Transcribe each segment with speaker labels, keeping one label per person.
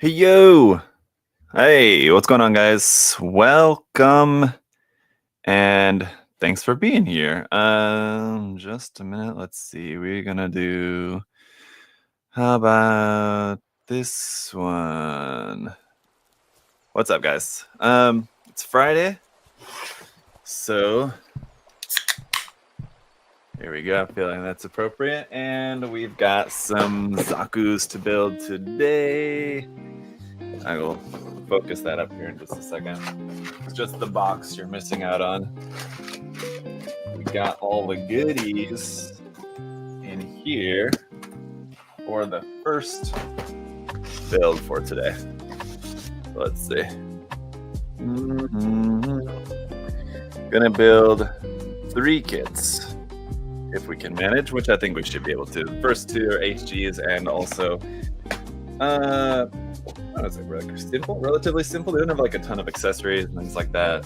Speaker 1: Hey yo! Hey, what's going on, guys? Welcome and thanks for being here. Just a minute. Let's see. We're gonna do. How about this one? What's up, guys? It's Friday, so here we go. Feeling that's appropriate, and we've got some Zakus to build today. I will focus that up here in just a second. It's just the box you're missing out on. We got all the goodies in here for the first build for today. Let's see. Gonna build 3 kits if we can manage, which I think we should be able to. The first 2 are HGs and also I would say relatively simple. They don't have like a ton of accessories and things like that,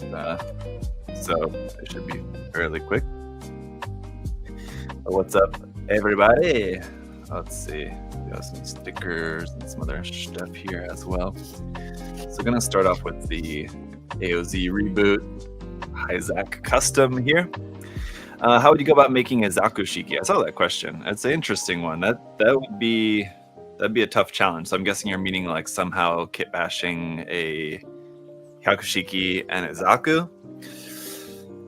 Speaker 1: so it should be fairly quick. What's up, everybody? Let's see. We got some stickers and some other stuff here as well. So we're gonna start off with the AOZ reboot Zaku custom here. How would you go about making a Zaku Shiki? I saw that question. It's an interesting one. That'd be a tough challenge. So I'm guessing you're meaning like somehow kit bashing a Hyakushiki and a Zaku.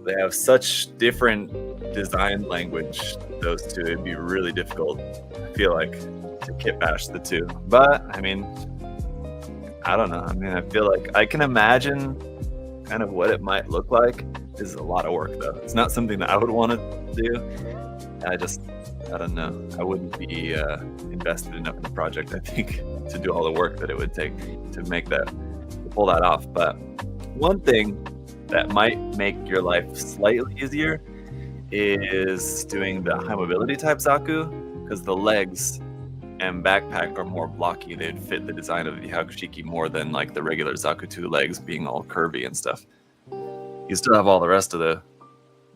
Speaker 1: They have such different design language, those two. It'd be really difficult, I feel like, to kit bash the two. But I mean, I don't know. I mean, I feel like I can imagine kind of what it might look like. This is a lot of work though. It's not something that I would want to do. I don't know. I wouldn't be invested enough in the project, I think, to do all the work that it would take to pull that off. But one thing that might make your life slightly easier is doing the high mobility type Zaku, because the legs and backpack are more blocky. They'd fit the design of the Hyakushiki more than like the regular Zaku 2 legs being all curvy and stuff. You still have all the rest of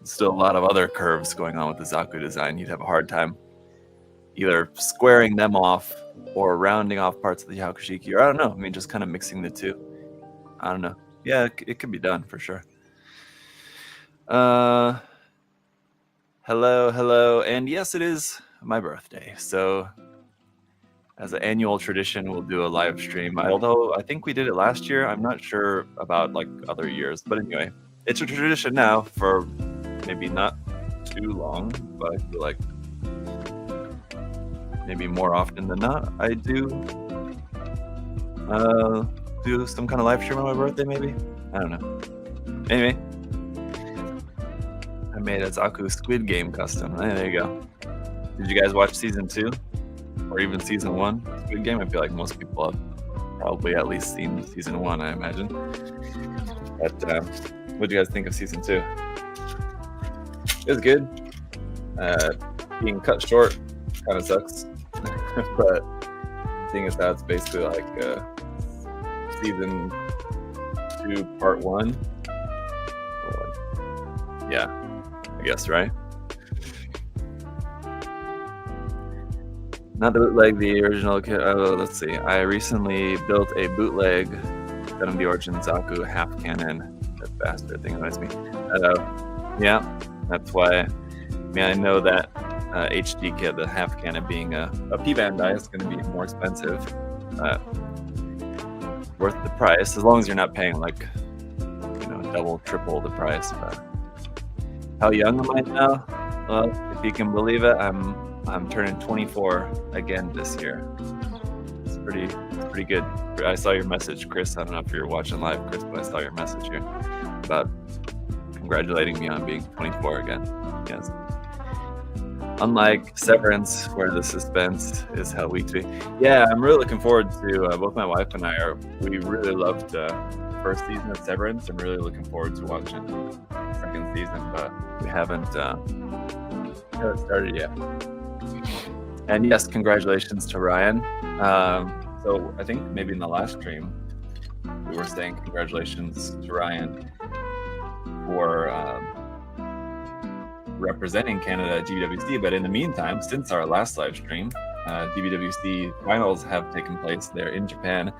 Speaker 1: still a lot of other curves going on with the Zaku design. You'd have a hard time either squaring them off or rounding off parts of the Hyakushiki, or I don't know. I mean, just kind of mixing the two. I don't know. Yeah, it could be done for sure. Hello, and yes, it is my birthday. So, as an annual tradition, we'll do a live stream. Although I think we did it last year. I'm not sure about like other years, but anyway, it's a tradition now for maybe not too long, but I feel like maybe more often than not, I do some kind of live stream on my birthday, maybe? I don't know. Anyway, I made a Zaku Squid Game custom. Hey, there you go. Did you guys watch season 2? Or even season 1 Squid Game? I feel like most people have probably at least seen season 1, I imagine. But what do you guys think of season 2? It was good. Being cut short kind of sucks. But seeing as how it's basically like season 2 part 1. Yeah, I guess, right? Not the bootleg, the original kit. Oh, let's see. I recently built a bootleg Gundam the Origin Zaku half cannon. That bastard thing annoys me. Yeah, that's why. I mean, I know that HD kit, the half cannon being a P-band die, is going to be more expensive. Worth the price, as long as you're not paying like, double, triple the price. But how young am I now? Well, if you can believe it, I'm turning 24 again this year. It's pretty good. I saw your message, Chris. I don't know if you're watching live, Chris, but I saw your message here about congratulating me on being 24 again. Yes. Unlike Severance, where the suspense is held week to week. Yeah, I'm really looking forward to both my wife and I we really loved the first season of Severance. I'm really looking forward to watching the second season, but we haven't started yet. And yes, congratulations to Ryan. So I think maybe in the last stream, we were saying congratulations to Ryan for representing Canada at GWC. But in the meantime, since our last live stream, GBWC finals have taken place there in Japan,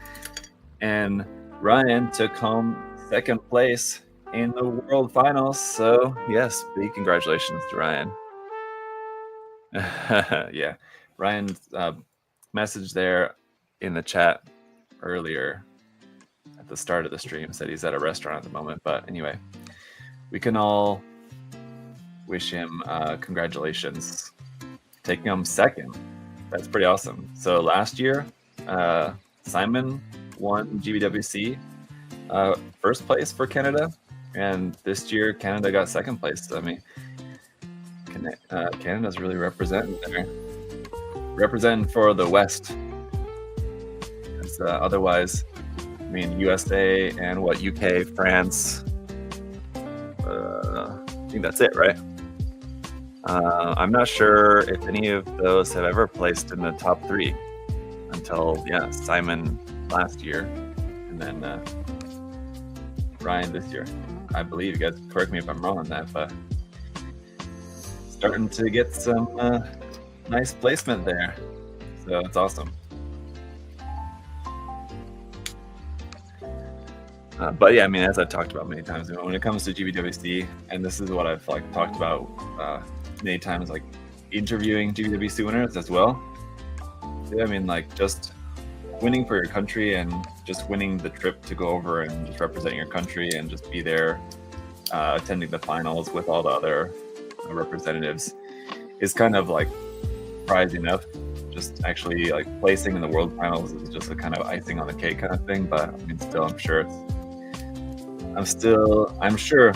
Speaker 1: and Ryan took home second place in the world finals. So yes, big congratulations to Ryan. Yeah, Ryan's message there in the chat earlier at the start of the stream said he's at a restaurant at the moment, but anyway, we can all wish him congratulations taking him second. That's pretty awesome. So last year Simon won GBWC first place for Canada, and this year Canada got second place. So, I mean, Canada's really representing there, representing for the West. Otherwise, I mean, USA and UK, France. I think that's it, right? I'm not sure if any of those have ever placed in the top 3 until Simon last year, and then Ryan this year. I believe. You guys correct me if I'm wrong on that, but starting to get some nice placement there, so it's awesome. But yeah, I mean, as I've talked about many times, when it comes to GBWC, and this is what I've talked about many times, like interviewing GBWC winners as well. Yeah, I mean, just winning for your country and just winning the trip to go over and just represent your country and just be there attending the finals with all the other representatives is kind of prize enough. Just actually placing in the world finals is just a kind of icing on the cake kind of thing, but I mean, still, I'm sure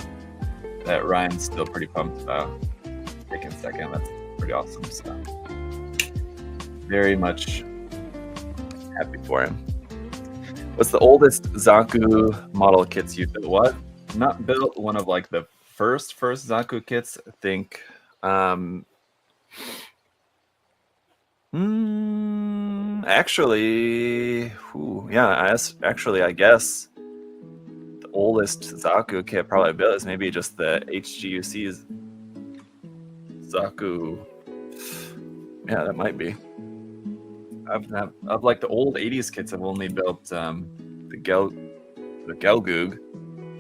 Speaker 1: that Ryan's still pretty pumped about taking second. That's pretty awesome. So very much happy for him. What's the oldest Zaku model kits you've built? What? Not built one of the first Zaku kits. I think actually, I guess the oldest Zaku kit probably built is maybe just the HGUC's Zaku. Yeah, that might be. Of the old 80s kits, I've only built the Gelgoog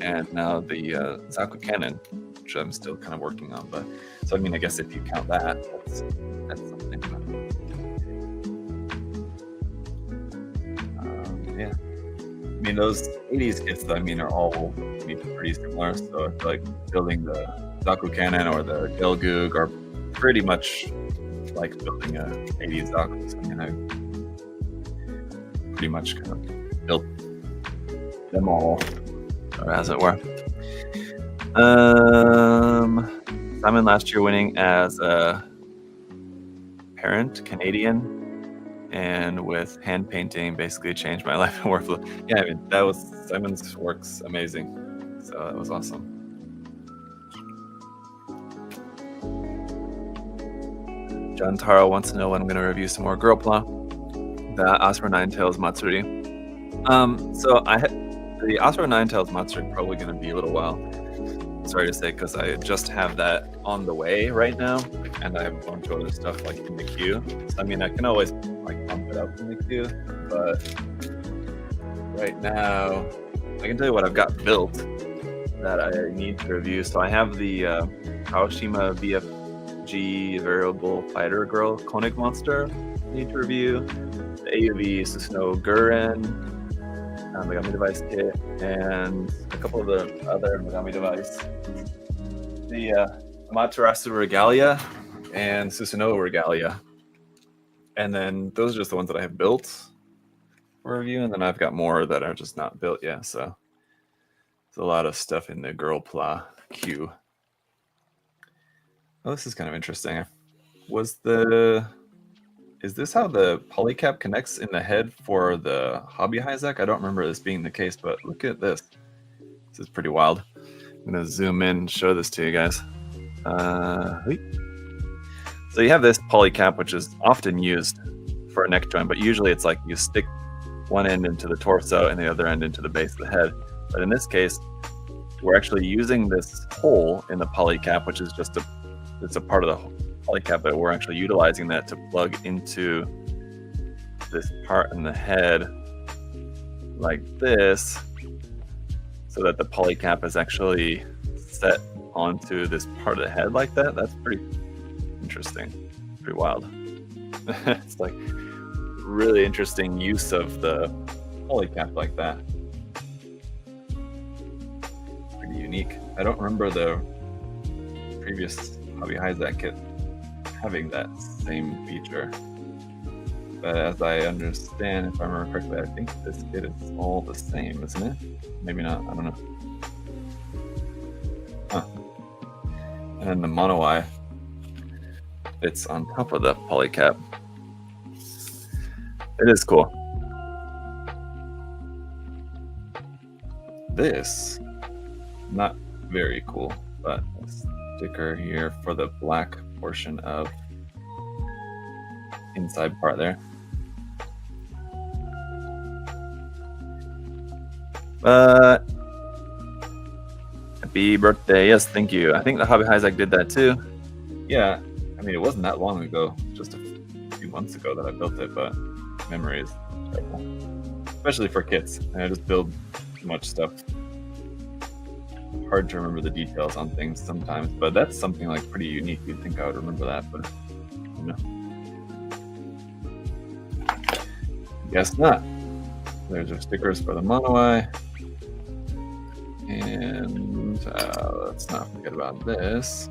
Speaker 1: and now the Zaku Cannon, which I'm still kind of working on. But so I mean, I guess if you count that, that's something. Yeah, I mean, those 80s kits, I mean, are all pretty similar. So I feel like building the Zaku Cannon or the Gelgoog are pretty much like building a 80s Zaku. So, I mean, I pretty much kind of built them all, as it were. Simon last year winning as a parent, Canadian, and with hand painting basically changed my life and workflow. Yeah, I mean, that was Simon's work's amazing. So that was awesome. John Taro wants to know when I'm going to review some more Girl Pla. The Asura Ninetails Matsuri. So the Asura Ninetails Matsuri probably going to be a little while. Sorry to say, because I just have that on the way right now, and I have a bunch of other stuff in the queue. So, I mean, I can always pump it up in the queue, but right now I can tell you what I've got built that I need to review. So I have the Kaoshima VFG Variable Fighter Girl Konig Monster I need to review. The AUV Susanoo Guren Megami Device kit, and a couple of the other Megami Device. The Amaterasu Regalia and Susanoo Regalia. And then those are just the ones that I have built for review, and then I've got more that are just not built yet. So there's a lot of stuff in the Girl Pla queue. Oh, this is kind of interesting. Is this how the polycap connects in the head for the Hobby Hyzak? I don't remember this being the case, but look at this. This is pretty wild. I'm going to zoom in and show this to you guys. So you have this polycap, which is often used for a neck joint, but usually it's you stick one end into the torso and the other end into the base of the head. But in this case, we're actually using this hole in the polycap, which is just it's a part of the polycap, but we're actually utilizing that to plug into this part in the head like this, so that the polycap is actually set onto this part of the head like that. That's pretty interesting, pretty wild. It's like really interesting use of the polycap like that. Pretty unique. I don't remember the previous Hobby Hyzak kit having that same feature. But as I understand, if I remember correctly, I think this kit is all the same, isn't it? Maybe not, I don't know. Huh. And then the mono eye fits on top of the polycap. It is cool. This, not very cool, but a sticker here for the black portion of inside part there. Happy birthday. Yes, thank you. I think the Hobby Hyzak did that too. Yeah, I mean, it wasn't that long ago, just a few months ago that I built it, but memory is terrible. Especially for kits. I just build too much stuff. Hard to remember the details on things sometimes, but that's something like pretty unique. You'd think I would remember that, but you know. Guess not. There's our stickers for the mono eye. And let's not forget about this.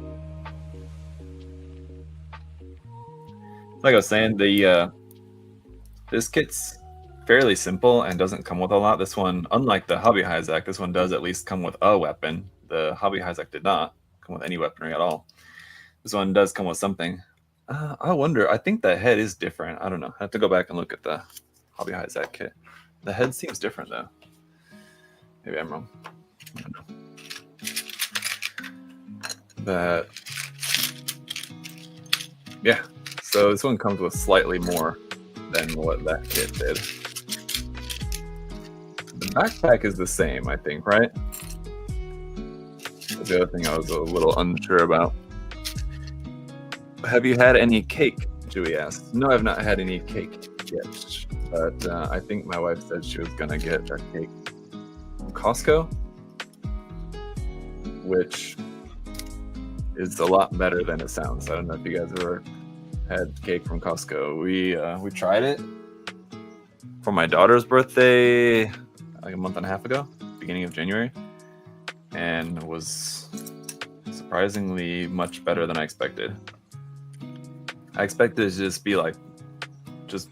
Speaker 1: Like I was saying, the this kit's fairly simple and doesn't come with a lot. This one, unlike the Hobby Hyzak, this one does at least come with a weapon. The Hobby Hyzak did not come with any weaponry at all. This one does come with something. I wonder, I think the head is different. I don't know. I have to go back and look at the Hobby Hyzak kit. The head seems different though. Maybe I'm wrong. I don't know. But yeah, so this one comes with slightly more than what that kit did. The backpack is the same, I think, right? That's the other thing I was a little unsure about. Have you had any cake? Dewey asked. No, I've not had any cake yet, but I think my wife said she was gonna get a cake from Costco, which is a lot better than it sounds. I don't know if you guys ever had cake from Costco. We tried it for my daughter's birthday like a month and a half ago, beginning of January, and was surprisingly much better than I expected. I expected it to just be like just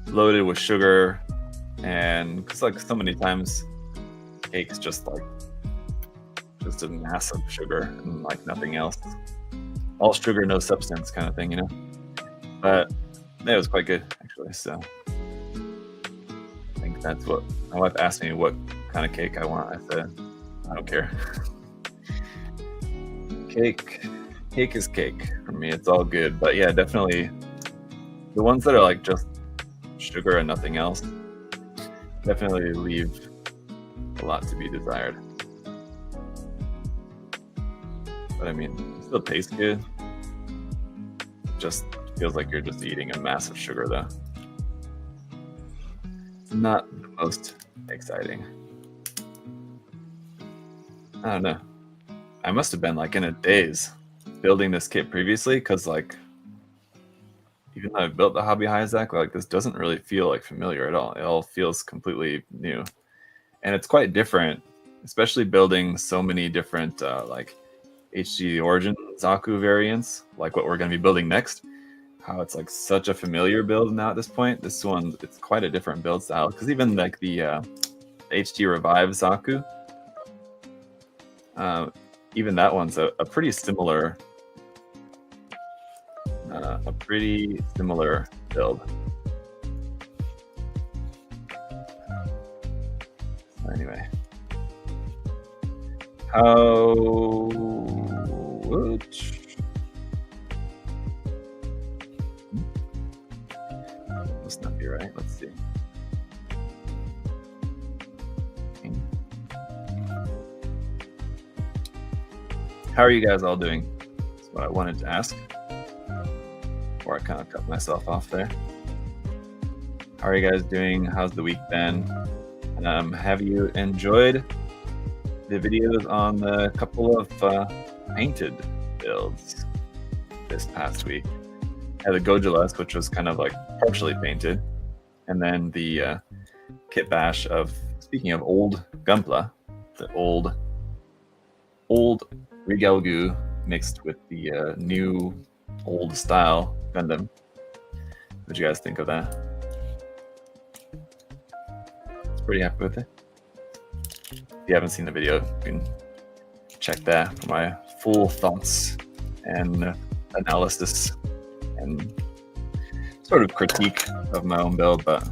Speaker 1: loaded with sugar, and because like so many times cake's just a mass of sugar and like nothing else, all sugar no substance kind of thing, you know. But it was quite good actually. So I think that's what my wife asked me, what kind of cake I want. I said I don't care. Cake is cake for me. It's all good. But yeah, definitely the ones that are like just sugar and nothing else definitely leave a lot to be desired. But I mean, it still tastes good. Just feels like you're just eating a mass of sugar though. It's not the most exciting. I don't know. I must have been like in a daze building this kit previously, because like even though I built the Hobby Hyzak, like this doesn't really feel like familiar at all. It all feels completely new, and it's quite different, especially building so many different like HD Origin Zaku variants, like what we're going to be building next. How it's like such a familiar build now at this point. This one, it's quite a different build style, because even like the HD Revive Zaku, even that one's a pretty similar build. So anyway, must not be right. Let's see. How are you guys all doing? That's what I wanted to ask. Before I kind of cut myself off there. How are you guys doing? How's the week been? Have you enjoyed the videos on the couple of painted builds this past week? I had the Gojaless, which was kind of like partially painted, and then the kit bash of, speaking of old Gunpla, the old Regalgu mixed with the new old style Gundam. What'd you guys think of that? Pretty happy with it. If you haven't seen the video, you can check that for my full thoughts and analysis and sort of critique of my own build, but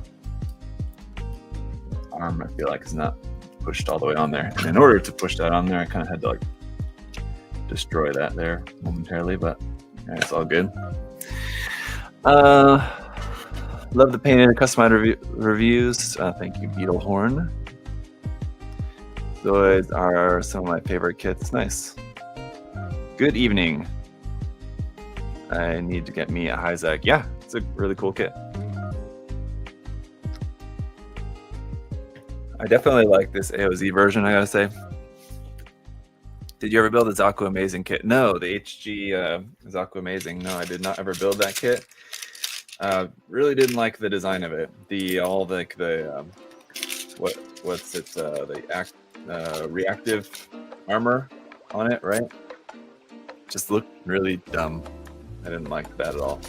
Speaker 1: arm I feel like is not pushed all the way on there. And in order to push that on there, I kind of had to like destroy that there momentarily, but yeah, it's all good. Love the painted customized reviews. Thank you, Beetlehorn. Those are some of my favorite kits. Nice. Good evening. I need to get me a Hyzak. Yeah, it's a really cool kit. I definitely like this AOZ version, I gotta say. Did you ever build a Zaku Amazing kit? No, the HG Zaku Amazing. No, I did not ever build that kit. Really didn't like the design of it. The reactive armor on it, right? Just looked really dumb. I didn't like that at all.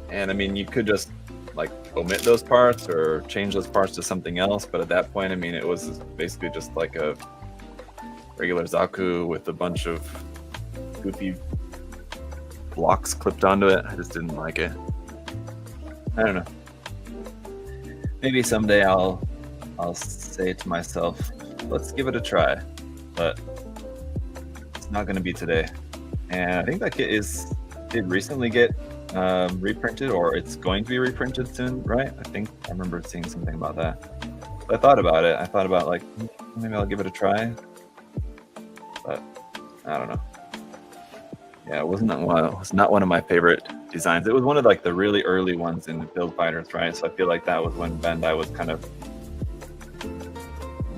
Speaker 1: And I mean, you could just like omit those parts or change those parts to something else, but at that point, I mean, it was basically just like a regular Zaku with a bunch of goofy blocks clipped onto it. I just didn't like it. I don't know. Maybe someday I'll say to myself, let's give it a try, but it's not going to be today. And I think that kit did recently get reprinted, or it's going to be reprinted soon, right? I remember seeing something about that. So I thought about it. I thought about like maybe I'll give it a try, but I don't know. Yeah, it was not one of my favorite designs. It was one of like the really early ones in the Build Fighters, right? So I feel like that was when Bandai was kind of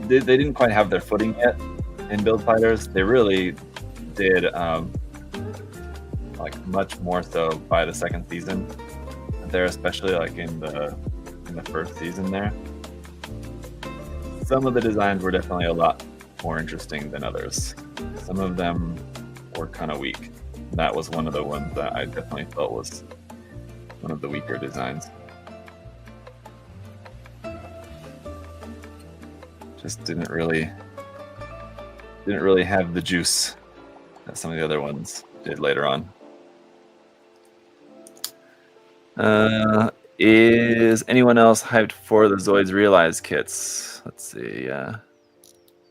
Speaker 1: they didn't quite have their footing yet in Build Fighters. They really did like much more so by the second season there, especially like in the first season there. Some of the designs were definitely a lot more interesting than others. Some of them were kind of weak. That was one of the ones that I definitely felt was one of the weaker designs. Just didn't really have the juice that some of the other ones did later on. Is anyone else hyped for the Zoids Realize kits? Let's see.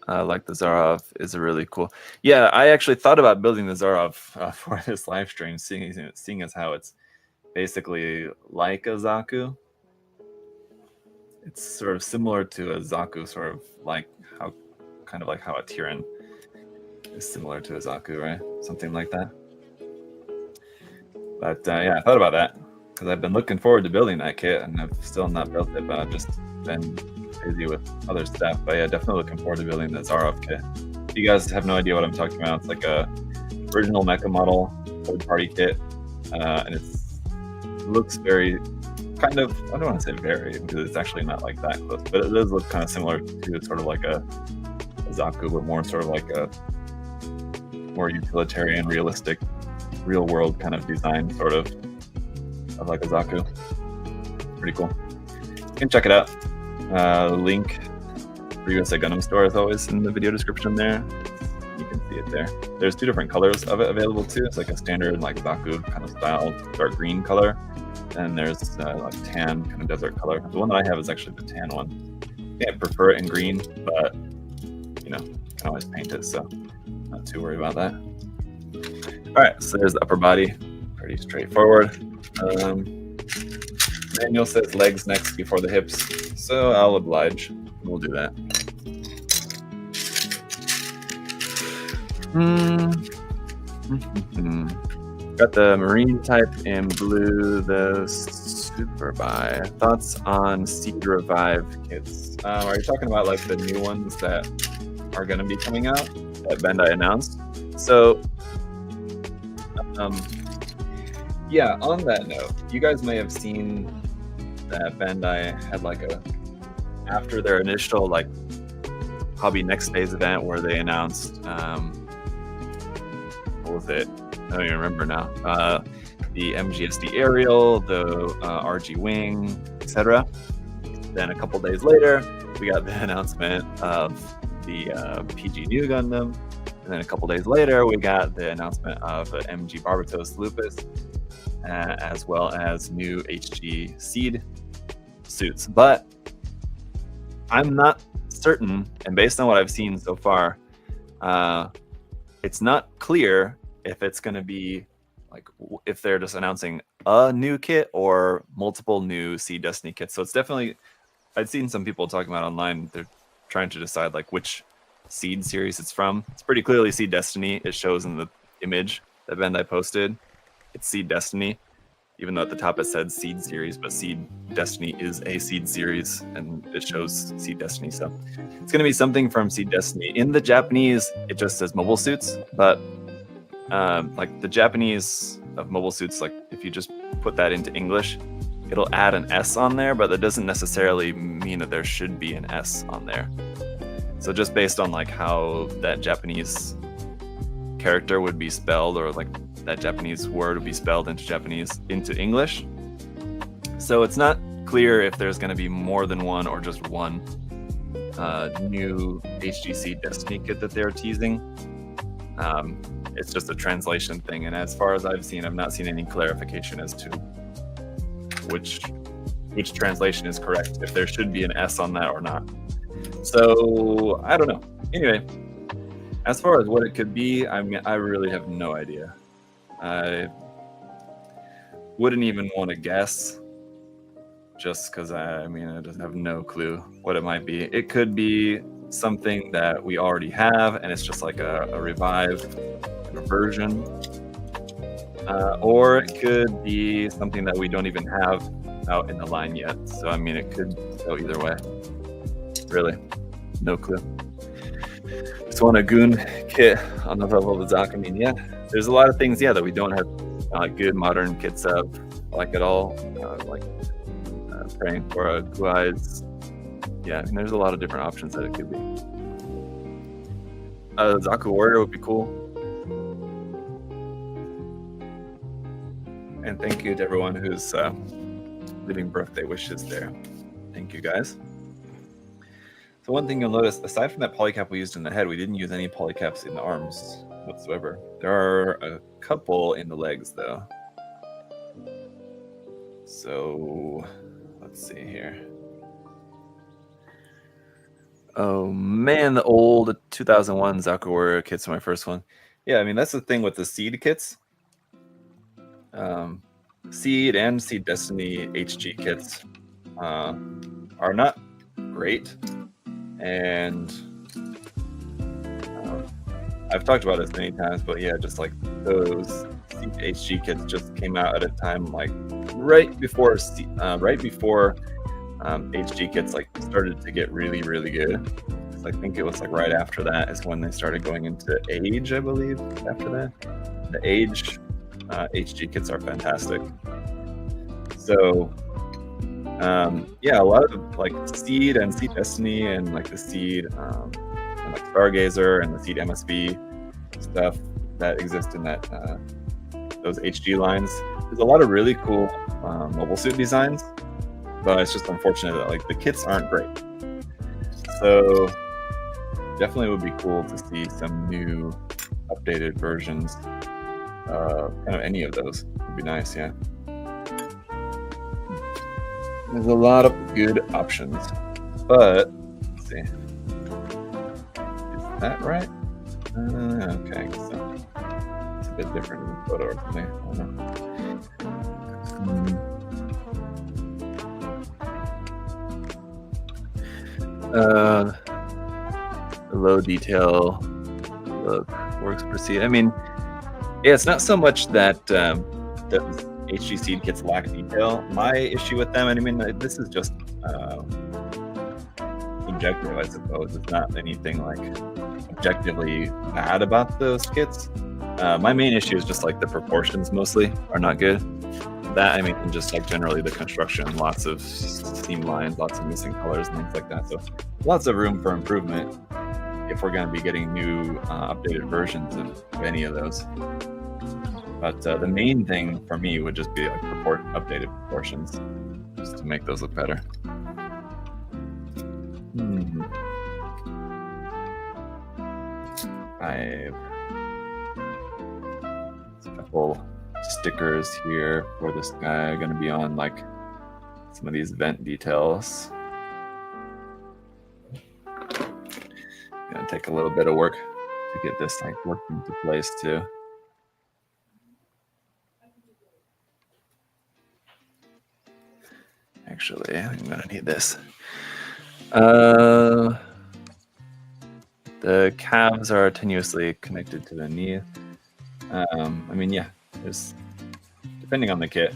Speaker 1: Like the Zarov is a really cool. Yeah, I actually thought about building the Zarov for this live stream, seeing as how it's basically like a Zaku. It's sort of similar to a Zaku, sort of like how a Tyran is similar to a Zaku, right? Something like that. But yeah, I thought about that because I've been looking forward to building that kit, and I've still not built it, but I've just been busy with other stuff. But yeah, definitely looking forward to building the Zarov kit. If you guys have no idea what I'm talking about, it's like a original mecha model third-party kit, and it looks very kind of, I don't want to say very, because it's actually not like that close, but it does look kind of similar to sort of like a Zaku, but more sort of like a more utilitarian, realistic, real world kind of design, sort of like a Zaku. Pretty cool. You can check it out. Link for USA Gundam Store is always in the video description there. You can see it there. There's two different colors of it available too. It's like a standard like Zaku kind of style dark green color, and there's like tan kind of desert color. The one that I have is actually the tan one. Yeah, I prefer it in green, but you know, you can always paint it, so not too worried about that. All right, so there's the upper body, pretty straightforward. Manual says legs next before the hips, so I'll oblige. We'll do that. Got the marine type in blue, the Super buy. Thoughts on Seed Revive kits? Are you talking about like the new ones that are going to be coming out that Bandai announced? So, yeah, on that note, you guys may have seen that Bandai had like after their initial like Hobby Next Phase event where they announced, what was it? I don't even remember now. The MGSD Aerial, the RG Wing, etc. Then a couple days later, we got the announcement of the PG New Gundam. And then a couple days later, we got the announcement of MG Barbatos Lupus, as well as new HG Seed suits. But I'm not certain, and based on what I've seen so far, it's not clear if it's going to be like if they're just announcing a new kit or multiple new Seed Destiny kits. So it's definitely, I've seen some people talking about online, they're trying to decide like which Seed series it's from. It's pretty clearly Seed Destiny. It shows in the image that Bandai posted. It's Seed Destiny, even though at the top it said Seed series, but Seed Destiny is a Seed series and it shows Seed Destiny. So it's going to be something from Seed Destiny. In the Japanese, it just says mobile suits, but like the Japanese of mobile suits, like if you just put that into English, it'll add an S on there, but that doesn't necessarily mean that there should be an S on there. So just based on like how that Japanese character would be spelled, or like that Japanese word would be spelled into English. So it's not clear if there's going to be more than one or just one new HGC Destiny kit that they're teasing. It's just a translation thing, and as far as I've seen, I've not seen any clarification as to which translation is correct, if there should be an S on that or not. So I don't know. Anyway, as far as what it could be, I mean, I really have no idea. I wouldn't even want to guess, just because I just have no clue what it might be. It could be something that we already have, and it's just like a revived version, or it could be something that we don't even have out in the line yet. So I mean, it could go either way. Really, no clue. Just want a Goon kit on the level of the Zaku. I mean, yeah, there's a lot of things, yeah, that we don't have good modern kits of, like at all. Praying for a Blue Eyes. Yeah, I mean, there's a lot of different options that it could be. Zaku Warrior would be cool. And thank you to everyone who's leaving birthday wishes there. Thank you, guys. So one thing you'll notice, aside from that polycap we used in the head, we didn't use any polycaps in the arms whatsoever. There are a couple in the legs, though. So let's see here. Oh man, the old 2001 Zaku Warrior kits are my first one. Yeah, I mean, that's the thing with the Seed kits. Seed and Seed Destiny HG kits are not great. And I've talked about this many times, but yeah, just like those Seed HG kits just came out at a time like right before HG kits like started to get really, really good. So I think it was like right after that is when they started going into Age, I believe. After that, the Age HG kits are fantastic. So yeah, a lot of like Seed and Seed Destiny and like the Seed and like Stargazer and the Seed MSV stuff that exist in that those HG lines. There's a lot of really cool mobile suit designs, but it's just unfortunate that like the kits aren't great. So definitely would be cool to see some new updated versions. Kind of any of those would be nice, yeah. There's a lot of good options, but let's see. Is that right? Okay, so it's a bit different in the photo or something. I don't know. The low detail look works for Seed. I mean, yeah, it's not so much that that HG seed kits lack detail. My issue with them, and I mean, this is just subjective, I suppose. It's not anything like objectively bad about those kits. My main issue is just like the proportions mostly are not good. That, I mean, and just like generally the construction, lots of seam lines, lots of missing colors and things like that. So lots of room for improvement if we're going to be getting new updated versions of any of those. But the main thing for me would just be like updated proportions, just to make those look better. There's a couple stickers here for this guy going to be on like some of these vent details. Gonna take a little bit of work to get this like worked into place too. Actually, I'm gonna need this. The calves are tenuously connected to the knee. I mean, yeah, there's depending on the kit.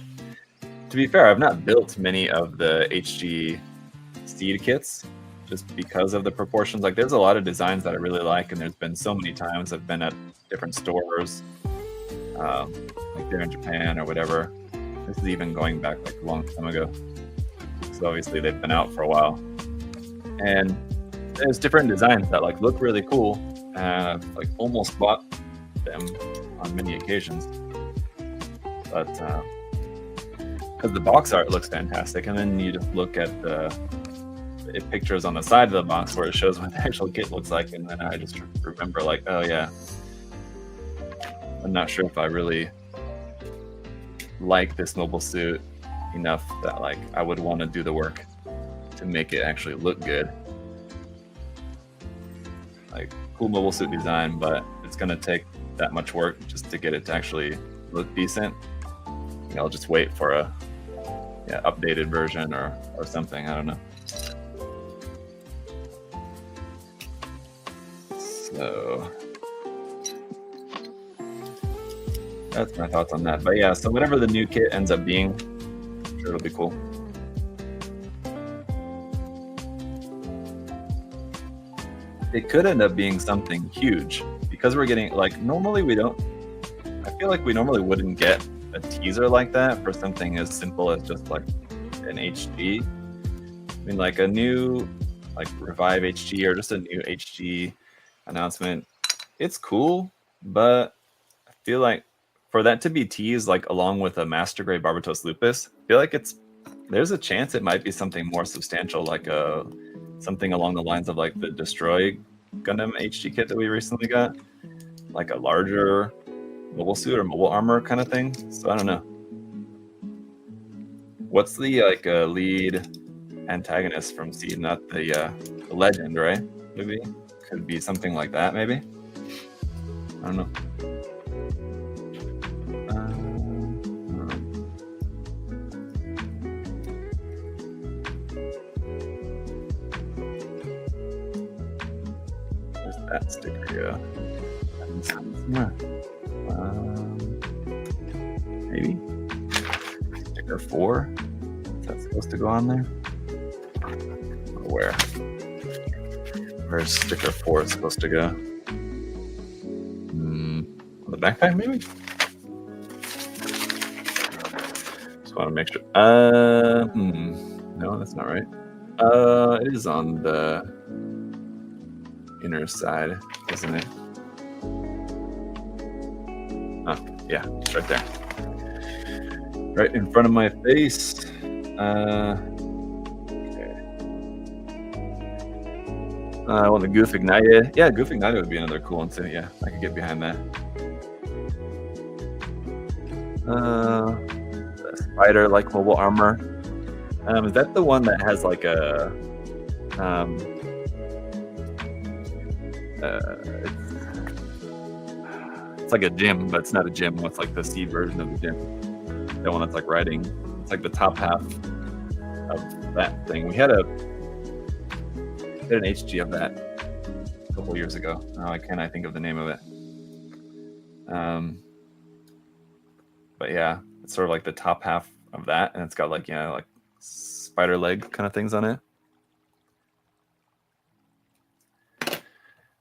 Speaker 1: To be fair, I've not built many of the HG seed kits just because of the proportions. Like, there's a lot of designs that I really like, and there's been so many times I've been at different stores, like there in Japan or whatever. This is even going back like a long time ago. So obviously they've been out for a while, and there's different designs that like look really cool. I've like almost bought them on many occasions, but because the box art looks fantastic, and then you just look at the pictures on the side of the box where it shows what the actual kit looks like, and then I just remember like, oh yeah, I'm not sure if I really like this mobile suit enough that like I would want to do the work to make it actually look good. Like, cool mobile suit design, but it's gonna take that much work just to get it to actually look decent. You know, I'll just wait for a updated version or something. I don't know. So that's my thoughts on that. But yeah, so whatever the new kit ends up being, I'm sure it'll be cool. It could end up being something huge because we're getting like, normally we don't, I feel like we normally wouldn't get a teaser like that for something as simple as just like an HG. I mean, like a new like Revive HG or just a new HG announcement, it's cool, but I feel like for that to be teased like along with a Master Grade Barbatos Lupus, I feel like there's a chance it might be something more substantial, like something along the lines of like the Destroy Gundam HG kit that we recently got, like a larger mobile suit or mobile armor kind of thing. So I don't know. What's the like lead antagonist from Seed? Not the legend, right? Maybe could be something like that. Maybe, I don't know. There's that sticker, yeah. Maybe sticker 4. Is that supposed to go on there? Or where's sticker 4 supposed to go? On the backpack, maybe? Just want to make sure. No, that's not right. It is on the inner side, isn't it? Oh, yeah, it's right there. Right in front of my face. Well, the Goof Ignited. Yeah, Goof Ignited would be another cool one too. Yeah, I could get behind that. The spider like mobile armor. Is that the one that has like a it's like a gym, but it's not a gym. It's like the seed version of the gym. That one that's like riding. It's like the top half of that thing. We had an HG of that a couple years ago. Now I think of the name of it. But yeah, It's sort of like the top half of that, and it's got like, you know, like spider leg kind of things on it.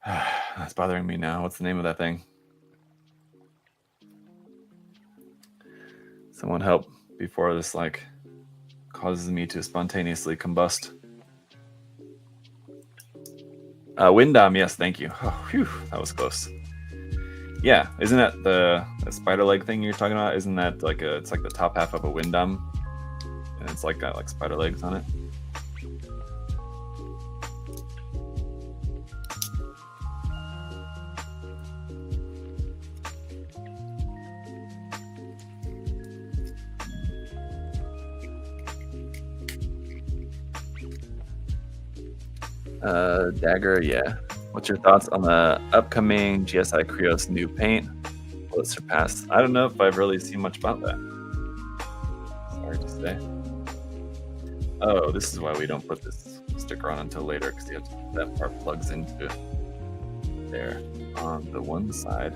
Speaker 1: That's bothering me now. What's the name of that thing? Someone help before this like causes me to spontaneously combust. Windom, yes, thank you. Oh, phew, that was close. Yeah, isn't that the spider leg thing you're talking about? Isn't that like it's like the top half of a Windom, and it's like got like spider legs on it? Dagger, yeah. What's your thoughts on the upcoming GSI Krios new paint? Will it surpass? I don't know if I've really seen much about that. Sorry to say. Oh, this is why we don't put this sticker on until later, because that part plugs into there on the one side.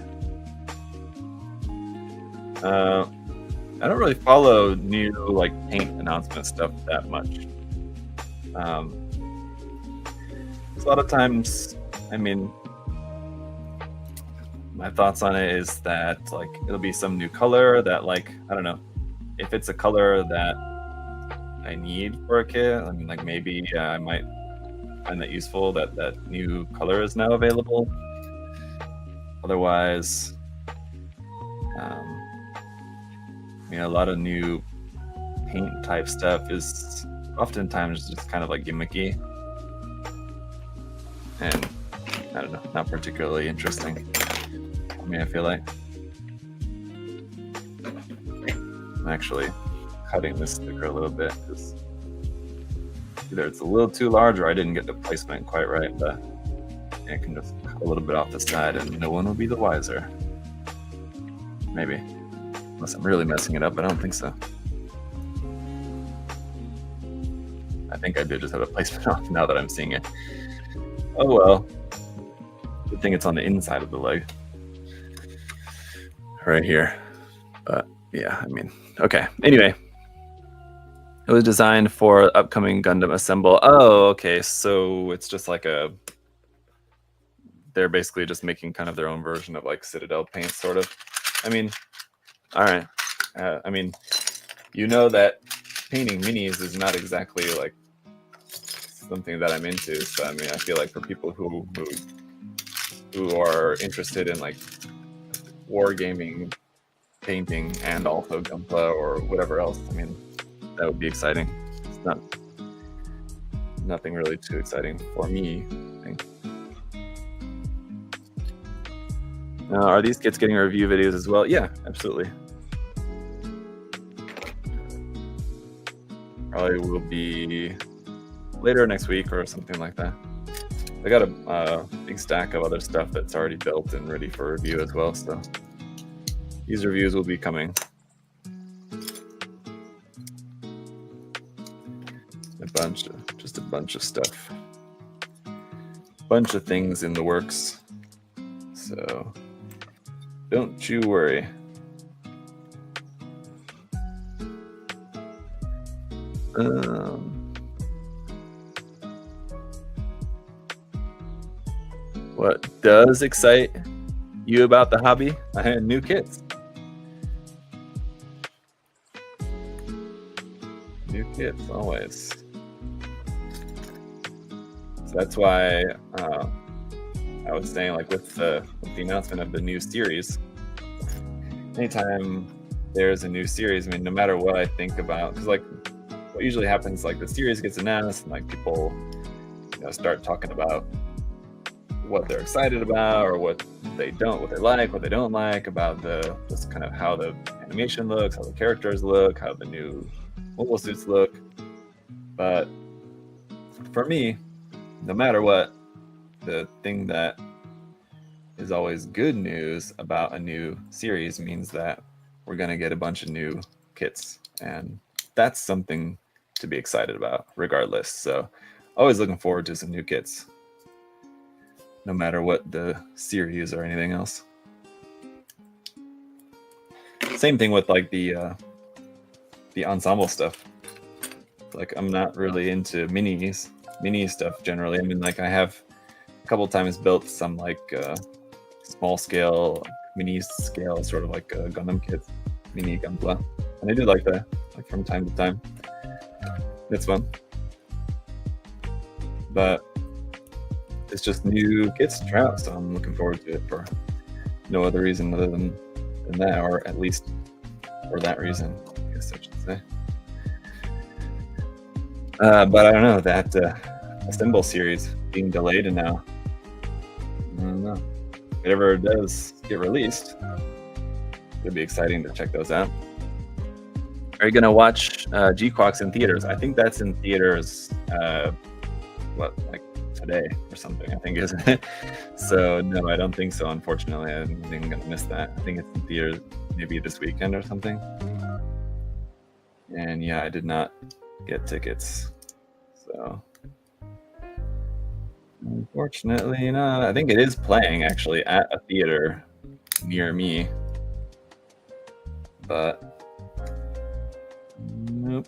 Speaker 1: I don't really follow new like paint announcement stuff that much. A lot of times, I mean, my thoughts on it is that like it'll be some new color that like, I don't know, if it's a color that I need for a kit, I mean, like maybe I might find that useful that that new color is now available. Otherwise, I mean, a lot of new paint type stuff is oftentimes just kind of like gimmicky. And I don't know, not particularly interesting. I mean, I feel like I'm actually cutting this sticker a little bit because either it's a little too large or I didn't get the placement quite right, but I can just cut a little bit off the side and no one will be the wiser. Maybe. Unless I'm really messing it up, but I don't think so. I think I did just have a placement off now that I'm seeing it. Oh well. Good thing it's on the inside of the leg. Right here. But yeah, I mean, okay. Anyway. It was designed for upcoming Gundam Assemble. Oh, okay. So it's just like a... They're basically just making kind of their own version of like Citadel paint, sort of. I mean, all right. I mean, you know that painting minis is not exactly like something that I'm into. So I mean, I feel like for people who are interested in like wargaming painting and also Gunpla or whatever else, I mean, that would be exciting. It's nothing really too exciting for me, I think. Are these kits getting review videos as well? Yeah, absolutely. Probably will be later next week or something like that. I got a big stack of other stuff that's already built and ready for review as well, so these reviews will be coming. Just a bunch of stuff. Bunch of things in the works. So don't you worry. What does excite you about the hobby? I had new kits. New kits, always. So that's why I was saying, like with the announcement of the new series, anytime there's a new series, I mean, no matter what I think about, because like what usually happens, like the series gets announced and like people, you know, start talking about what they're excited about or what they like, what they don't like about just kind of how the animation looks, how the characters look, how the new mobile suits look. But for me, no matter what, the thing that is always good news about a new series means that we're going to get a bunch of new kits, and that's something to be excited about regardless. So always looking forward to some new kits, no matter what the series or anything else. Same thing with like the the ensemble stuff. Like, I'm not really into mini stuff generally. I mean, like, I have a couple times built some like small scale, mini scale, sort of like Gundam kits, mini Gunpla, and I do like that, like from time to time. It's fun, but it's just new kits to try out, so I'm looking forward to it for no other reason other than that, or at least for that reason, I guess I should say. But I don't know, that Assemble series being delayed, and now I don't know. If it ever does get released, it'll be exciting to check those out. Are you gonna watch G-Quox in theaters? I think that's in theaters, like today or something, I think, isn't it? So no, I don't think so, unfortunately. I think I'm gonna miss that. I think it's in theaters maybe this weekend or something. And yeah, I did not get tickets, so unfortunately not. I think it is playing actually at a theater near me, but nope.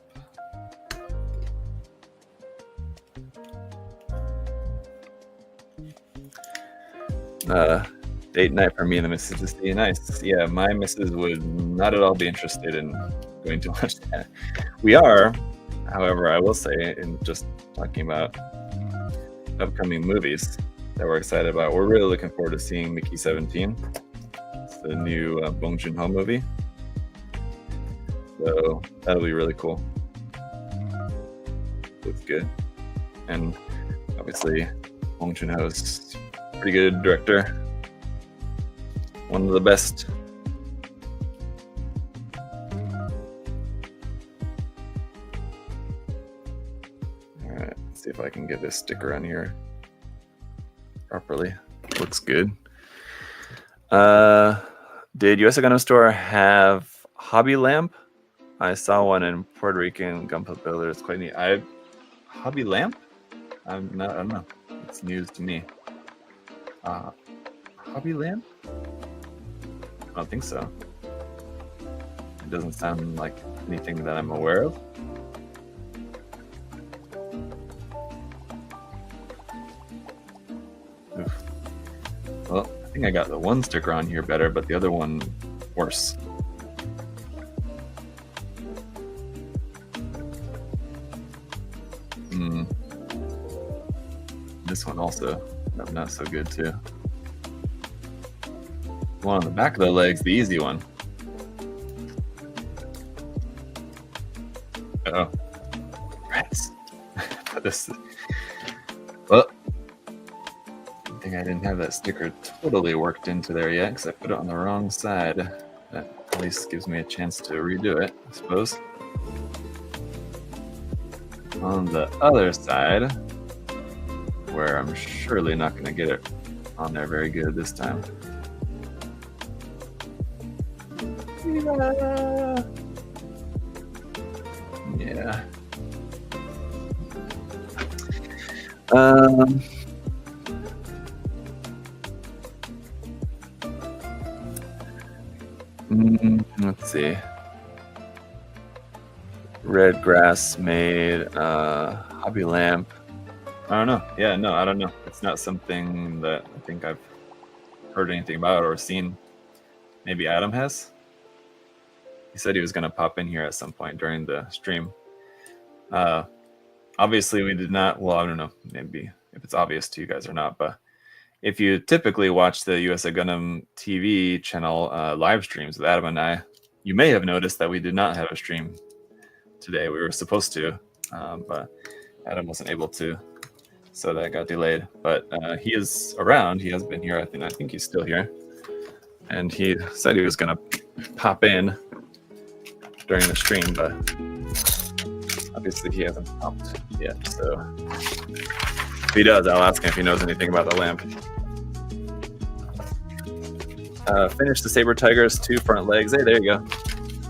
Speaker 1: Date night for me and the missus to see. Nice. Yeah, my missus would not at all be interested in going to watch that. We are, however, I will say, in just talking about upcoming movies that we're excited about, we're really looking forward to seeing Mickey 17. It's the new Bong Joon-ho movie. So that'll be really cool. Looks good. And obviously, Bong Joon-ho is a pretty good director. One of the best. Alright, let's see if I can get this sticker on here properly. Looks good. Did USA Gundam Store have Hobby Lamp? I saw one in Puerto Rican Gunpla Builder. It's quite neat. Hobby Lamp? I don't know. It's news to me. Hobby Lamp? I don't think so. It doesn't sound like anything that I'm aware of. Oof. Well, I think I got the one sticker on here better, but the other one worse. This one also not so good too. One on the back of the legs, the easy one. Oh, rats! This. Well, I think I didn't have that sticker totally worked into there yet because I put it on the wrong side. That at least gives me a chance to redo it, I suppose. On the other side, where I'm surely not going to get it on there very good this time. Yeah. Let's see. Red grass made hobby lamp. I don't know. Yeah, no, I don't know. It's not something that I think I've heard anything about or seen. Maybe Adam has. He said he was going to pop in here at some point during the stream. Obviously, we did not. Well, I don't know. Maybe if it's obvious to you guys or not. But if you typically watch the USA Gundam TV channel live streams with Adam and I, you may have noticed that we did not have a stream today. We were supposed to, but Adam wasn't able to. So that got delayed. But he is around. He has been here. I think he's still here. And he said he was going to pop in during the stream, but obviously he hasn't popped yet. So if he does, I'll ask him if he knows anything about the lamp. Finish the Saber Tiger's 2 front legs. Hey, there you go.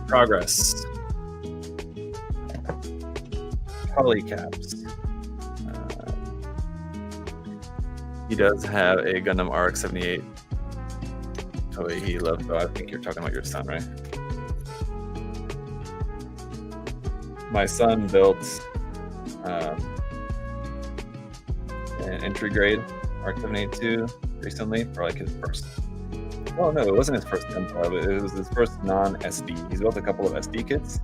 Speaker 1: Progress. Polycaps. He does have a Gundam RX-78 toy he loves. Oh, I think you're talking about your son, right? my son built an entry grade R782 recently for like his first. Well, no, it wasn't his first gun club. It was his first non-SD. He's built a couple of SD kits.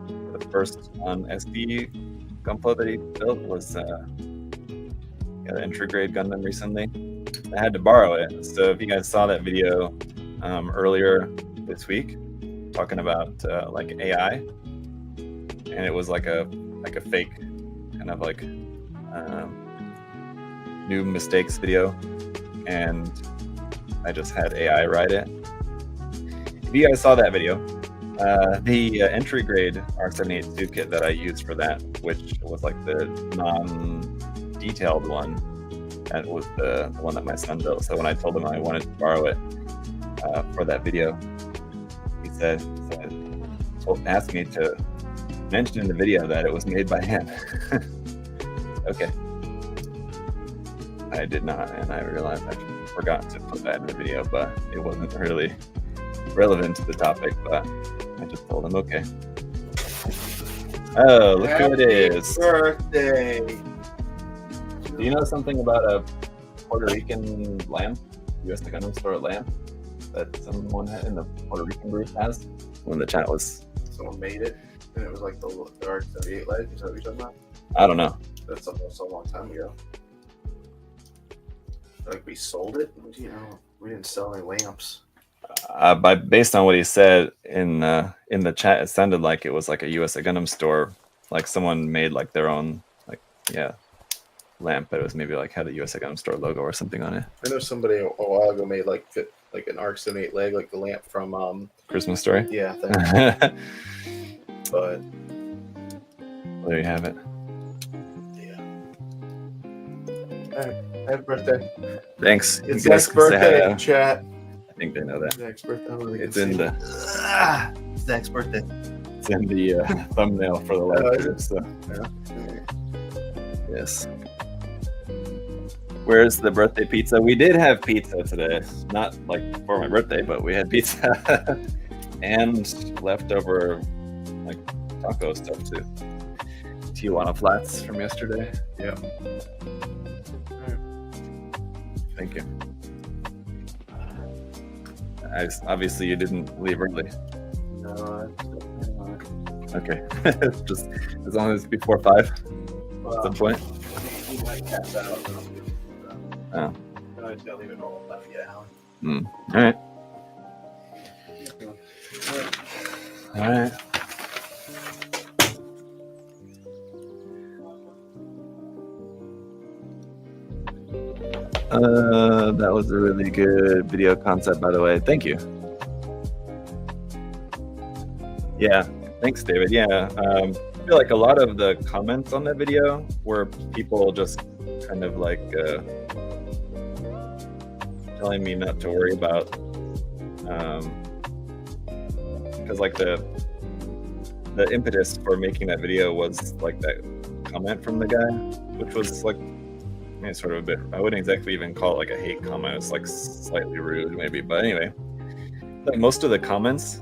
Speaker 1: The first non-SD gun club that he built was the entry grade Gundam recently. I had to borrow it. So if you guys saw that video earlier this week, talking about like AI, and it was like a fake kind of like new mistakes video, and I just had AI write it. If you guys saw that video, the entry grade R782 kit that I used for that, which was like the non-detailed one, that was the one that my son built. So when I told him I wanted to borrow it for that video, he asked me to mention in the video that it was made by him. Okay. I did not, and I realized I forgot to put that in the video, but it wasn't really relevant to the topic, but I just told him, okay. Oh, look who it is.
Speaker 2: Birthday.
Speaker 1: Do you know something about a Puerto Rican lamp, USA Gundam Store lamp, that someone in the Puerto Rican group has? When the chat was...
Speaker 2: Someone made it, and it was like the R78 leg. Is that what you're talking about?
Speaker 1: I don't know.
Speaker 2: That's almost a long time ago. Like we sold it, you know. We didn't sell any lamps.
Speaker 1: Based on what he said in the chat, it sounded like it was like a USA Gundam Store, like someone made like their own lamp, but it was maybe like had a USA Gundam Store logo or something on it.
Speaker 2: I know somebody a while ago made like an R78 leg, like the lamp from
Speaker 1: Christmas Story.
Speaker 2: Yeah, but
Speaker 1: there you have it.
Speaker 2: Yeah. All right. Happy birthday.
Speaker 1: Thanks.
Speaker 2: It's Zach's birthday in chat.
Speaker 1: I think they know that.
Speaker 2: Zach's birthday.
Speaker 1: It's in the
Speaker 2: Zach's birthday.
Speaker 1: It's in the thumbnail for the live stream. So.
Speaker 2: Yeah.
Speaker 1: Yes. Where's the birthday pizza? We did have pizza today. Not like for my birthday, but we had pizza and leftover like taco stuff too. Tijuana flats from yesterday.
Speaker 2: Yeah.
Speaker 1: Thank you. Obviously, you didn't leave early.
Speaker 2: No.
Speaker 1: Okay. Just as long as it's before 5 at some point.
Speaker 2: He might pass out.
Speaker 1: Oh.
Speaker 2: I don't even know what left yet, Alan.
Speaker 1: All right. All right. That was a really good video concept, by the way. Thank you. Yeah, thanks, David. Yeah, I feel like a lot of the comments on that video were people just kind of like telling me not to worry about, because like the impetus for making that video was like that comment from the guy, which was like, I mean, sort of a bit, I wouldn't exactly even call it like a hate comment. It's like slightly rude maybe, but anyway, like most of the comments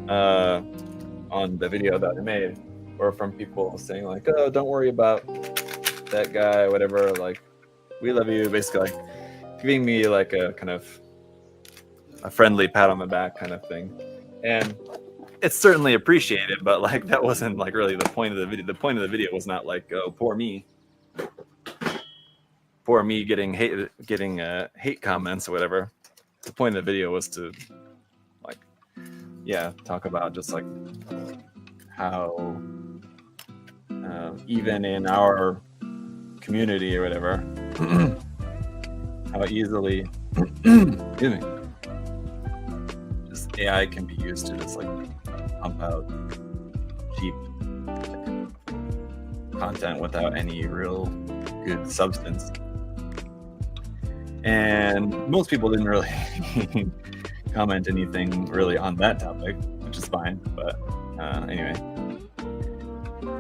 Speaker 1: on the video that I made were from people saying like, oh, don't worry about that guy, whatever, like, we love you, basically like giving me like a kind of a friendly pat on the back kind of thing. And it's certainly appreciated, but like that wasn't like really the point of the video. The point of the video was not like, oh, poor me getting hate comments or whatever. The point of the video was to like, yeah, talk about just like how even in our community or whatever, how easily excuse me, just AI can be used to just like pump out cheap content without any real good substance. And most people didn't really comment anything really on that topic, which is fine. But anyway,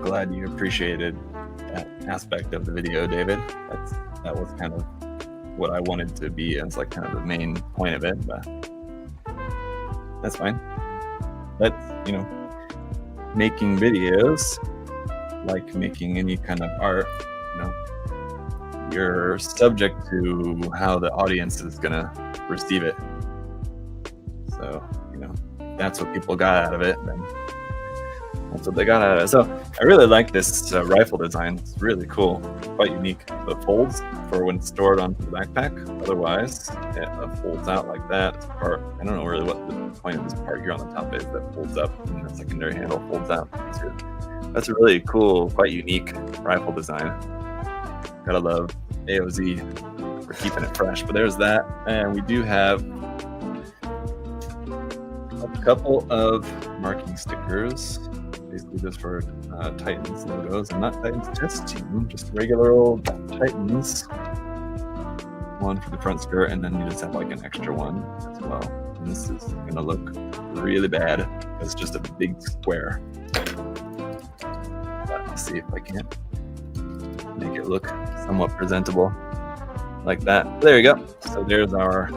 Speaker 1: glad you appreciated that aspect of the video, David. That was kind of what I wanted to be as like kind of the main point of it, but that's fine. That's, you know, making videos like making any kind of art, you're subject to how the audience is gonna receive it. So, that's what people got out of it, then that's what they got out of it. So I really like this rifle design. It's really cool, quite unique. It folds for when it's stored onto the backpack. Otherwise, it folds out like that. This part, I don't know really what the point of this part here on the top is that folds up, and the secondary handle folds out. That's a really cool, quite unique rifle design. Gotta love AOZ for keeping it fresh. But there's that, and we do have a couple of marking stickers. Basically just for Titans logos, and not Titans Test Team, just regular old Titans. One for the front skirt, and then you just have like an extra one as well. And this is gonna look really bad because it's just a big square. But let's see if I can't make it look somewhat presentable like that. There you go. So there's our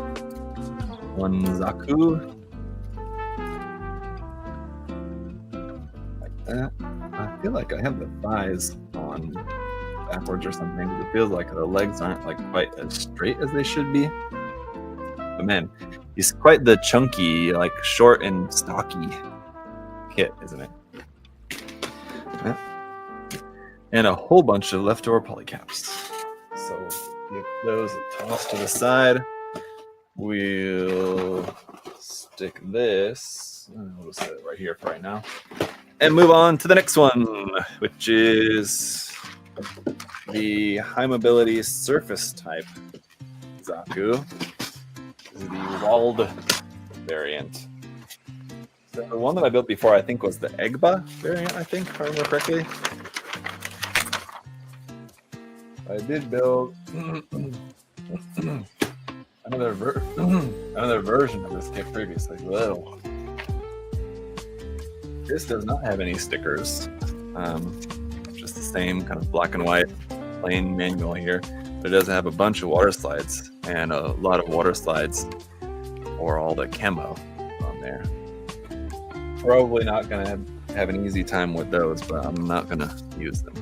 Speaker 1: one Zaku. I feel like I have the thighs on backwards or something, but it feels like the legs aren't like quite as straight as they should be. But man, he's quite the chunky, like short and stocky kit, isn't it? Yeah. And a whole bunch of leftover polycaps. So give those a toss to the side. We'll stick this. We'll set it right here for right now. And move on to the next one, which is the high mobility surface type Zaku. This is the walled variant. So the one that I built before, I think, was the Egba variant, I think, if I remember correctly. I did build another version of this kit previously. Whoa. This does not have any stickers, just the same kind of black and white plain manual here, but it does have a bunch of water slides and a lot of water slides for all the camo on there. Probably not going to have an easy time with those, but I'm not going to use them.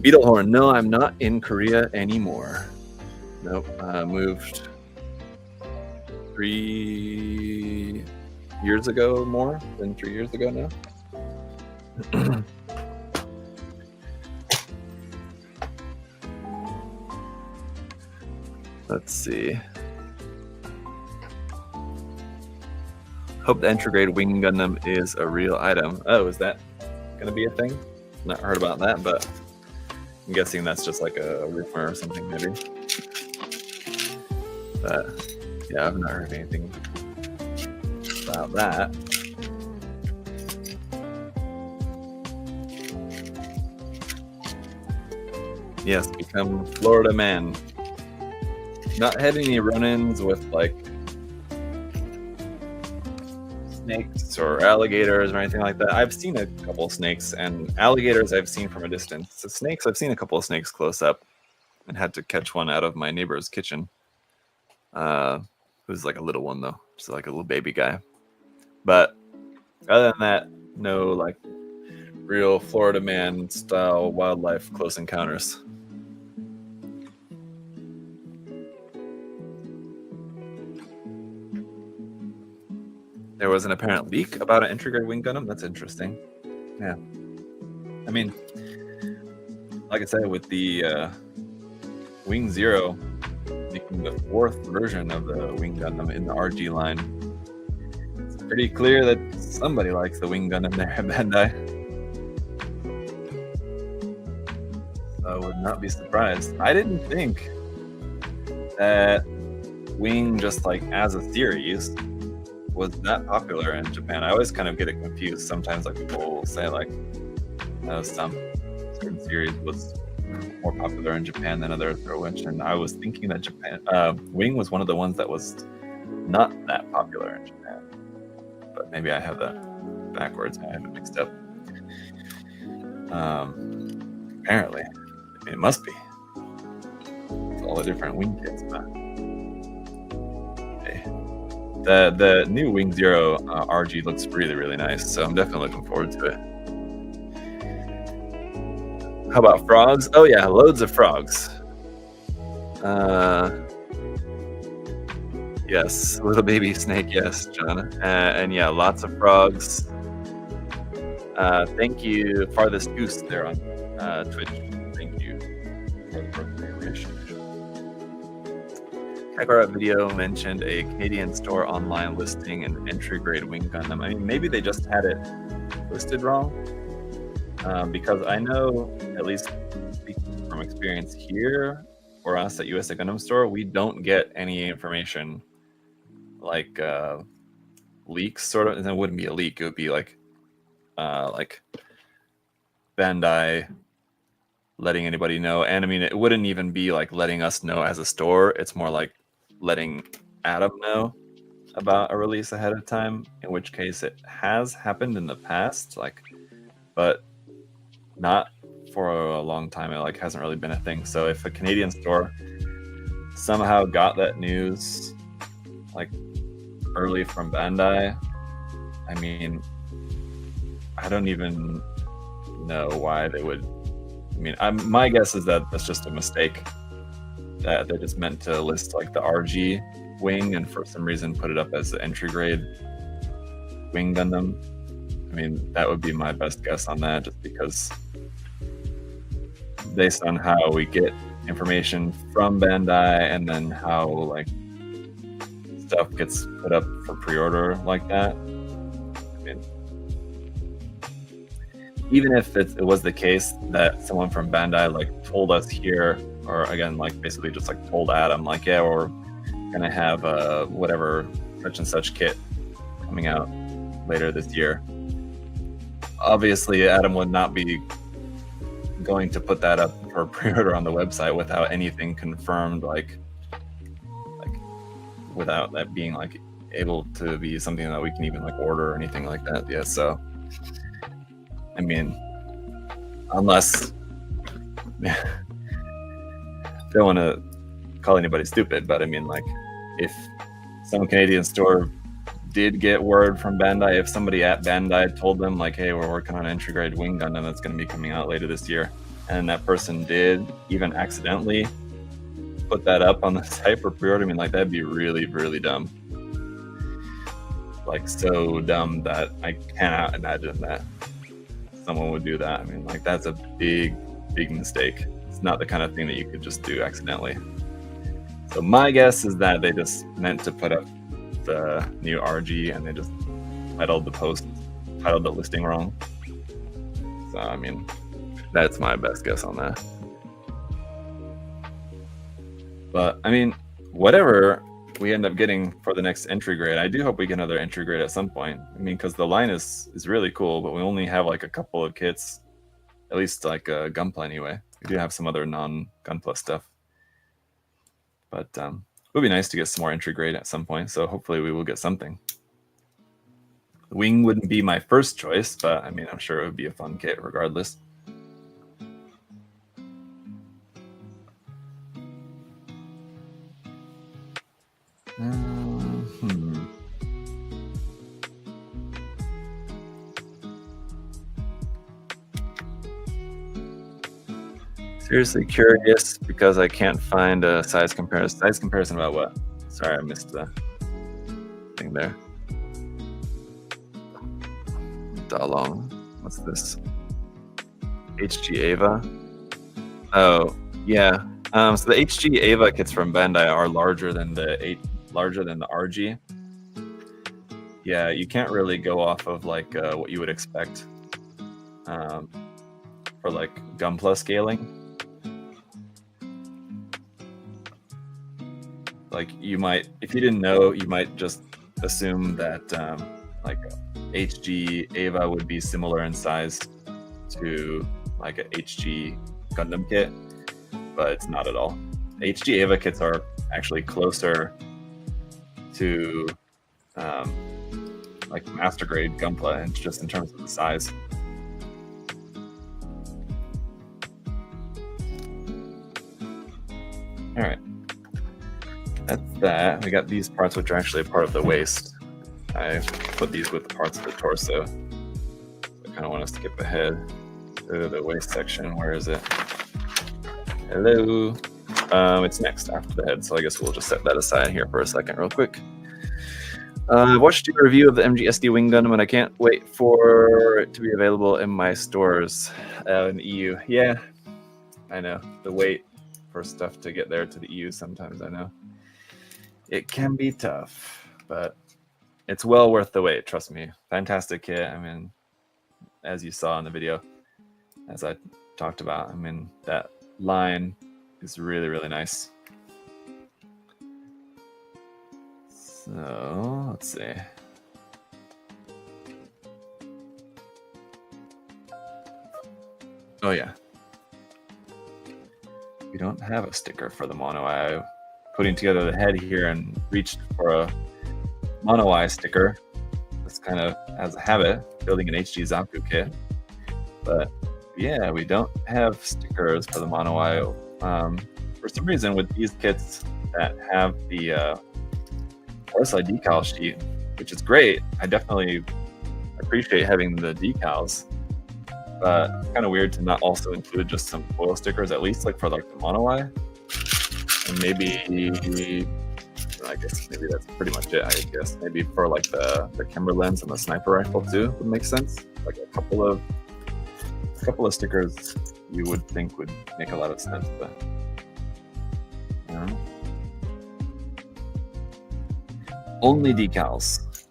Speaker 1: Beetle horn. No, I'm not in Korea anymore. Nope, moved 3 years ago, more than 3 years ago now. Let's see. Hope the entry-grade Wing Gundam is a real item. Oh, is that going to be a thing? Not heard about that, but I'm guessing that's just like a rumor or something, maybe. But yeah, I've not heard anything about that. Yes, become Florida man. Not had any run-ins with like snakes or alligators or anything like that. I've seen a couple of snakes, and alligators I've seen from a distance. So snakes, I've seen a couple of snakes close up and had to catch one out of my neighbor's kitchen. Who's like a little one though, just like a little baby guy. But other than that, no like real Florida man style wildlife close encounters. There was an apparent leak about an entry-grade Wing Gundam. That's interesting. Yeah. I mean, like I said, with the Wing Zero making the 4th version of the Wing Gundam in the RG line, it's pretty clear that somebody likes the Wing Gundam there at Bandai. So I would not be surprised. I didn't think that Wing, just like as a series, was that popular in Japan. I always kind of get it confused. Sometimes like people will say like some certain series was more popular in Japan than others, or which, and I was thinking that Japan Wing was one of the ones that was not that popular in Japan. But maybe I have that backwards. I have it mixed up. Apparently, I mean, it must be. It's all the different Wing kits, but hey. The new Wing Zero RG looks really, really nice, so I'm definitely looking forward to it. How about frogs? Oh yeah, loads of frogs. Yes, little baby snake. Yes, John. And yeah, lots of frogs. Thank you, Farthest Goose, there on Twitch. Thank you for the birthday wish. Kakarot video mentioned a Canadian store online listing an entry grade Wing Gundam. I mean, maybe they just had it listed wrong. Because I know, at least speaking from experience here or us at USA Gundam Store, we don't get any information like leaks, sort of. And it wouldn't be a leak; it would be like Bandai letting anybody know. And I mean, it wouldn't even be like letting us know as a store. It's more like letting Adam know about a release ahead of time. In which case, it has happened in the past, but not for a long time. It hasn't really been a thing. So if a Canadian store somehow got that news early from Bandai, I mean, I don't even know why they would. I mean, my guess is that that's just a mistake, that they just meant to list the RG wing and for some reason put it up as the entry grade Wing Gundam. I mean, that would be my best guess on that, just because based on how we get information from Bandai and then how stuff gets put up for pre-order like that. I mean, even if it was the case that someone from Bandai told us here, or again basically just told Adam yeah, we're gonna have whatever such and such kit coming out later this year. Obviously, Adam would not be going to put that up for pre-order on the website without anything confirmed, without that being able to be something that we can even order or anything like that. Yeah, so I mean, unless don't want to call anybody stupid, but I mean, if some Canadian store did get word from Bandai, if somebody at Bandai told them hey, we're working on an entry grade Wing Gundam that's going to be coming out later this year, and that person did even accidentally put that up on the site for pre-order, I mean, that'd be really, really dumb. So dumb that I cannot imagine that someone would do that. I mean, that's a big mistake. It's not the kind of thing that you could just do accidentally. So my guess is that they just meant to put up the new RG and they just titled the listing wrong. So I mean, that's my best guess on that. But I mean, whatever we end up getting for the next entry grade, I do hope we get another entry grade at some point. I mean, because the line is really cool, but we only have a couple of kits, at least Gunpla anyway. We do have some other non-Gunpla stuff, but it would be nice to get some more entry grade at some point. So hopefully we will get something. The Wing wouldn't be my first choice, but I mean, I'm sure it would be a fun kit regardless. Seriously curious because I can't find a size comparison. Size comparison about what? Sorry, I missed the thing there. Dalong. What's this? HG Ava. Oh, yeah. So the HG Ava kits from Bandai are larger than the RG. Yeah, you can't really go off of what you would expect for Gunpla scaling. You might, if you didn't know, you might just assume that HG Ava would be similar in size to a HG Gundam kit, but it's not at all. HG Ava kits are actually closer to master grade Gunpla, and just in terms of the size. All right, that's that. We got these parts, which are actually a part of the waist. I put these with the parts of the torso. I kind of want to skip ahead to go to the waist section. Where is it? Hello. It's next after the head, so I guess we'll just set that aside here for a second real quick. I watched your review of the MGSD Wing Gundam, and I can't wait for it to be available in my stores in the EU. Yeah, I know. The wait for stuff to get there to the EU sometimes, I know. It can be tough, but it's well worth the wait, trust me. Fantastic kit. I mean, as you saw in the video, as I talked about, I mean, that line is really, really nice. So, let's see. Oh, yeah. We don't have a sticker for the mono eye. Putting together the head here and reached for a mono eye sticker. That's kind of as a habit, building an HD Zaku kit. But yeah, we don't have stickers for the mono eye. For some reason, with these kits that have the Orsai decal sheet, which is great, I definitely appreciate having the decals. But it's kind of weird to not also include just some foil stickers, at least like for like the mono eye. And maybe, I guess maybe that's pretty much it. I guess maybe for like the camera lens and the sniper rifle too would make sense. Like a couple of stickers you would think would make a lot of sense, but I don't know. Only decals.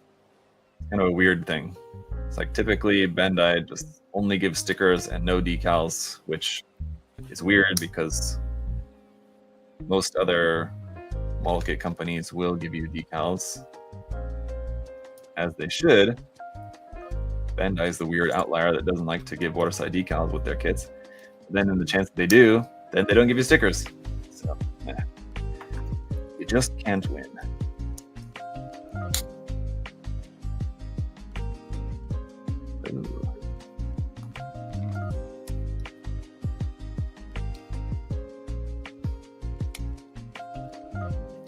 Speaker 1: Kind of a weird thing. It's like typically Bandai just only gives stickers and no decals, which is weird because most other model kit companies will give you decals, as they should. Bandai is the weird outlier that doesn't like to give waterside decals with their kits. Then in the chance that they do, then they don't give you stickers. So, yeah. You just can't win. Ooh.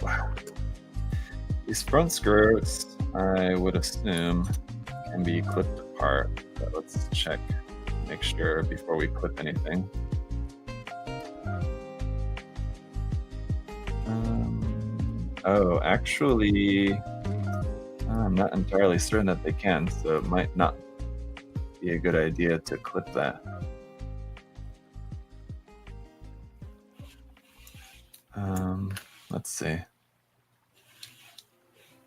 Speaker 1: Wow. These front skirts, I would assume, can be clipped apart, but let's check, make sure before we clip anything. Oh, actually, I'm not entirely certain that they can, so it might not be a good idea to clip that. Let's see.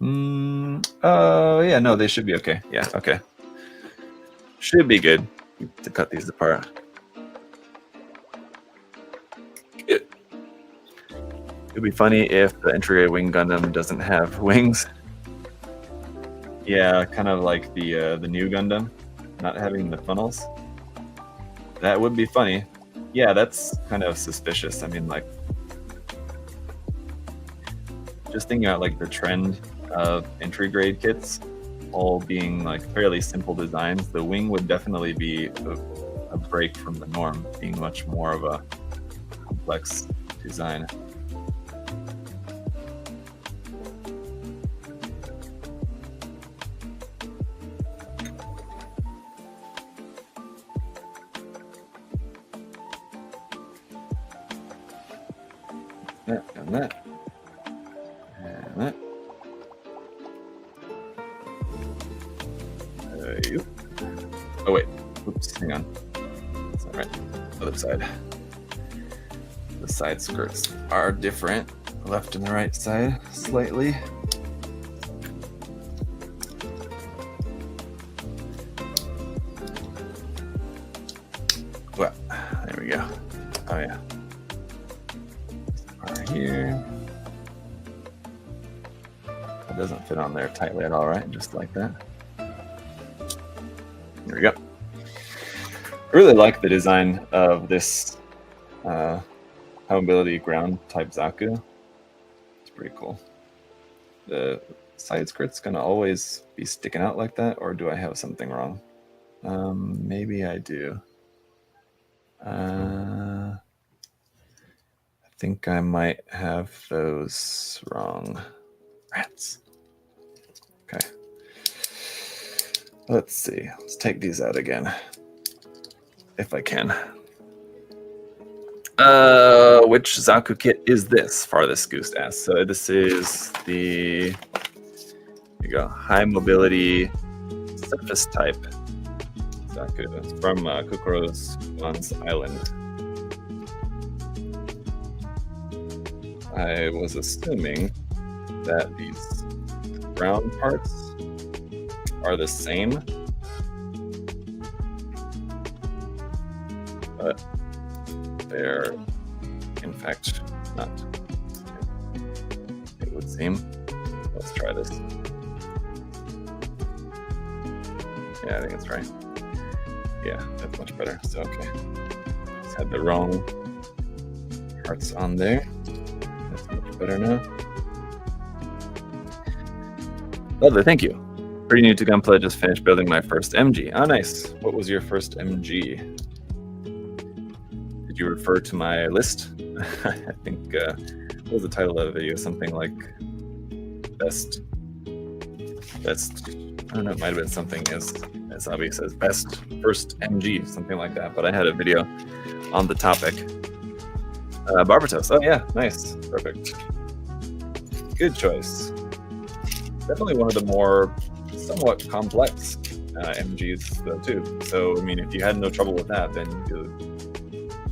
Speaker 1: Yeah, no, they should be okay. Yeah, okay. Should be good to cut these apart. It'd be funny if the entry Wing Gundam doesn't have wings. Yeah, kind of like the new Gundam, not having the funnels. That would be funny. Yeah, that's kind of suspicious. I mean, like, just thinking about like the trend of entry grade kits all being like fairly simple designs, the wing would definitely be a break from the norm, being much more of a complex design. That and that. And that. Oh wait, oops, hang on. That's not right. Other side. The side skirts are different, left and the right side slightly. Well, there we go. Oh yeah. Right here. It doesn't fit on there tightly at all, right? Just like that. There we go. I really like the design of this high mobility ground type Zaku. It's pretty cool. The side skirt's gonna always be sticking out like that, or do I have something wrong? Maybe I do. I think I might have those wrong. Rats. Okay. Let's see. Let's take these out again. if I can. Which Zaku kit is this? Farthest Goose asks. So this is the, here you go, high mobility surface type Zaku. It's from Kokoro's One's Island. I was assuming that these brown parts are the same, but they're in fact not. It would seem. Let's try this. Yeah, I think it's right. Yeah, that's much better. So okay, just had the wrong parts on there. That's much better now. Lovely, thank you. Pretty new to Gunpla, just finished building my first MG. Oh, nice. What was your first MG? Did you refer to my list? I think, what was the title of the video? Something like best, I don't know, it might have been something as obvious as best first MG, something like that. But I had a video on the topic. Barbatos, oh yeah, nice, perfect. Good choice. Definitely one of the more somewhat complex MGs though too. So I mean, if you had no trouble with that, then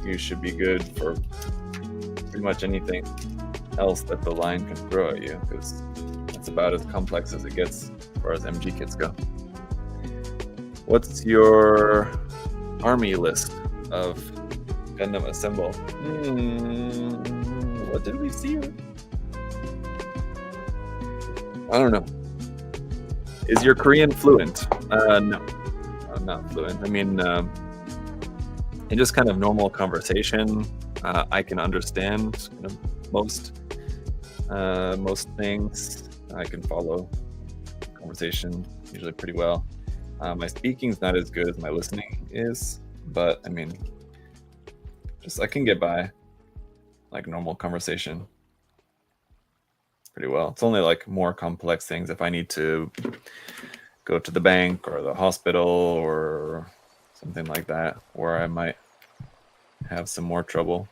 Speaker 1: you should be good for pretty much anything else that the line can throw at you, because it's about as complex as it gets as far as MG kits go. What's your army list of Gundam Assemble? What did we see? I don't know. Is your Korean fluent? No, I'm not fluent. I mean, in just kind of normal conversation, I can understand kind of most things. I can follow conversation usually pretty well. My speaking's not as good as my listening is, but I mean, just I can get by like normal conversation pretty well. It's only like more complex things if I need to go to the bank or the hospital or something like that, where I might have some more trouble.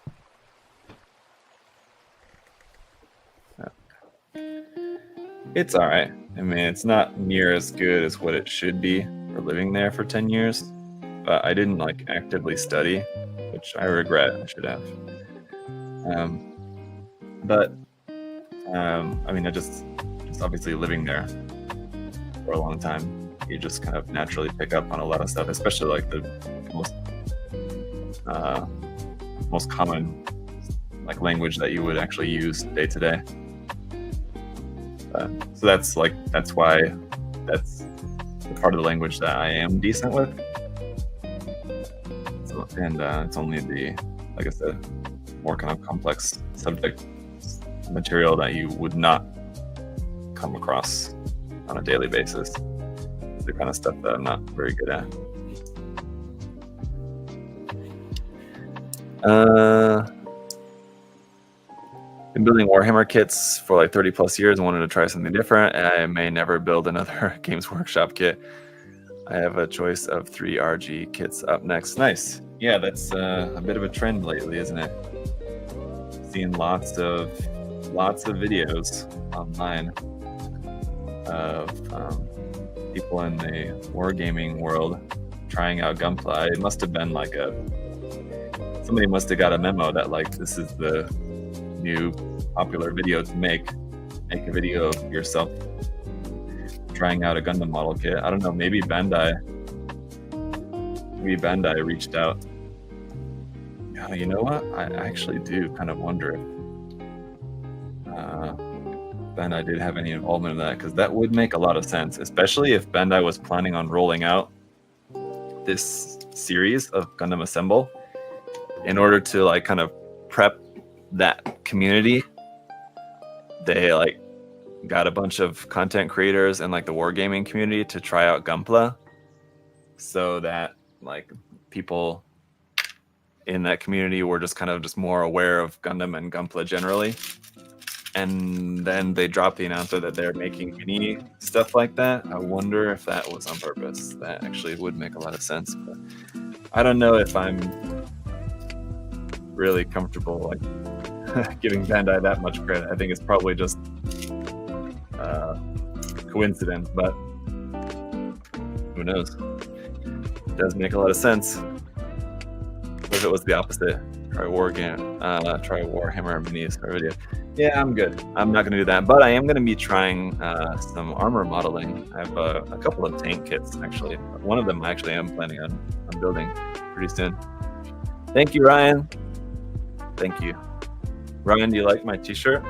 Speaker 1: It's all right. I mean, it's not near as good as what it should be for living there for 10 years, but I didn't like actively study, which I regret. I should have. I mean, I just obviously living there for a long time, you just kind of naturally pick up on a lot of stuff, especially like the most common like language that you would actually use day to day. So that's why that's the part of the language that I am decent with. So, and it's only the, like I said, more kind of complex subject material that you would not come across on a daily basis. The kind of stuff that I'm not very good at. Been building Warhammer kits for like 30 plus years and wanted to try something different. I may never build another Games Workshop kit. I have a choice of 3 RG kits up next. Nice. Yeah, that's a bit of a trend lately, isn't it? Seeing lots of videos online of people in the wargaming world trying out Gunpla. It must have been like somebody must have got a memo that like this is the new popular video to make a video of yourself trying out a Gundam model kit. I don't know, maybe Bandai reached out. Oh, you know what? I actually do kind of wonder if Bandai did have any involvement in that, because that would make a lot of sense, especially if Bandai was planning on rolling out this series of Gundam Assemble in order to like kind of prep that community. They like got a bunch of content creators and like the wargaming community to try out Gunpla, so that like people in that community were just kind of just more aware of Gundam and Gunpla generally. And then they dropped the announcement that they're making mini stuff like that. I wonder if that was on purpose. That actually would make a lot of sense. But I don't know if I'm really comfortable like giving Bandai that much credit. I think it's probably just coincidence, but who knows? It does make a lot of sense. What if it was the opposite? Try Warhammer minis for a video. Yeah, I'm good. I'm not going to do that, but I am going to be trying some armor modeling. I have a couple of tank kits, actually. One of them actually I'm planning on building pretty soon. Thank you, Ryan. Thank you. Ryan, do you like my t-shirt?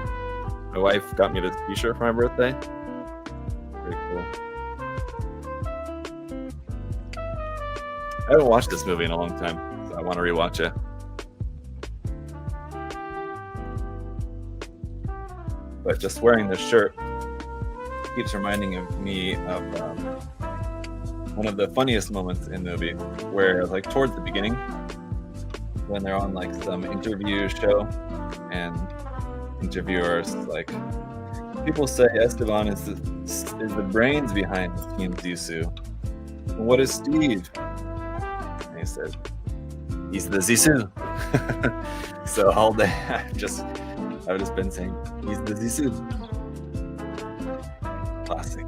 Speaker 1: My wife got me this t-shirt for my birthday. Pretty cool. I haven't watched this movie in a long time, so I want to rewatch it. But just wearing this shirt keeps reminding me of one of the funniest moments in the movie, where like towards the beginning, when they're on like some interview show, and interviewers like, people say Esteban is the brains behind Team Zissou. What is Steve? And he said, he's the Zissou. So all day I've just been saying, he's the Zissou. Classic.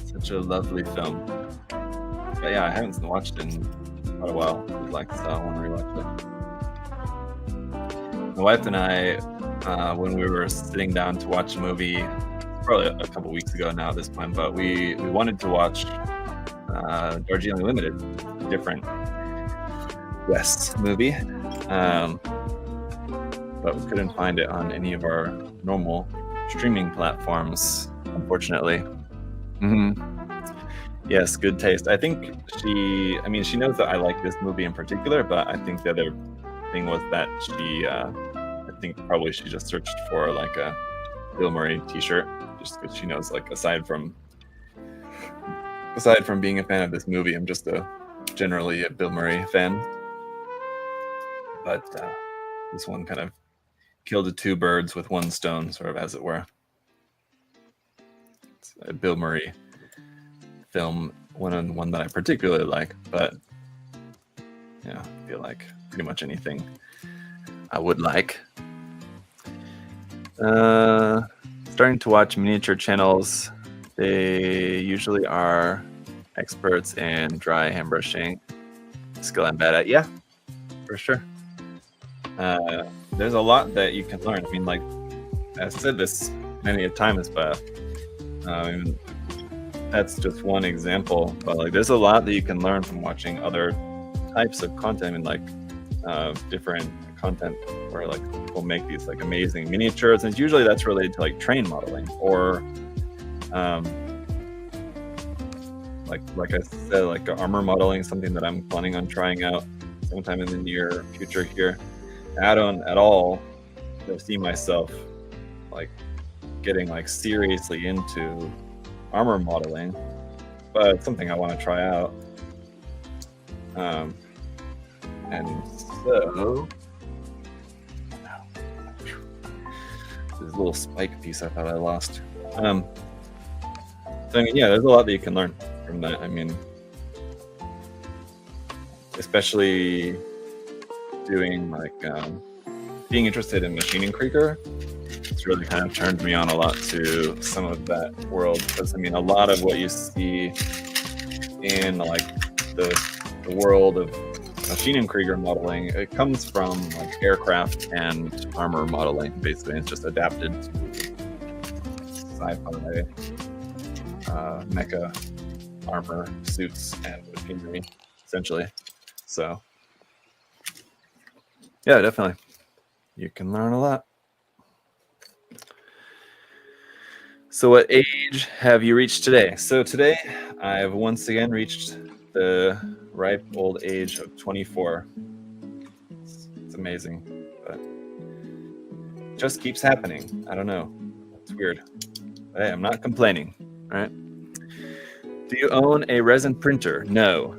Speaker 1: Such a lovely film. But yeah, I haven't watched it in quite a while. So I want to rewatch it. My wife and I, when we were sitting down to watch a movie, probably a couple weeks ago now at this point, but we wanted to watch Darjeeling Limited, a different West movie. But we couldn't find it on any of our normal streaming platforms, unfortunately. Yes, good taste. I think she knows that I like this movie in particular, but I think the other thing was that she, I think probably she just searched for like a Bill Murray t-shirt, just because she knows, like, aside from being a fan of this movie, I'm just generally a Bill Murray fan. But this one kind of killed two birds with one stone, sort of, as it were. It's a Bill Murray film, one that I particularly like, but yeah, I feel like pretty much anything I would like. Starting to watch miniature channels. They usually are experts in dry hand brushing, skill I'm bad at. Yeah, for sure. There's a lot that you can learn. I mean, like, I've said this many times, but that's just one example. But like, there's a lot that you can learn from watching other types of content, and like different content where like people make these like amazing miniatures, and usually that's related to like train modeling, or like I said, like armor modeling, something that I'm planning on trying out sometime in the near future here. I don't at all see myself like getting like seriously into armor modeling, but it's something I want to try out. And so this little spike piece I thought I lost. So I mean, yeah, there's a lot that you can learn from that. I mean, especially doing like being interested in machining Krieger, it's really kind of turned me on a lot to some of that world, because I mean, a lot of what you see in like the world of machining Krieger modeling, it comes from like aircraft and armor modeling. Basically, it's just adapted to sci-fi mecha armor suits and machinery, essentially. So yeah, definitely, you can learn a lot. So what age have you reached today? So today I've once again reached the ripe old age of 24. It's amazing, but it just keeps happening. I don't know. It's weird. But hey, I'm not complaining, right? Do you own a resin printer? No.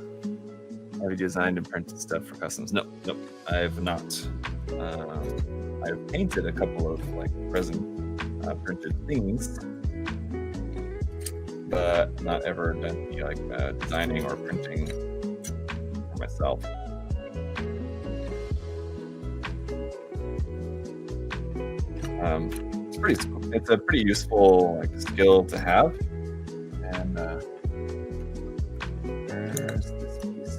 Speaker 1: Have you designed and printed stuff for customs? No, nope, I have not. I've painted a couple of like resin printed things, but not ever done any like designing or printing for myself. It's a pretty useful like skill to have. And where's this piece?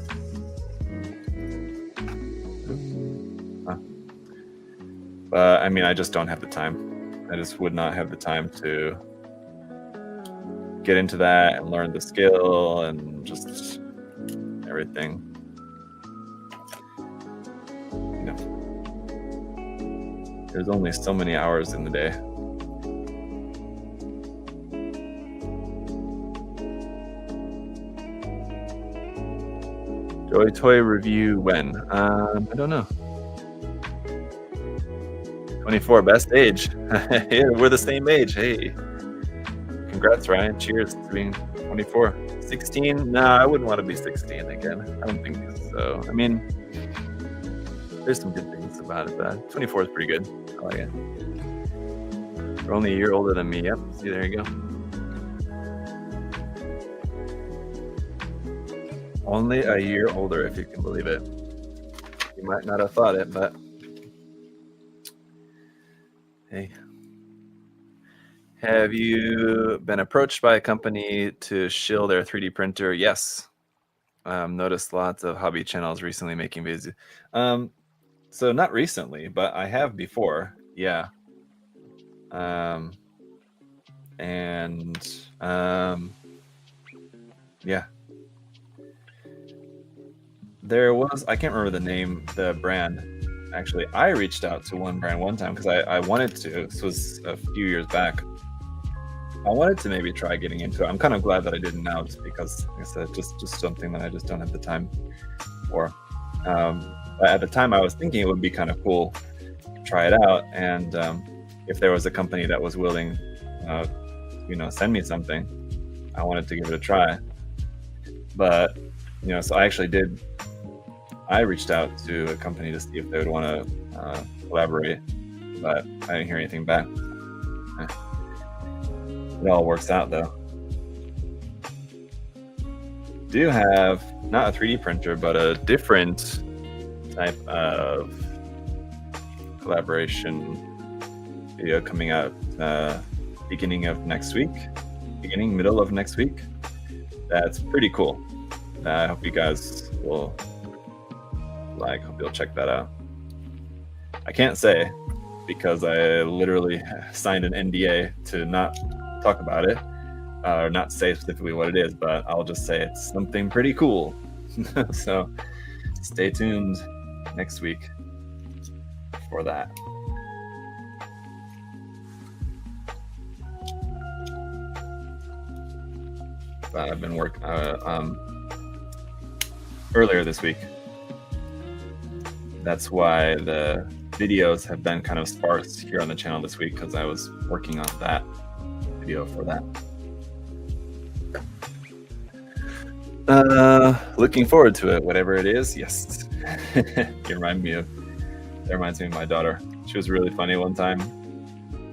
Speaker 1: But I mean, I just don't have the time. I just would not have the time to get into that and learn the skill and just everything. You know, there's only so many hours in the day. Joy Toy review when? I don't know. 24, best age. Yeah, we're the same age. Hey, congrats, Ryan. Cheers to being 24. 16? No, I wouldn't want to be 16 again. I don't think so. I mean, there's some good things about it, but 24 is pretty good. I like it. You're only a year older than me. Yep. See, there you go. Only a year older, if you can believe it. You might not have thought it, but hey. Have you been approached by a company to shill their 3D printer? Yes. Noticed lots of hobby channels recently making videos. So not recently, but I have before. Yeah. Yeah. There was, I can't remember the name, the brand. Actually, I reached out to one brand one time because I wanted to. This was a few years back. I wanted to maybe try getting into it. I'm kind of glad that I didn't now, just because, like I said, just something that I just don't have the time for. But at the time, I was thinking it would be kind of cool to try it out, and if there was a company that was willing, send me something, I wanted to give it a try. But so I actually did. I reached out to a company to see if they would want to collaborate, but I didn't hear anything back. It all works out though. Do have not a 3D printer, but a different type of collaboration video coming out middle of next week. That's pretty cool. I hope you guys will hope you'll check that out. I can't say because I literally signed an NDA to not talk about it or not say specifically what it is, but I'll just say it's something pretty cool. So stay tuned next week for that. But I've been working earlier this week. That's why the videos have been kind of sparse here on the channel this week, because I was working on that video for that. Looking forward to it, whatever it is. Yes. That reminds me of my daughter. She was really funny one time,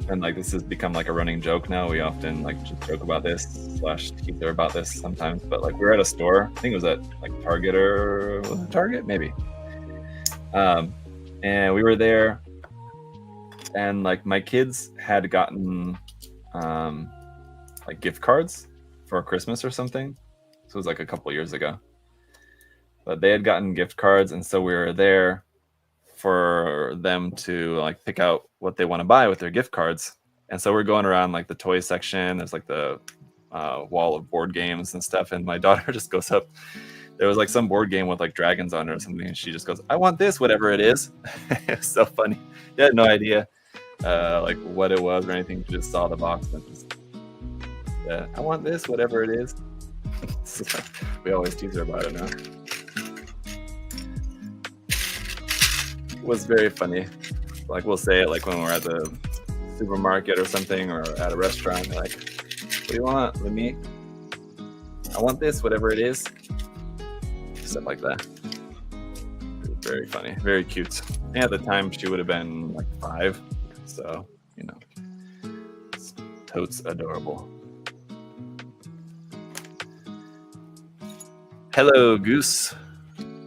Speaker 1: and this has become a running joke now. We often just joke about this / tease her about this sometimes. But we were at a store. I think it was at Target, or was it Target? Maybe. And we were there, and my kids had gotten gift cards for Christmas or something. So it was a couple years ago, but they had gotten gift cards, and so we were there for them to pick out what they want to buy with their gift cards. And so we're going around the toy section. There's the wall of board games and stuff, and my daughter just goes up. There was some board game with dragons on it or something, and she just goes, "I want this, whatever it is." It's so funny. She had no idea what it was or anything. She just saw the box and just, "I want this, whatever it is." We always tease her about it now. It was very funny. We'll say it when we're at the supermarket or something, or at a restaurant. They're like, "What do you want, Lemi? I want this, whatever it is." Stuff like that. It was very funny, very cute. And at the time, she would have been 5, so it's totes adorable. Hello, Goose.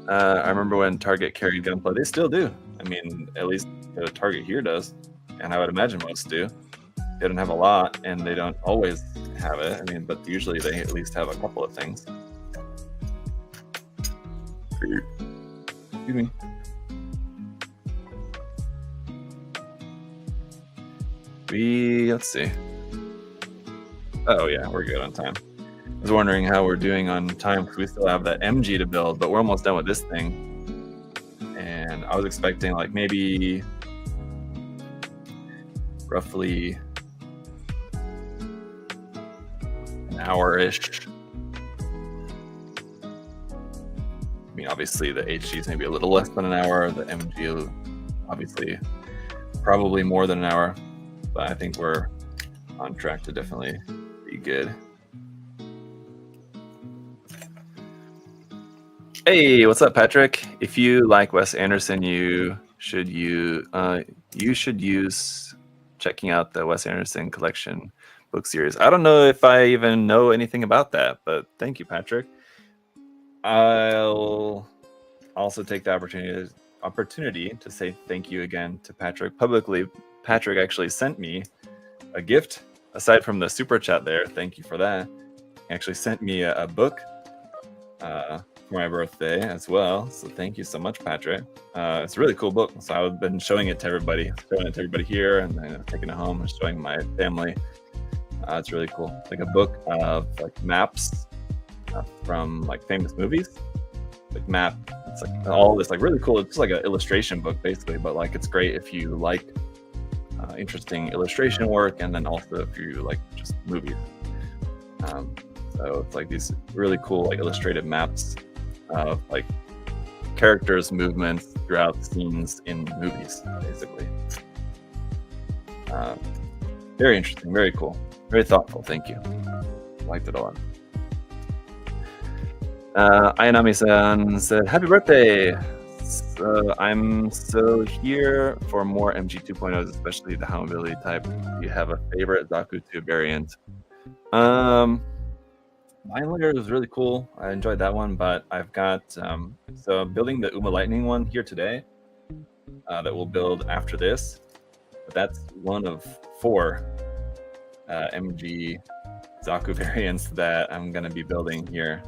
Speaker 1: I remember when Target carried Gunpla. They still do. I mean, at least the Target here does, and I would imagine most do. They don't have a lot, and they don't always have it. I mean, but usually they at least have a couple of things. Excuse me. Let's see. Oh yeah, we're good on time. I was wondering how we're doing on time because we still have that MG to build, but we're almost done with this thing. And I was expecting like maybe roughly an hour-ish. I mean, obviously the HG is maybe a little less than an hour. The MG, obviously, probably more than an hour. But I think we're on track to definitely be good. Hey, what's up, Patrick? If you like Wes Anderson, you should use checking out the Wes Anderson collection book series. I don't know if I even know anything about that, but thank you, Patrick. I'll also take the opportunity to say thank you again to Patrick publicly. Patrick actually sent me a gift aside from the super chat there. Thank you for that. He actually sent me a book for my birthday as well. So thank you so much, Patrick. It's a really cool book. So I've been showing it to everybody, here, and then taking it home and showing my family. It's really cool. It's like a book of like maps from like famous movies. Like map. It's like all this like really cool. It's just like an illustration book basically, but like it's great if you like interesting illustration work, and then also if you like just movies. So it's like these really cool like illustrated maps of like characters' movements throughout scenes in movies, basically. Very interesting, very cool, very thoughtful. Thank you. Liked it a lot. Ayanami-san said, "Happy birthday!" I'm so here for more MG 2.0s, especially the high mobility type. Do you have a favorite Zaku 2 variant? Line Layer was really cool. I enjoyed that one, but I've got so I'm building the Uma Lightning one here today that we'll build after this. But that's one of 4 MG Zaku variants that I'm going to be building here.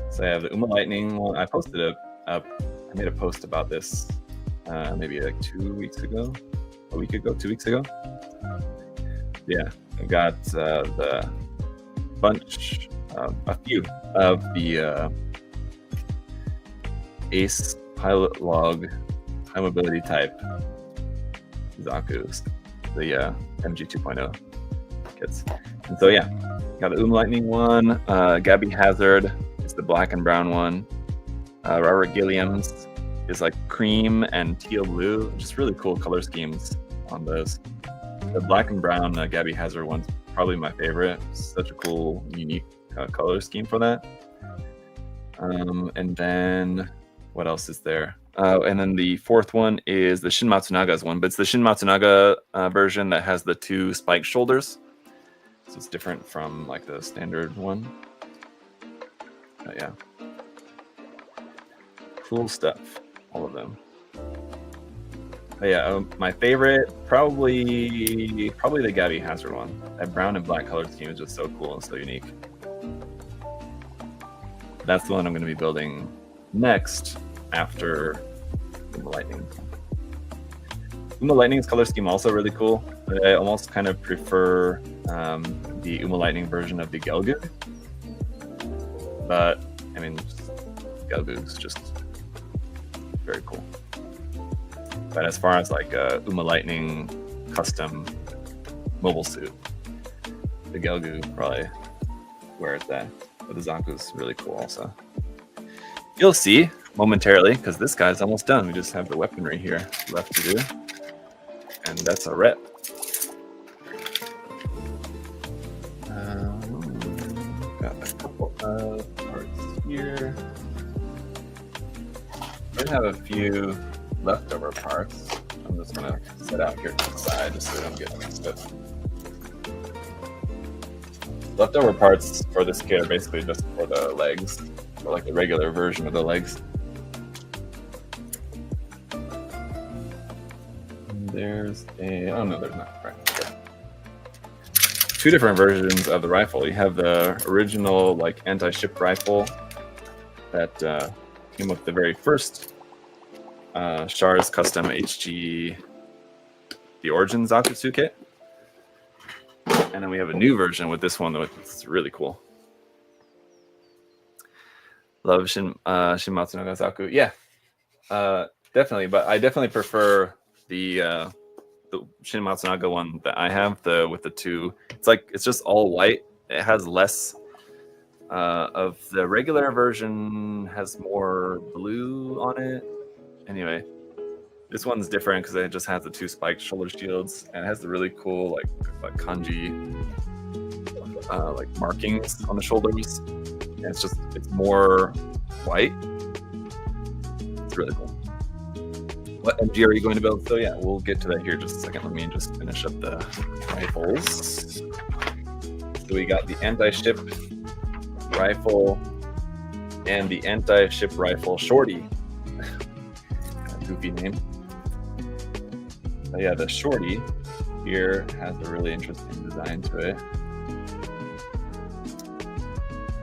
Speaker 1: So I have the Uma Lightning one. I posted it up. I made a post about this maybe like 2 weeks ago, a week ago, 2 weeks ago. Yeah, I've got the bunch, a few of the Ace Pilot Log high mobility type Zakus, the MG 2.0 kits. And so yeah, got the Lightning one, Gabby Hazard is the black and brown one. Robert Gilliam's is like cream and teal blue, just really cool color schemes on those. The black and brown Gabby Hazard one's probably my favorite. Such a cool, unique color scheme for that. And then what else is there? And then the 4th one is the Shin Matsunaga's one, but it's the Shin Matsunaga version that has the 2 spiked shoulders. So it's different from like the standard one. Yeah. Cool stuff, all of them. But yeah, my favorite, probably the Gabby Hazard one. That brown and black color scheme is just so cool and so unique. That's the one I'm going to be building next after Uma Lightning. Uma Lightning's color scheme also really cool. But I almost kind of prefer the Uma Lightning version of the Gelgu. But I mean, Gelgu's just very cool. But as far as like Uma Lightning custom mobile suit, the Gelgu probably where it's at. But the Zaku's really cool also. You'll see momentarily, because this guy's almost done. We just have the weaponry here left to do. And that's a rep. Got a couple of parts here. I have a few leftover parts. I'm just gonna set out here to the side just so we don't get mixed up. Leftover parts for this kit are basically just for the legs, or like the regular version of the legs. there's a... Oh, no, there's not. Right. Okay. Two different versions of the rifle. You have the original, like, anti-ship rifle that came with the very first Char's Custom HG, the Origin Zaku kit. And then we have a new version with this one that's really cool. Love Shin Matsunaga Zaku. Yeah, definitely. But I definitely prefer the Shin Matsunaga one that I have, with the two. It's just all white. It has less of the regular version, has more blue on it. Anyway, this one's different because it just has the two spiked shoulder shields, and it has the really cool like kanji like markings on the shoulders. And it's more white. It's really cool. What MG are you going to build? So yeah, we'll get to that here in just a second. Let me just finish up the rifles. So we got the anti-ship rifle and the anti-ship rifle shorty. Goofy name. But yeah, the shorty here has a really interesting design to it.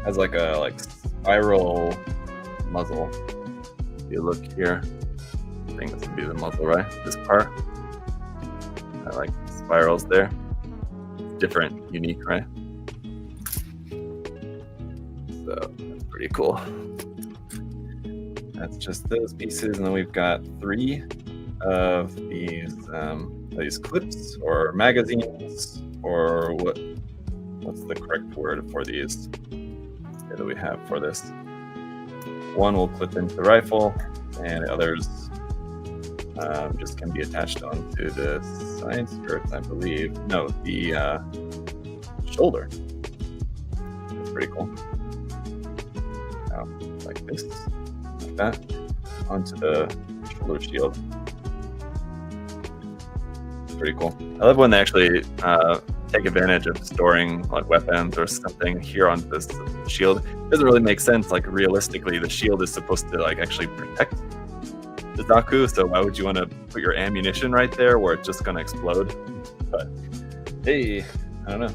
Speaker 1: Has like a spiral muzzle. If you look here, I think this would be the muzzle, right? This part. I like spirals there. Different, unique, right? So that's pretty cool. That's just those pieces, and then we've got 3 of these clips or magazines, or what's the correct word for these that we have for this. One will clip into the rifle, and the others just can be attached onto the side skirts, I believe. No, the shoulder. That's pretty cool. Like this, like that, onto the shoulder shield. It's pretty cool. I love when they actually take advantage of storing like weapons or something here on this shield. It doesn't really make sense. Like realistically, the shield is supposed to like actually protect the Zaku, so why would you want to put your ammunition right there where it's just gonna explode? But hey, I don't know.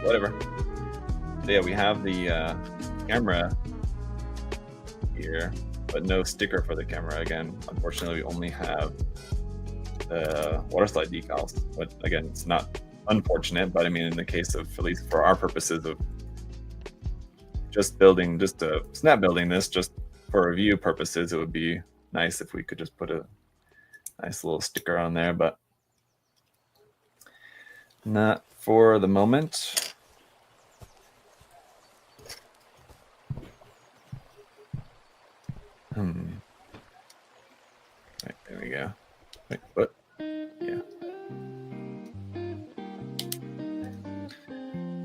Speaker 1: Whatever. So yeah, we have the camera here, but no sticker for the camera. Again, unfortunately, we only have the water slide decals. But again, it's not unfortunate, but I mean, in the case of, at least for our purposes of just snap building this, just for review purposes, it would be nice if we could just put a nice little sticker on there, but not for the moment. Right, there we go. Wait, what? Yeah.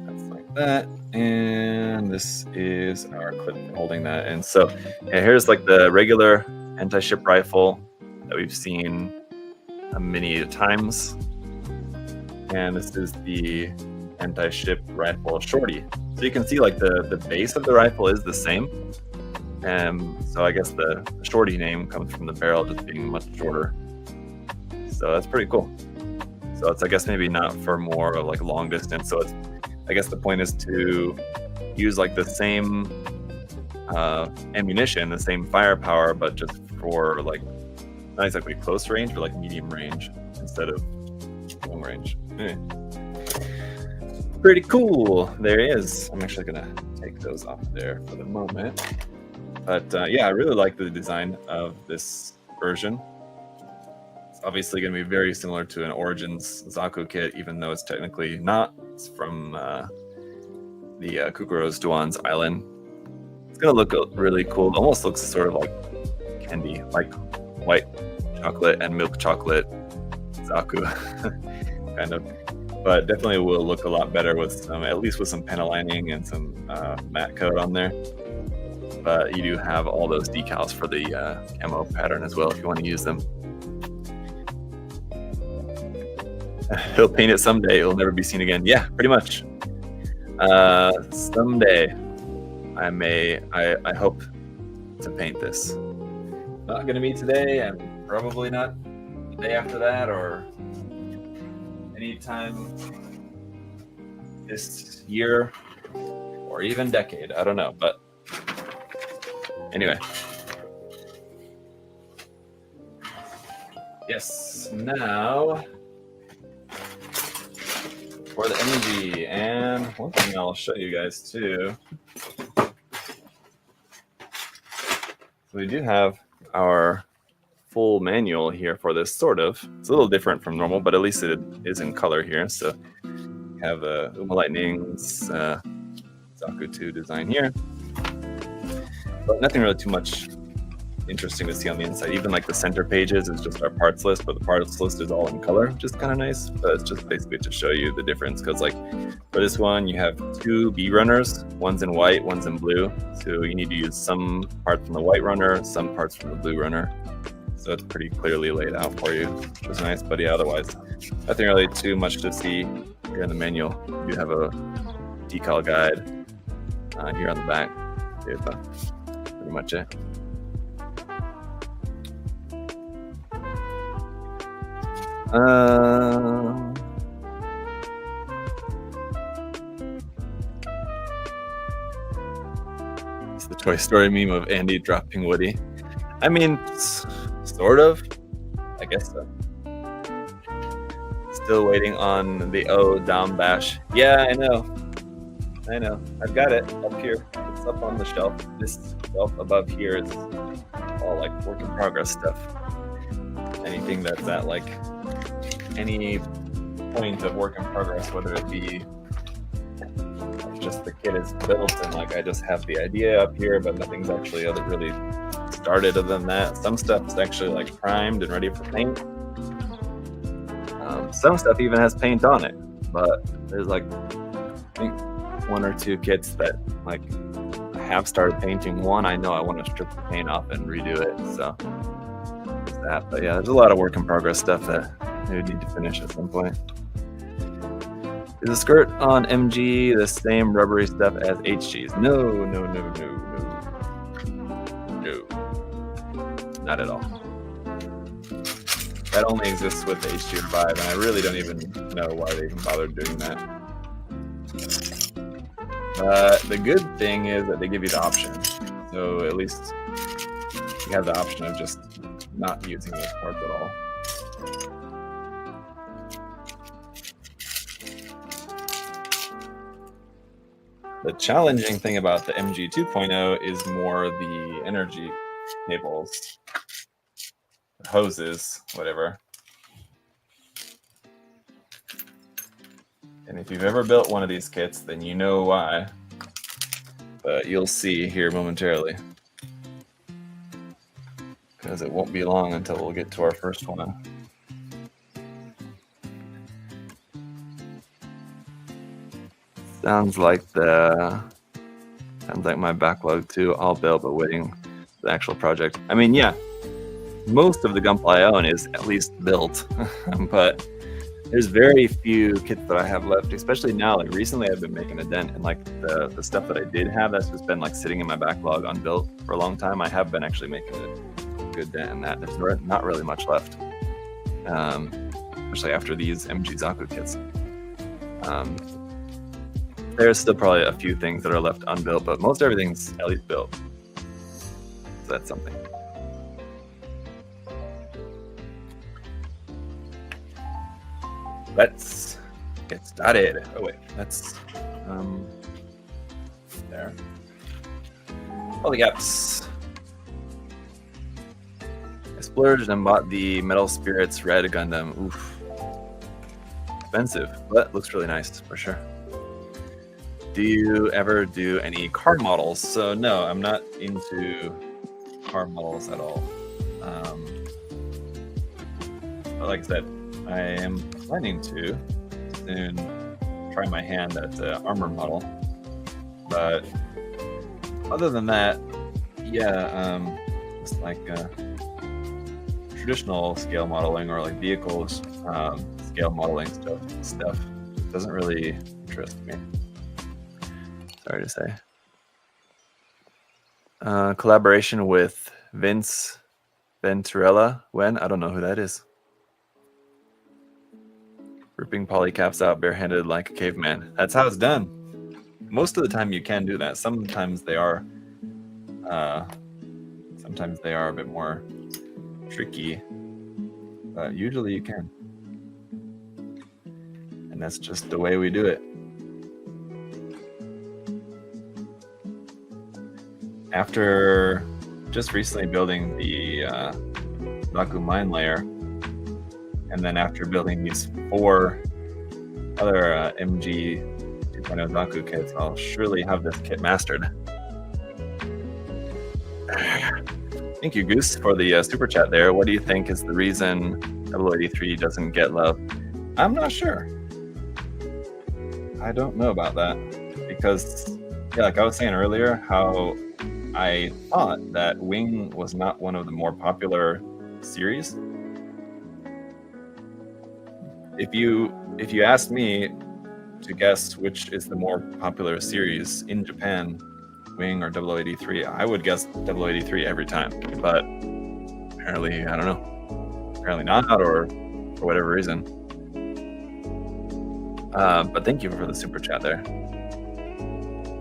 Speaker 1: That's like that. And this is our clip holding that. And so yeah, here's like the regular anti-ship rifle that we've seen many times. And this is the anti-ship rifle shorty. So you can see like the base of the rifle is the same. So I guess the shorty name comes from the barrel just being much shorter. So that's pretty cool. So it's, I guess, maybe not for more of like long distance. So it's, I guess the point is to use like the same ammunition, the same firepower, but just for like not exactly close range, but like medium range instead of long range. Pretty cool. There he is. I'm actually gonna take those off there for the moment. But yeah, I really like the design of this version. It's obviously going to be very similar to an Origins Zaku kit, even though it's technically not. It's from the Kukuro's Duan's Island. It's going to look really cool. It almost looks sort of like candy, like white chocolate and milk chocolate Zaku, kind of. But definitely will look a lot better with some, at least with some panel lining and some matte coat on there. But you do have all those decals for the camo pattern as well if you want to use them. He'll paint it someday. It'll never be seen again. Yeah, pretty much. Someday, I hope to paint this. Not going to be today, and probably not day after that, or anytime this year, or even decade. I don't know, but anyway. Yes, now for the energy, and one thing I'll show you guys too. So we do have our full manual here for this, sort of. It's a little different from normal, but at least it is in color here. So we have Uma Lightning's Zaku 2 design here, but nothing really too much interesting to see on the inside. Even like the center pages is just our parts list, but the parts list is all in color, which is kind of nice. But it's just basically to show you the difference, because like for this one you have 2 B runners, one's in white, one's in blue, so you need to use some parts from the white runner, some parts from the blue runner, so it's pretty clearly laid out for you, which is nice. But yeah, otherwise nothing really too much to see here in the manual. You have a decal guide here on the back. That's pretty much it. It's the Toy Story meme of Andy dropping Woody. I mean, sort of. I guess so. Still waiting on the down bash. Yeah, I know. I've got it up here. It's up on the shelf. This shelf above here is all like work in progress stuff. Anything that's at like any point of work in progress, whether it be just the kit is built and like I just have the idea up here, but nothing's actually really started other than that. Some stuff is actually like primed and ready for paint. Some stuff even has paint on it, but there's like I think 1 or 2 kits that like I have started painting. One I know I want to strip the paint off and redo it, so there's that. But yeah, there's a lot of work in progress stuff that we would need to finish at some point. Is the skirt on MG the same rubbery stuff as HG's? No. Not at all. That only exists with the HG Revive, and I really don't even know why they even bothered doing that. The good thing is that they give you the option. So at least you have the option of just not using those parts at all. The challenging thing about the MG 2.0 is more the energy cables, hoses, whatever. And if you've ever built one of these kits, then you know why. But you'll see here momentarily, because it won't be long until we'll get to our first one. Sounds like my backlog too, all built but waiting for the actual project. I mean, yeah, most of the Gunpla I own is at least built, but there's very few kits that I have left, especially now. Like recently I've been making a dent in like the stuff that I did have that's just been like sitting in my backlog unbuilt for a long time. I have been actually making a good dent in that. There's not really much left, especially after these MG Zaku kits. There's still probably a few things that are left unbuilt, but most everything's at least built. So that's something. Let's get started. Oh wait, that's there. All the gaps. I splurged and bought the Metal Spirits Red Gundam. Oof. Expensive, but looks really nice for sure. Do you ever do any car models? So no, I'm not into car models at all. But like I said, I am planning to soon try my hand at the armor model. But other than that, yeah, it's like traditional scale modeling or like vehicles scale modeling stuff doesn't really interest me. Sorry to say. Collaboration with Vince Venturella. When? I don't know who that is. Ripping polycaps out barehanded like a caveman. That's how it's done. Most of the time you can do that. Sometimes they are a bit more tricky, but usually you can. And that's just the way we do it. After just recently building the Zaku mine layer, and then after building these 4 other MG 2.0 Zaku kits, I'll surely have this kit mastered. Thank you, Goose, for the super chat there. What do you think is the reason 0083 doesn't get love? I'm not sure. I don't know about that. Because, yeah, like I was saying earlier, how I thought that Wing was not one of the more popular series. If you asked me to guess which is the more popular series in Japan, Wing or 0083, I would guess 0083 every time. But apparently, I don't know. Apparently not, or for whatever reason. But thank you for the super chat there.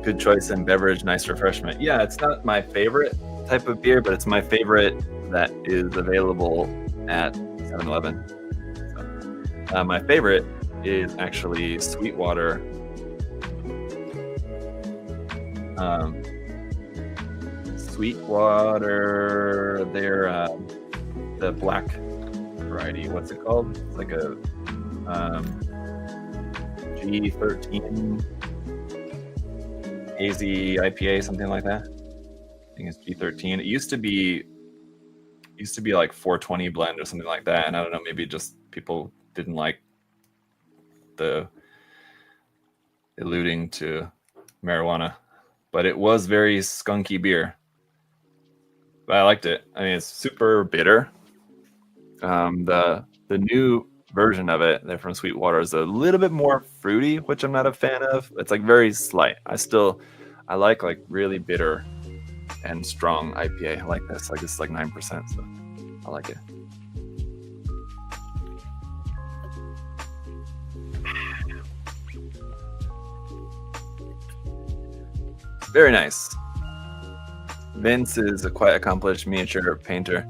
Speaker 1: Good choice in beverage, nice refreshment. Yeah, it's not my favorite type of beer, but it's my favorite that is available at 7-Eleven. So, my favorite is actually Sweetwater. Sweetwater, they're the black variety. What's it called? It's like a G13 hazy IPA, something like that. I think it's G13. It used to be like 420 blend or something like that, and I don't know, maybe just people didn't like the alluding to marijuana, but it was very skunky beer. But I liked it. I mean, it's super bitter. The new version of it, they're from Sweetwater, is a little bit more fruity, which I'm not a fan of. It's like very slight. I like really bitter and strong IPA. I like this. Like it's like 9%, so I like it. Very nice. Vince is a quite accomplished miniature painter.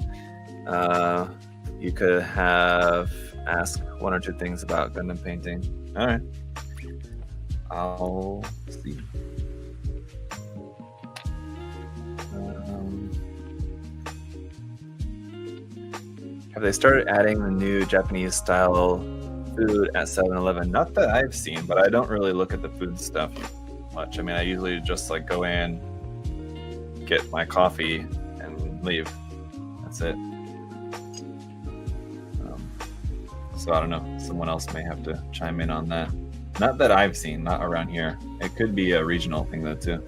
Speaker 1: You could have asked 1 or 2 things about Gundam painting. All right. I'll see. Have they started adding the new Japanese style food at 7-Eleven? Not that I've seen, but I don't really look at the food stuff much. I mean, I usually just like go in, get my coffee, and leave. That's it. So I don't know. Someone else may have to chime in on that. Not that I've seen, not around here. It could be a regional thing though too.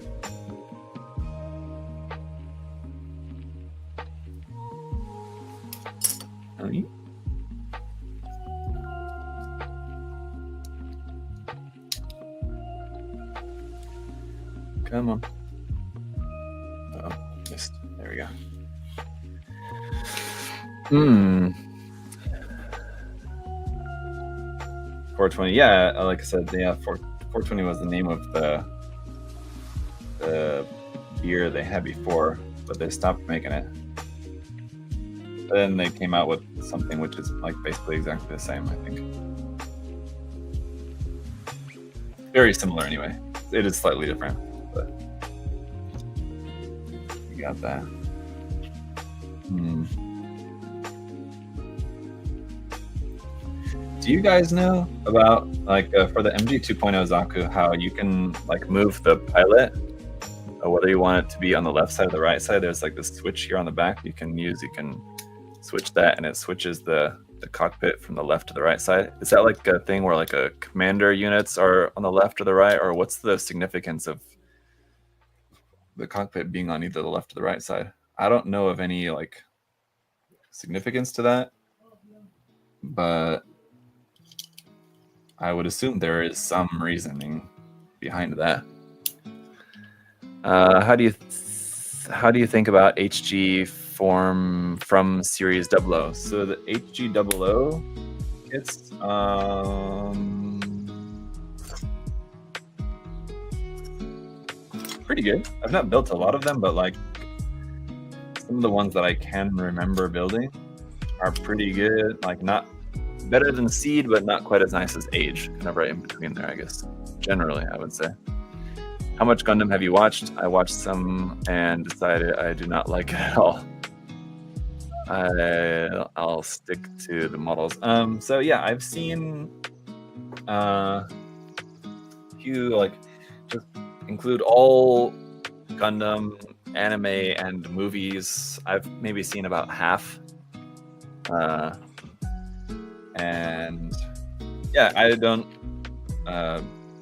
Speaker 1: Come on. Oh, missed. There we go. 420. Yeah, like I said, yeah, 420 was the name of the beer they had before, but they stopped making it. But then they came out with something which is like basically exactly the same, I think. Very similar anyway. It is slightly different, but you got that. Do you guys know about like for the MG 2.0 Zaku how you can like move the pilot, whether you want it to be on the left side or the right side? There's like this switch here on the back you can switch that, and it switches the cockpit from the left to the right side. Is that like a thing where like a commander units are on the left or the right, or what's the significance of the cockpit being on either the left or the right side? I don't know of any like significance to that, but I would assume there is some reasoning behind that. How do you think about HG form from Series 00? So the HG 00 kits. Pretty good. I've not built a lot of them, but like some of the ones that I can remember building are pretty good. Like not better than Seed, but not quite as nice as Age. Kind of right in between there, I guess. Generally, I would say. How much Gundam have you watched? I watched some and decided I do not like it at all. I'll stick to the models. So yeah, I've seen few like just include all Gundam anime and movies. I've maybe seen about half. And yeah, I don't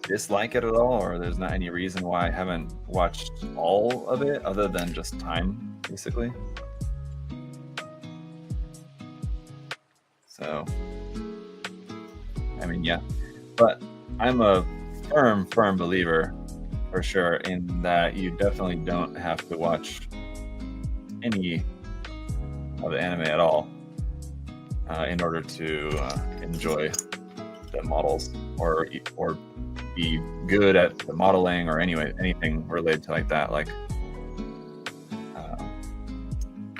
Speaker 1: dislike it at all, or there's not any reason why I haven't watched all of it other than just time, basically. So, I mean, yeah, but I'm a firm believer for sure in that you definitely don't have to watch any of the anime at all in order to enjoy the models or be good at the modeling or anything related to like that. Like,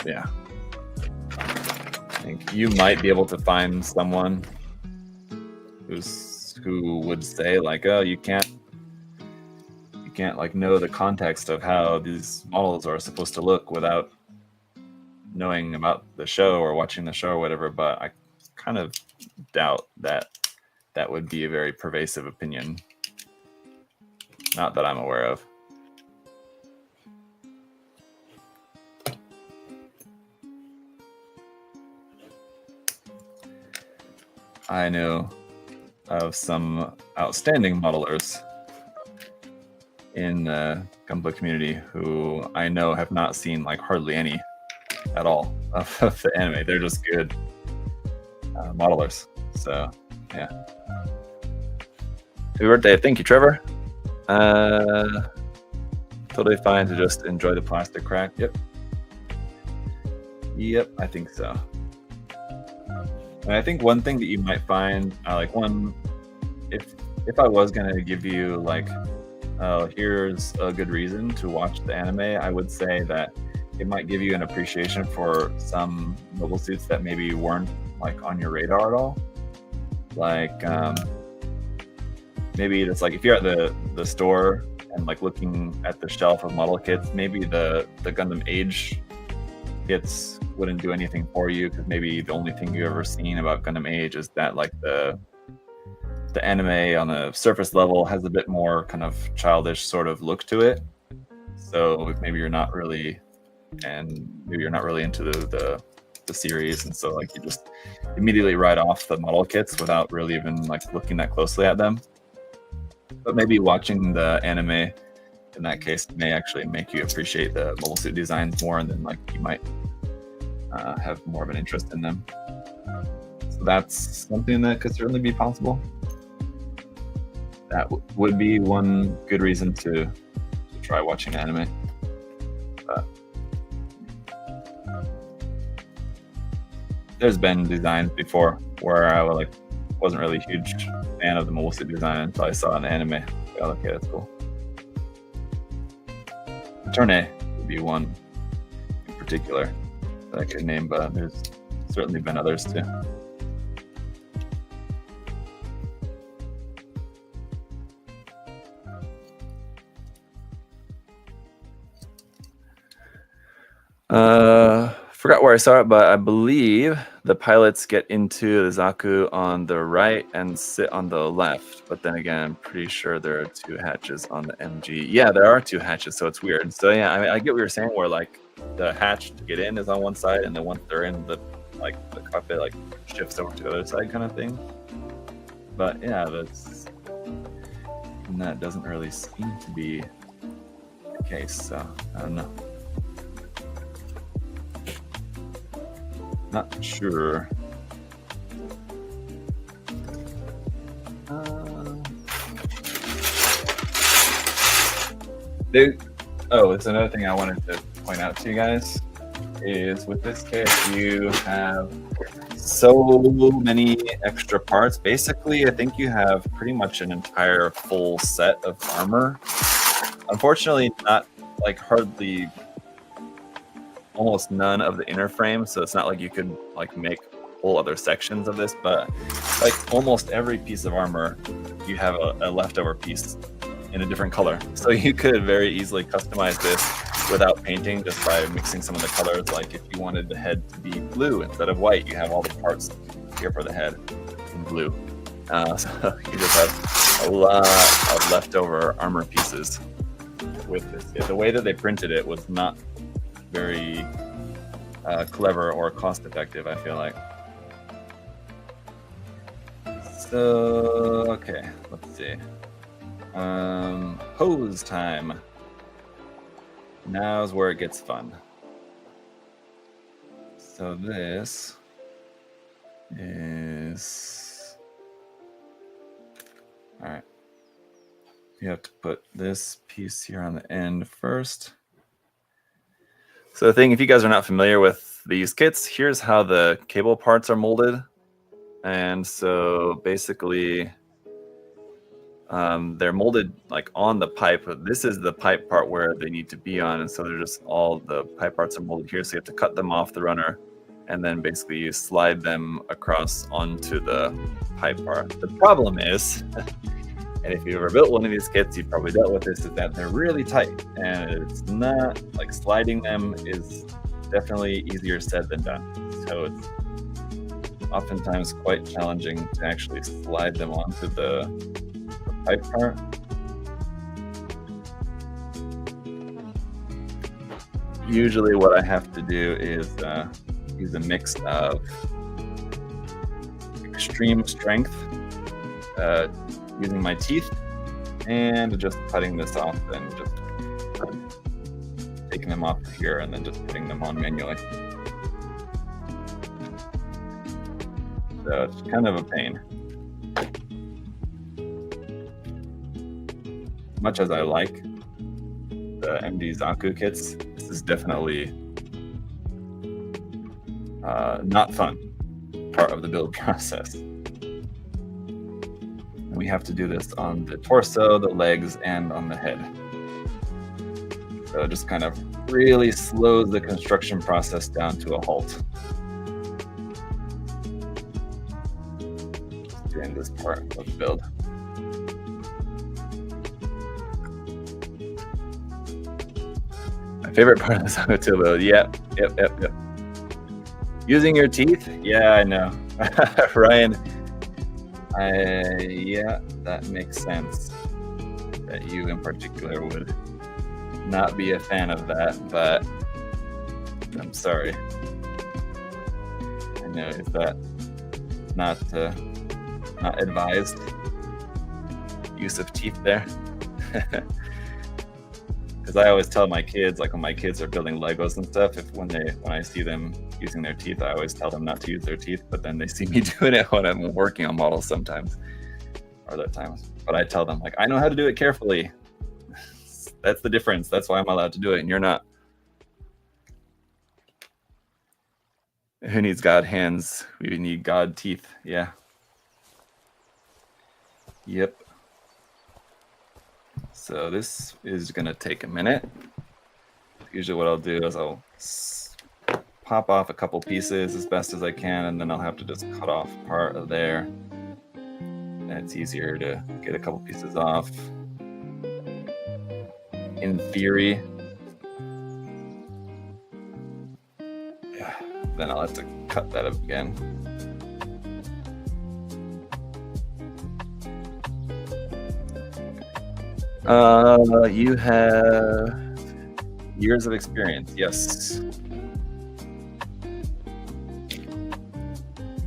Speaker 1: yeah, I think you might be able to find someone who would say like, oh, you can't like know the context of how these models are supposed to look without knowing about the show or watching the show or whatever. But I kind of doubt that would be a very pervasive opinion. Not that I'm aware of. I know of some outstanding modelers in the Gundam community who I know have not seen like hardly any at all of the anime. They're just good modelers. So yeah. Happy birthday. Thank you, Trevor. Totally fine to just enjoy the plastic crack. Yep, I think so. And I think one thing that you might find, if I was gonna give you like, here's a good reason to watch the anime, I would say that it might give you an appreciation for some mobile suits that maybe weren't like on your radar at all. Like, maybe it's like if you're at the store and like looking at the shelf of model kits, maybe the Gundam Age kits wouldn't do anything for you because maybe the only thing you've ever seen about Gundam Age is that like the anime on the surface level has a bit more kind of childish sort of look to it. So maybe you're not really into the series, and so like you just immediately write off the model kits without really even like looking that closely at them. But maybe watching the anime in that case may actually make you appreciate the mobile suit designs more, and then like you might have more of an interest in them. So that's something that could certainly be possible. That would be one good reason to try watching anime. But there's been designs before where I wasn't really a huge fan of the mobile suit design until I saw an anime. Oh, okay, that's cool. Turne would be one in particular that I could name, but there's certainly been others too. Forgot where I saw it, but I believe the pilots get into the Zaku on the right and sit on the left. But then again, I'm pretty sure there are two hatches on the MG. Yeah, there are two hatches, so it's weird. So yeah, I mean, I get what you're saying, where like the hatch to get in is on one side, and then once they're in, the cockpit like shifts over to the other side, kind of thing. But yeah, that doesn't really seem to be the case. So I don't know. Not sure. It's another thing I wanted to point out to you guys. is with this kit, you have so many extra parts. Basically, I think you have pretty much an entire full set of armor. Unfortunately, not like hardly, almost none of the inner frame, so it's not like you could like make whole other sections of this, but like almost every piece of armor, you have a leftover piece in a different color. So you could very easily customize this without painting, just by mixing some of the colors. Like if you wanted the head to be blue instead of white, you have all the parts here for the head in blue. So you just have a lot of leftover armor pieces with this. The way that they printed it was not very clever or cost effective, I feel like. So, okay, let's see. Hose time. Now's where it gets fun. So this is... All right. You have to put this piece here on the end first. So the thing, if you guys are not familiar with these kits, here's how the cable parts are molded. And so basically, they're molded like on the pipe. This is the pipe part where they need to be on, and so they're just all the pipe parts are molded here. So you have to cut them off the runner, and then basically you slide them across onto the pipe part. The problem is, and if you've ever built one of these kits, you've probably dealt with this, is that they're really tight, and it's not like sliding them is definitely easier said than done. So it's oftentimes quite challenging to actually slide them onto the pipe part. Usually what I have to do is use a mix of extreme strength, using my teeth, and just cutting this off and just taking them off here and then just putting them on manually. So it's kind of a pain. Much as I like the MD Zaku kits, this is definitely not fun part of the build process. And we have to do this on the torso, the legs, and on the head. So it just kind of really slows the construction process down to a halt. Just doing this part of the build. My favorite part of the Zaku build. Yep. Using your teeth? Yeah, I know. Ryan, yeah, that makes sense. That you in particular would not be a fan of that, but I'm sorry. I know, is that not advised? Use of teeth there? Because I always tell my kids, like when my kids are building Legos and stuff, when I see them using their teeth, I always tell them not to use their teeth, but then they see me doing it when I'm working on models sometimes, or other times. But I tell them, like, I know how to do it carefully. That's the difference. That's why I'm allowed to do it, and you're not. Who needs God hands? We need God teeth. Yeah. Yep. So this is going to take a minute. Usually what I'll do is I'll pop off a couple pieces as best as I can, and then I'll have to just cut off part of there. And it's easier to get a couple pieces off. In theory. Yeah. Then I'll have to cut that up again. You have years of experience, yes.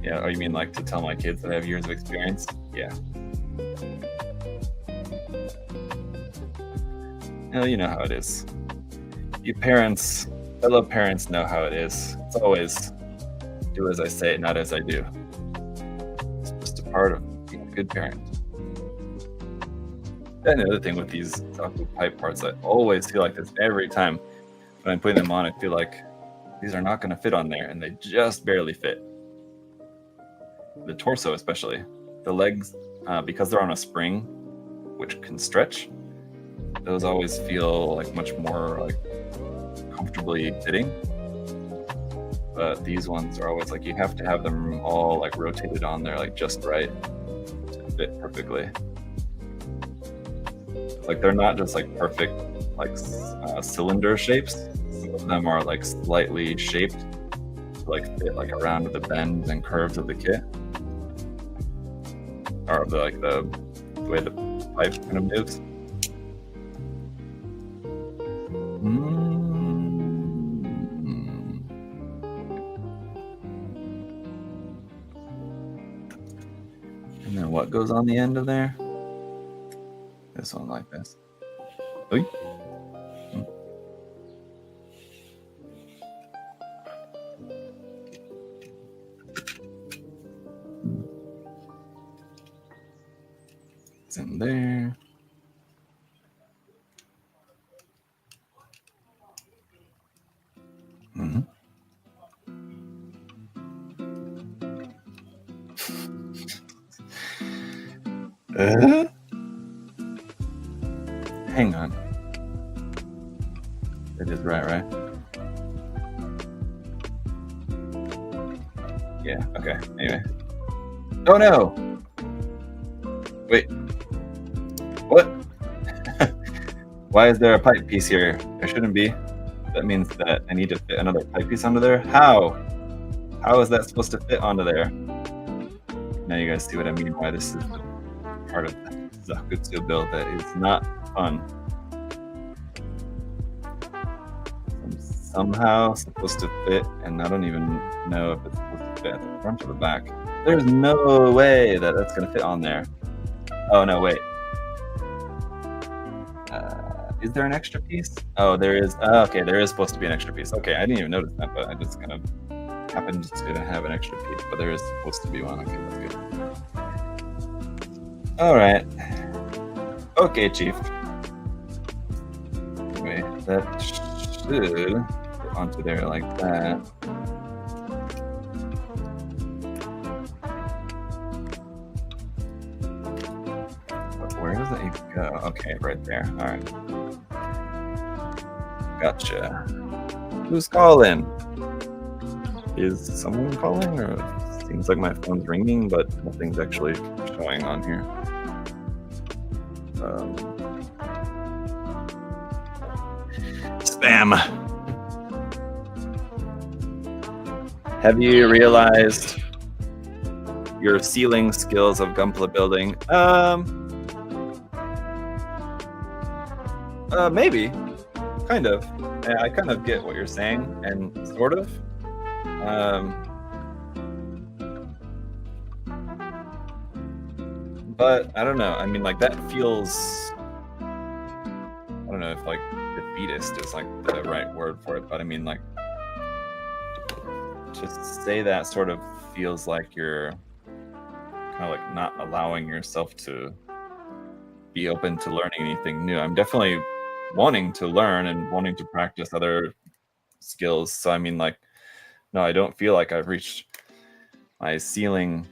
Speaker 1: Yeah, oh, you mean like to tell my kids that I have years of experience? Yeah. Well, you know how it is. You parents, fellow parents know how it is. It's always do as I say, not as I do. It's just a part of being a good parent. And the other thing with these Zaku pipe parts, I always feel like this every time when I'm putting them on. I feel like these are not going to fit on there, and they just barely fit. The torso especially. The legs, because they're on a spring, which can stretch, those always feel like much more like comfortably fitting. But these ones are always like, you have to have them all like rotated on there like just right to fit perfectly. Like they're not just like perfect like cylinder shapes. Some of them are like slightly shaped to like fit like around the bends and curves of the kit, or the way the pipe kind of moves. And then what goes on the end of there? This one like this. Oy. It's in there. Hang on. It is right? Yeah, okay. Anyway. Oh no! Wait. What? Why is there a pipe piece here? There shouldn't be. That means that I need to fit another pipe piece onto there? How? How is that supposed to fit onto there? Now you guys see what I mean, why this is part of the Zaku build that is not fun. I'm somehow supposed to fit, and I don't even know if it's supposed to fit at the front or the back. There's no way that that's going to fit on there. Oh, no, wait. Is there an extra piece? Oh, there is. Okay, there is supposed to be an extra piece. Okay, I didn't even notice that, but I just kind of happened to have an extra piece, but there is supposed to be one. Okay, that's good. All right. Okay, Chief. Anyway, that should go onto there like that. But where does it go? Okay, right there. All right. Gotcha. Who's calling? Is someone calling, or it seems like my phone's ringing, but nothing's actually showing on here. Spam. Have you realized your ceiling skills of Gunpla building? Maybe. Kind of. I kind of get what you're saying, and sort of. But I don't know. I mean, like, that feels, I don't know if like defeatist is like the right word for it, but I mean, like, to say that sort of feels like you're kind of like not allowing yourself to be open to learning anything new. I'm definitely wanting to learn and wanting to practice other skills. So I mean, like, no, I don't feel like I've reached my ceiling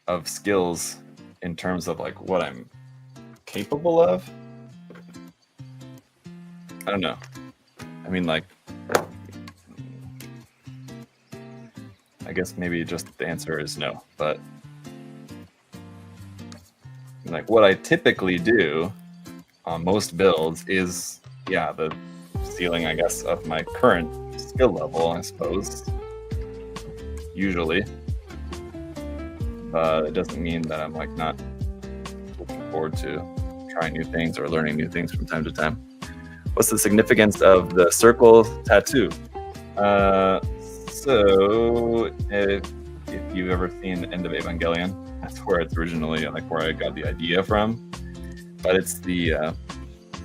Speaker 1: of skills in terms of like what I'm capable of. I don't know. I mean, like, I guess maybe just the answer is no, but like what I typically do on most builds is, yeah, the ceiling, I guess, of my current skill level, I suppose, usually. But it doesn't mean that I'm like not looking forward to trying new things or learning new things from time to time. What's the significance of the circle tattoo? So if you've ever seen the end of Evangelion, that's where it's originally, like, where I got the idea from. But it's the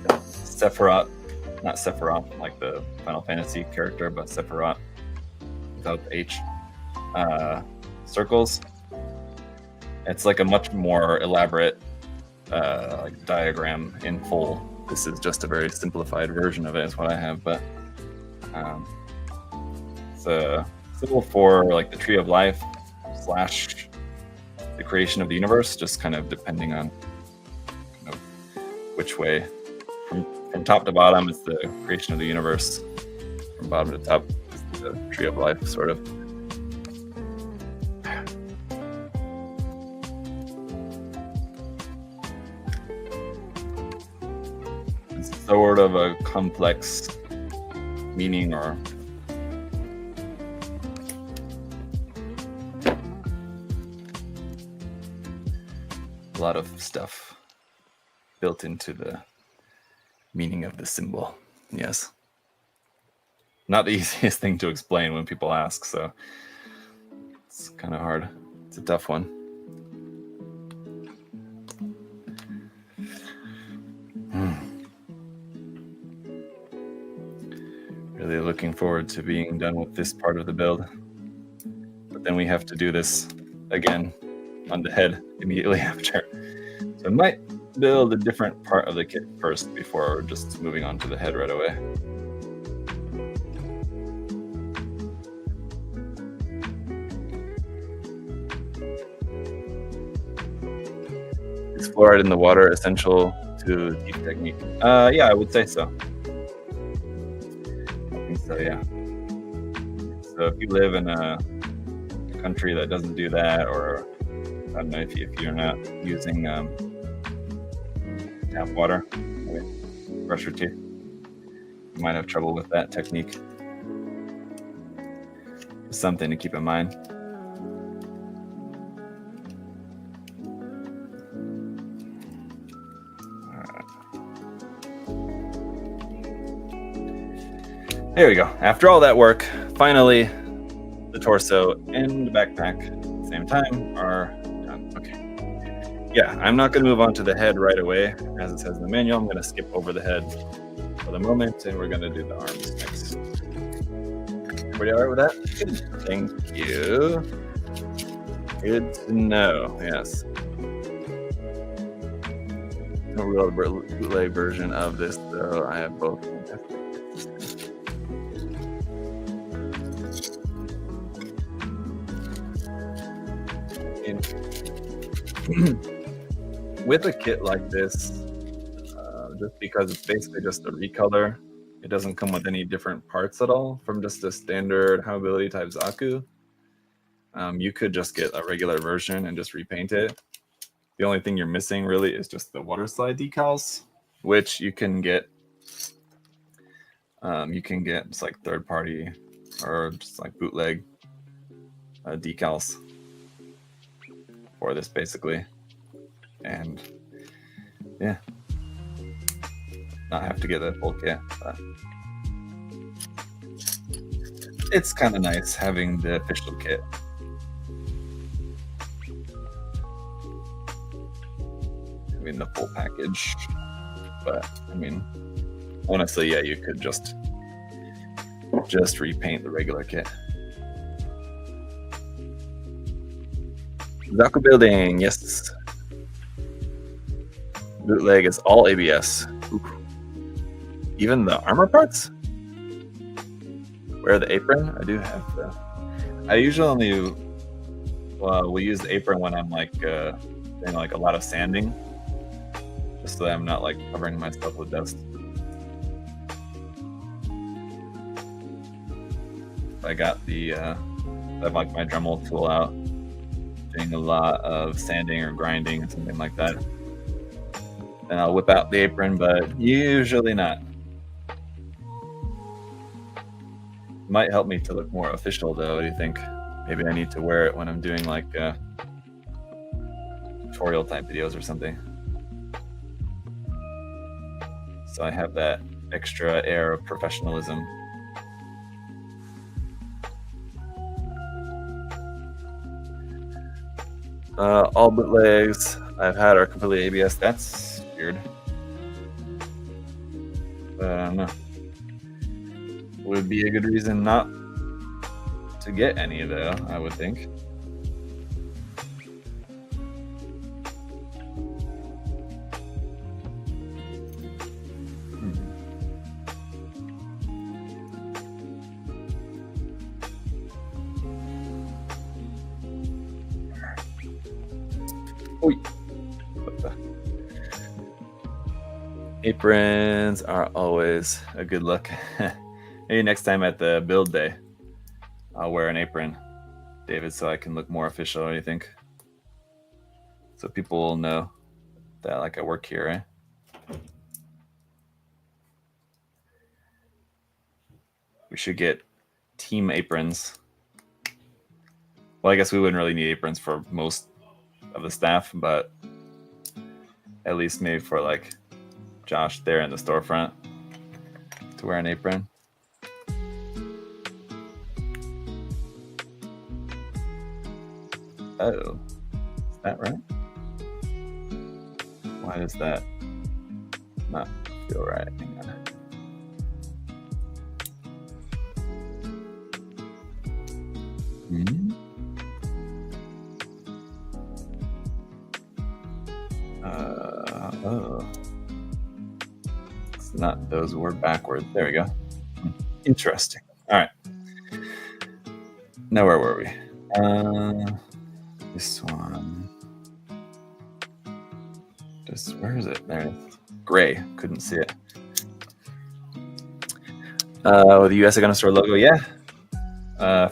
Speaker 1: Sephiroth, not Sephiroth like the Final Fantasy character, but Sephiroth without the H, circles. It's like a much more elaborate like diagram in full. This is just a very simplified version of it, is what I have, but It's a symbol for like the tree of life slash the creation of the universe, just kind of depending on kind of which way. From top to bottom, it's the creation of the universe. From bottom to top, it's the tree of life, sort of. It's sort of a complex meaning, or a lot of stuff built into the meaning of the symbol. Yes. Not the easiest thing to explain when people ask, so it's kind of hard. It's a tough one. Really looking forward to being done with this part of the build. But then we have to do this again on the head immediately after. So I might build a different part of the kit first before just moving on to the head right away. Is fluoride in the water essential to deep technique? Yeah, I would say so. I think so, yeah. So if you live in a country that doesn't do that, or I don't know, if you're not using tap water, brush your teeth, you might have trouble with that technique. Just something to keep in mind. There we go. After all that work, finally, the torso and the backpack at the same time are done. Okay. Yeah, I'm not going to move on to the head right away, as it says in the manual. I'm going to skip over the head for the moment, and we're going to do the arms next. Everybody all right with that? Good. Thank you. Good to know. Yes. No real bootleg version of this, though. I have both. With a kit like this, just because it's basically just a recolor, it doesn't come with any different parts at all from just a standard high mobility type Zaku. You could just get a regular version and just repaint it. The only thing you're missing really is just the water slide decals, which you can get. Just like third party or just like bootleg decals for this basically, and yeah, not have to get that full kit, but it's kind of nice having the official kit. I mean, the full package, but I mean, honestly, yeah, you could just repaint the regular kit. Zaku building, yes. Bootleg is all ABS. Ooh. Even the armor parts? Wear the apron? I do have the. I usually only will use the apron when I'm like doing like a lot of sanding, just so that I'm not like covering myself with dust. I got the I have like my Dremel tool out, doing a lot of sanding or grinding or something like that. And I'll whip out the apron, but usually not. Might help me to look more official though. What do you think? Maybe I need to wear it when I'm doing like tutorial type videos or something. So I have that extra air of professionalism. All bootlegs I've had are completely ABS. That's weird. I don't know. Would be a good reason not to get any though, I would think. Oy. Aprons are always a good look. Maybe next time at the build day, I'll wear an apron, David, so I can look more official. What do you think? So people will know that like I work here, right? We should get team aprons. Well, I guess we wouldn't really need aprons for most of the staff, but at least maybe for like Josh there in the storefront to wear an apron. Oh, is that right? Why does that not feel right? Hang on. Hmm? Oh. It's not those were backwards. There we go. Interesting. All right. Now where were we? This one. Where is it? There it is. Gray. Couldn't see it. The USA Gundam Store logo, yeah. I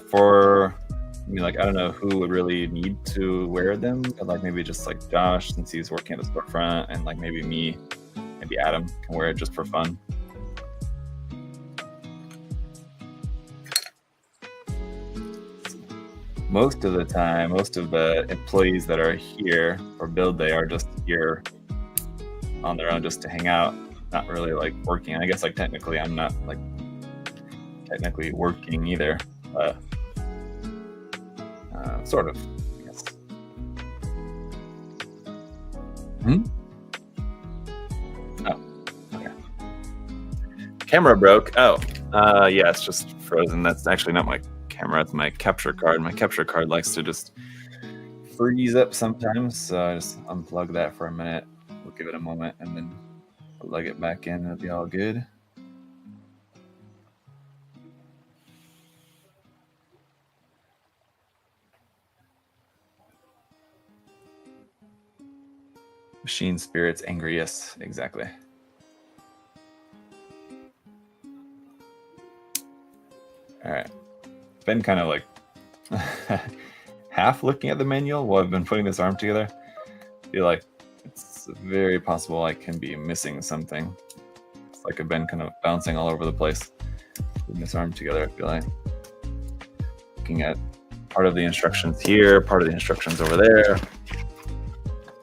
Speaker 1: don't know who would really need to wear them, but like maybe just like Josh, since he's working at the storefront, and like maybe me, maybe Adam can wear it just for fun. Most of the time, most of the employees that are here for build day are just here on their own just to hang out, not really like working. I guess like technically I'm not like technically working either, but sort of, I guess. Oh, okay. Camera broke. Oh, yeah, it's just frozen. That's actually not my camera, it's my capture card. My capture card likes to just freeze up sometimes, so I just unplug that for a minute. We'll give it a moment and then plug it back in. It'll be all good. Machine spirits angry. Yes, exactly. All right. Been kind of like half looking at the manual while I've been putting this arm together. I feel like it's very possible I can be missing something. It's like I've been kind of bouncing all over the place putting this arm together, I feel like. Looking at part of the instructions here, part of the instructions over there.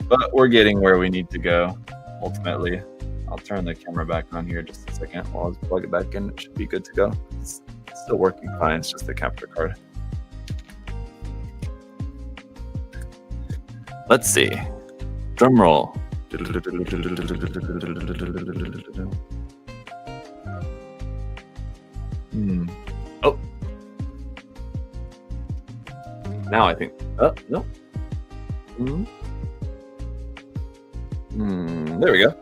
Speaker 1: But we're getting where we need to go, ultimately. I'll turn the camera back on here just a second while I just plug it back in. It should be good to go. It's still working fine, it's just the capture card. Let's see. Drum roll. Oh. Now I think. Oh, no. There we go.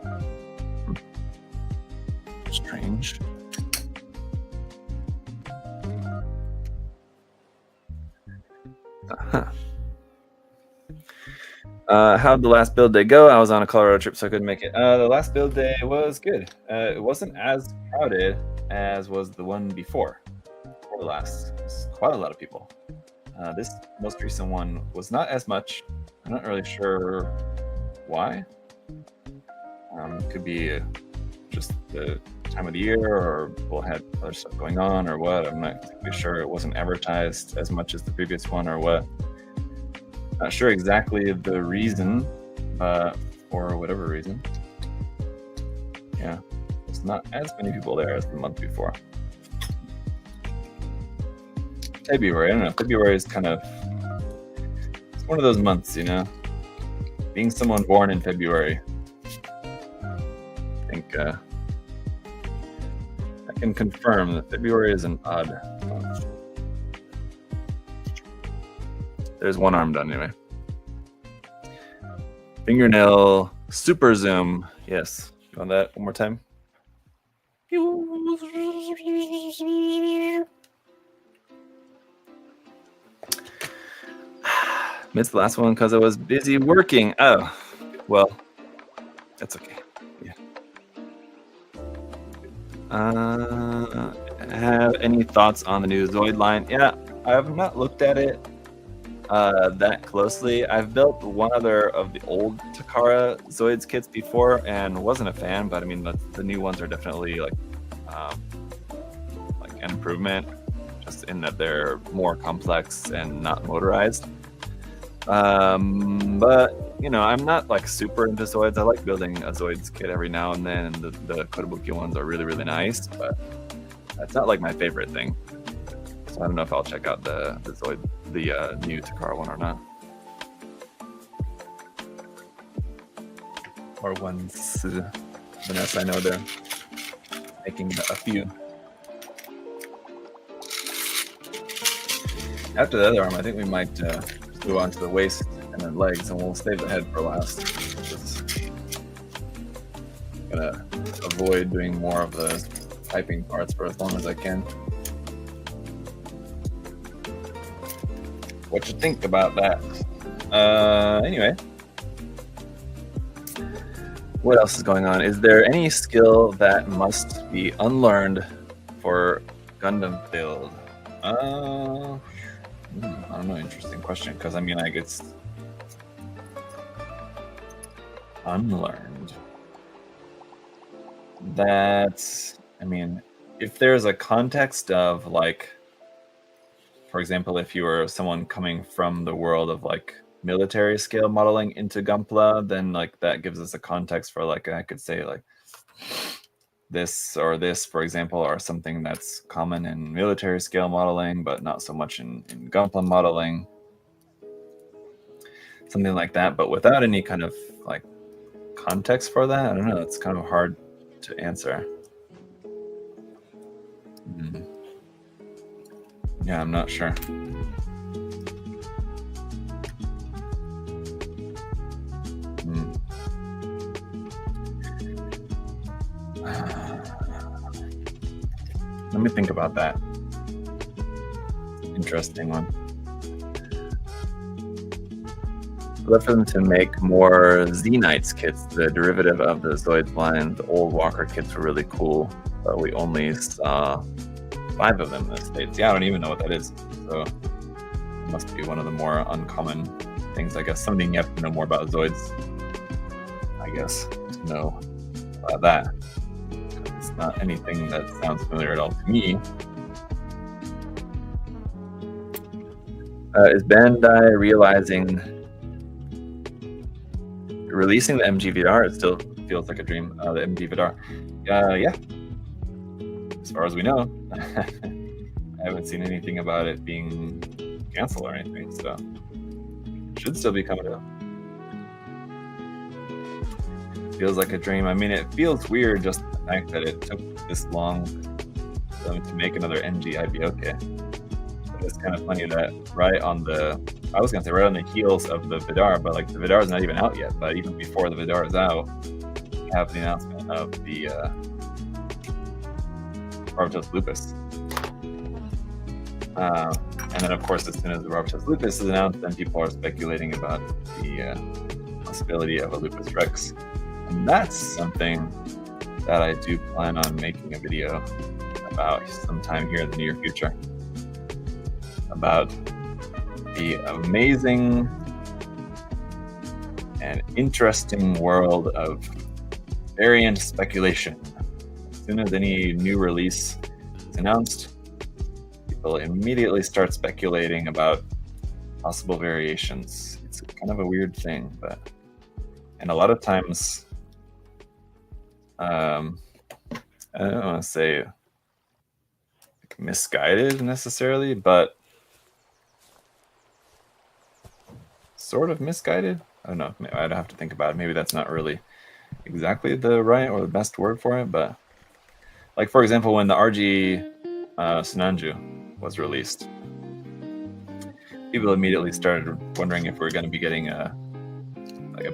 Speaker 1: Strange. How'd the last build day go? I was on a Colorado trip, so I couldn't make it. The last build day was good. It wasn't as crowded as was the one before. Before the last, it was quite a lot of people. This most recent one was not as much. I'm not really sure why. Could be just the time of the year, or people had other stuff going on, or what. I'm not exactly sure. It wasn't advertised as much as the previous one, or what. Not sure exactly the reason, for whatever reason. Yeah, there's not as many people there as the month before. February, I don't know. February is kind of, it's one of those months, you know. Being someone born in February, I think I can confirm that February is an odd month. There's one arm done anyway. Fingernail super zoom. Yes. You want that one more time? Missed the last one because I was busy working. Oh, well, that's okay. Yeah. Have any thoughts on the new Zoid line? Yeah, I have not looked at it that closely. I've built one other of the old Takara Zoids kits before and wasn't a fan, but I mean the new ones are definitely like an improvement, just in that they're more complex and not motorized. But you know, I'm not like super into Zoids. I like building a Zoids kit every now and then, and the Kotobuki ones are really, really nice, but that's not like my favorite thing. So I don't know if I'll check out the Zoid, the new Takara one or not. Or once Vanessa, I know they're making a few. After the other arm, I think we might move on to the waist and then legs, and we'll save the head for last. Just gonna avoid doing more of the typing parts for as long as I can. What you think about that? Anyway, what else is going on? Is there any skill that must be unlearned for Gundam build? I don't know. Interesting question, because I mean, like, it's unlearned. That's, I mean, if there's a context of like, for example, if you were someone coming from the world of like military scale modeling into Gunpla, then like that gives us a context for like, I could say like this or this, for example, are something that's common in military scale modeling, but not so much in Gunpla modeling. Something like that, but without any kind of like context for that, I don't know. It's kind of hard to answer. Yeah, I'm not sure. Let me think about that. Interesting one. I'd love for them to make more Z-Knights kits, the derivative of the Zoids line. The old Walker kits were really cool, but we only saw 5 of them in the States. Yeah, I don't even know what that is. So it must be one of the more uncommon things, I guess. Something you have to know more about Zoids, I guess, to know about that. It's not anything that sounds familiar at all to me. Is Bandai releasing the MG Vidar? It still feels like a dream. The MG Vidar, yeah. As far as we know, I haven't seen anything about it being canceled or anything, so it should still be coming out. Feels like a dream. I mean, it feels weird just the fact that it took this long for them to make another MG IBOK. But it's kind of funny that right on the heels of the Vidar, but like the Vidar is not even out yet. But even before the Vidar is out, we have the announcement of the Barbatos Lupus. And then, of course, as soon as the Barbatos Lupus is announced, then people are speculating about the possibility of a Lupus Rex. And that's something that I do plan on making a video about sometime here in the near future. About the amazing and interesting world of variant speculation. As soon as any new release is announced, people immediately start speculating about possible variations. It's kind of a weird thing, and a lot of times, I don't want to say like misguided necessarily, but sort of misguided. I don't know. I'd have to think about it. Maybe that's not really exactly the right or the best word for it, but like, for example, when the RG Sinanju was released, people immediately started wondering if we're going to be getting a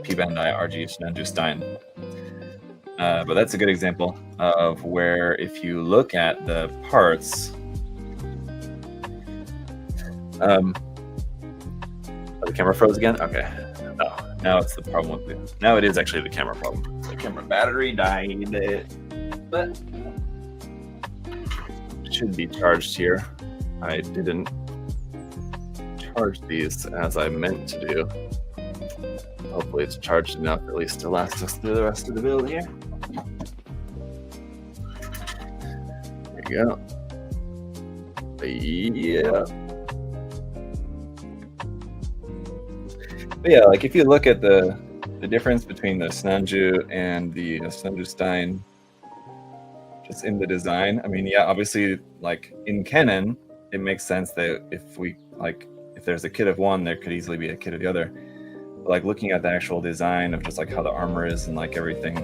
Speaker 1: P Bandai RG Sinanju Stein. But that's a good example of where, if you look at the parts, the camera froze again? Okay. Oh, now it's the problem with it. Now it is actually the camera problem. The camera battery died. But it should be charged here. I didn't charge these as I meant to do. Hopefully it's charged enough at least to last us through the rest of the build here. There you go. Yeah. But yeah, like if you look at the difference between the Snanju and the Snanju Stein, just in the design, I mean, yeah, obviously, like in canon, it makes sense that if there's a kit of one, there could easily be a kit of the other. But like looking at the actual design of just like how the armor is and like everything,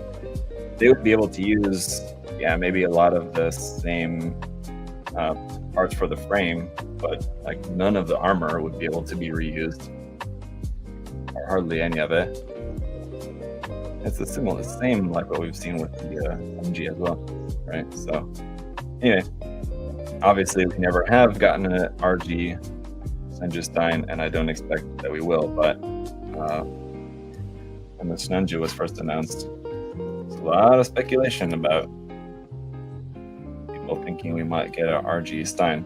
Speaker 1: they would be able to use, yeah, maybe a lot of the same parts for the frame, but like none of the armor would be able to be reused. Hardly any of it. It's the same like what we've seen with the MG as well, right? So anyway, obviously we never have gotten an RG Snanju Stein, and I don't expect that we will. But when the Snanju was first announced, there's a lot of speculation about people thinking we might get an RG Stein.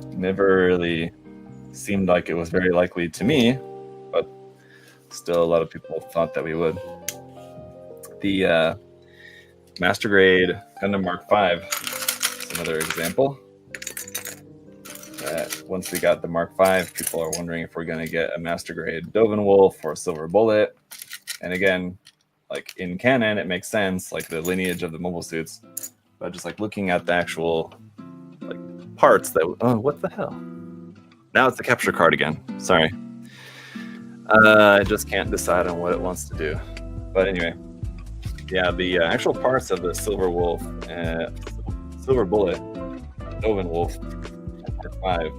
Speaker 1: Never really seemed like it was very likely to me, but still a lot of people thought that we would. The Master Grade Gundam Mark V is another example. Once we got the Mark V, people are wondering if we're going to get a Master Grade Dovin Wolf or a Silver Bullet. And again, like in canon, it makes sense, like the lineage of the mobile suits. But just like looking at the actual like parts that, oh, what the hell? Now it's the capture card again. Sorry. I just can't decide on what it wants to do. But anyway, yeah, the actual parts of the Silver Wolf, Silver Bullet, Dovin Wolf, Chapter 5,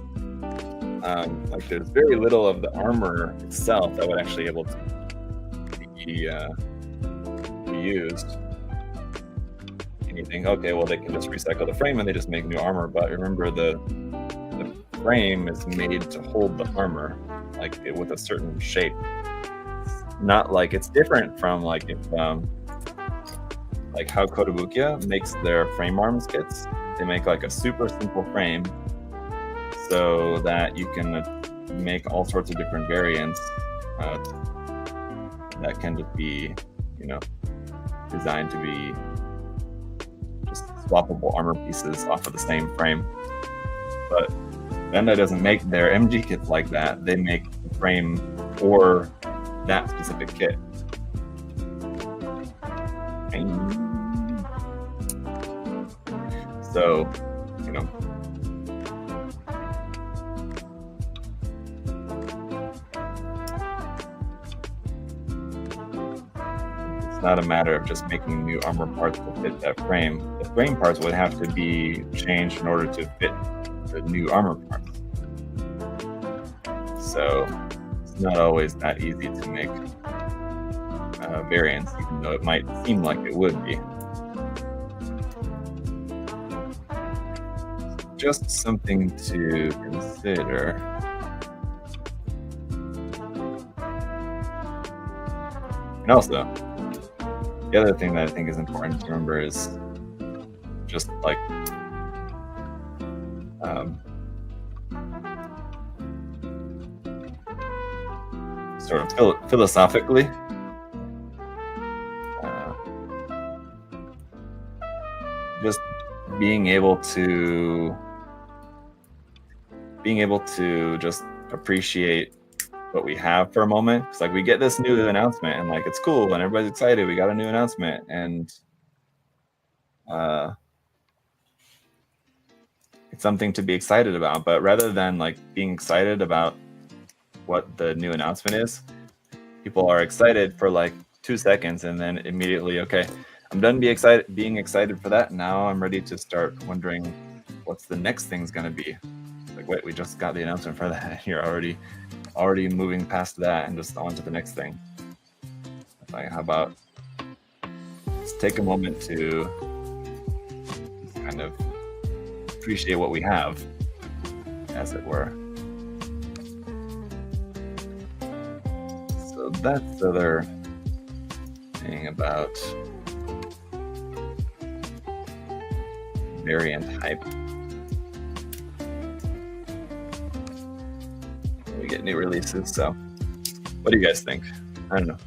Speaker 1: like there's very little of the armor itself that would actually be able to be used. And you think, okay, well they can just recycle the frame and they just make new armor. But remember, the frame is made to hold the armor, like with a certain shape. Not like it's different from like if like how Kotobukiya makes their frame arms kits. They make like a super simple frame so that you can make all sorts of different variants that can just be, you know, designed to be just swappable armor pieces off of the same frame. But Bandai doesn't make their MG kits like that. They make the frame for that specific kit. So, you know, it's not a matter of just making new armor parts to fit that frame. The frame parts would have to be changed in order to fit the new armor parts. So it's not always that easy to make variants, even though it might seem like it would be. Just something to consider. And also, the other thing that I think is important to remember is just like sort of philosophically, just being able to just appreciate what we have for a moment. It's like we get this new announcement and like it's cool and everybody's excited. We got a new announcement and it's something to be excited about. But rather than like being excited about what the new announcement is, people are excited for like 2 seconds and then immediately, okay, I'm done being excited for that. Now I'm ready to start wondering what's the next thing's gonna be. Like, wait, we just got the announcement for that. You're already moving past that and just on to the next thing. Like, how about let's take a moment to kind of appreciate what we have, as it were. So that's the other thing about variant hype. We get new releases, so what do you guys think? I don't know.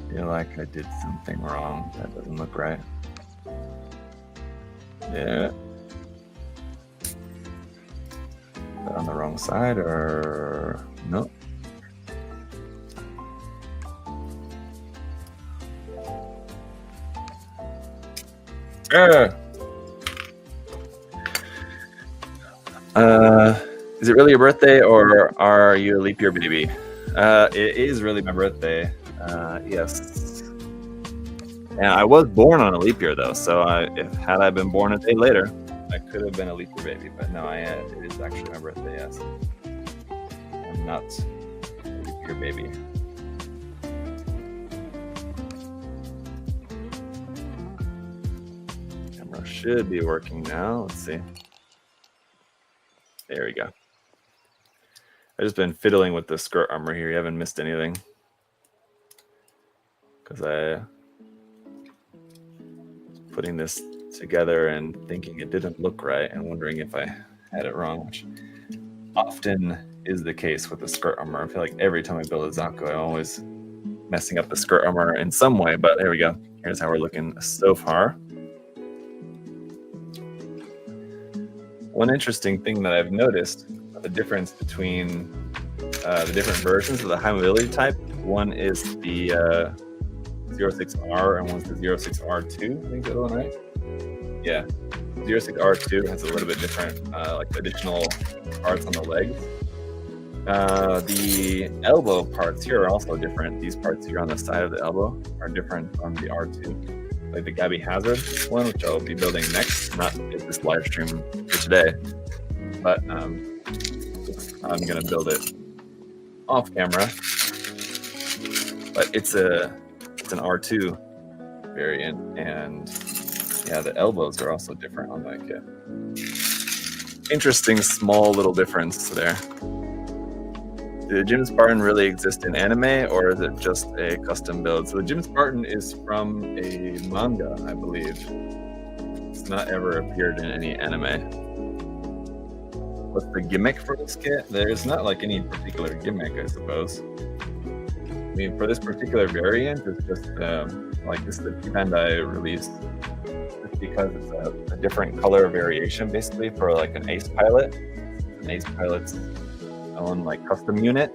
Speaker 1: Feel like I did something wrong. That doesn't look right. Yeah. That on the wrong side or no? Is it really your birthday or are you a leap year baby? It is really my birthday. Yes. Yeah, I was born on a leap year though, so had I been born a day later, I could have been a leap year baby. But no, it is actually my birthday. Yes, I'm not a leap year baby. Camera should be working now. Let's see. There we go. I've just been fiddling with the skirt armor here. You haven't missed anything. Because I was putting this together and thinking it didn't look right and wondering if I had it wrong, which often is the case with the skirt armor. I feel like every time I build a Zaku, I'm always messing up the skirt armor in some way, but there we go. Here's how we're looking so far. One interesting thing that I've noticed, the difference between the different versions of the high mobility type. One is the 06R and one's the 06R2. I think that's the one, right? Yeah. 06R2 has a little bit different, like additional parts on the legs. The elbow parts here are also different. These parts here on the side of the elbow are different from the R2. Like the Gabby Hazard one, which I'll be building next, not in this live stream for today, but I'm gonna build it off camera. But it's an R2 variant, and yeah, the elbows are also different on that kit. Interesting small little difference there. Did the Gym Spartan really exist in anime, or is it just a custom build? So the Gym Spartan is from a manga, I believe. It's not ever appeared in any anime. What's the gimmick for this kit? There's not like any particular gimmick, I suppose. I mean, for this particular variant, it's just like this is the Bandai release. Just because it's a different color variation, basically, for like an Ace Pilot. An Ace Pilot's own like custom unit,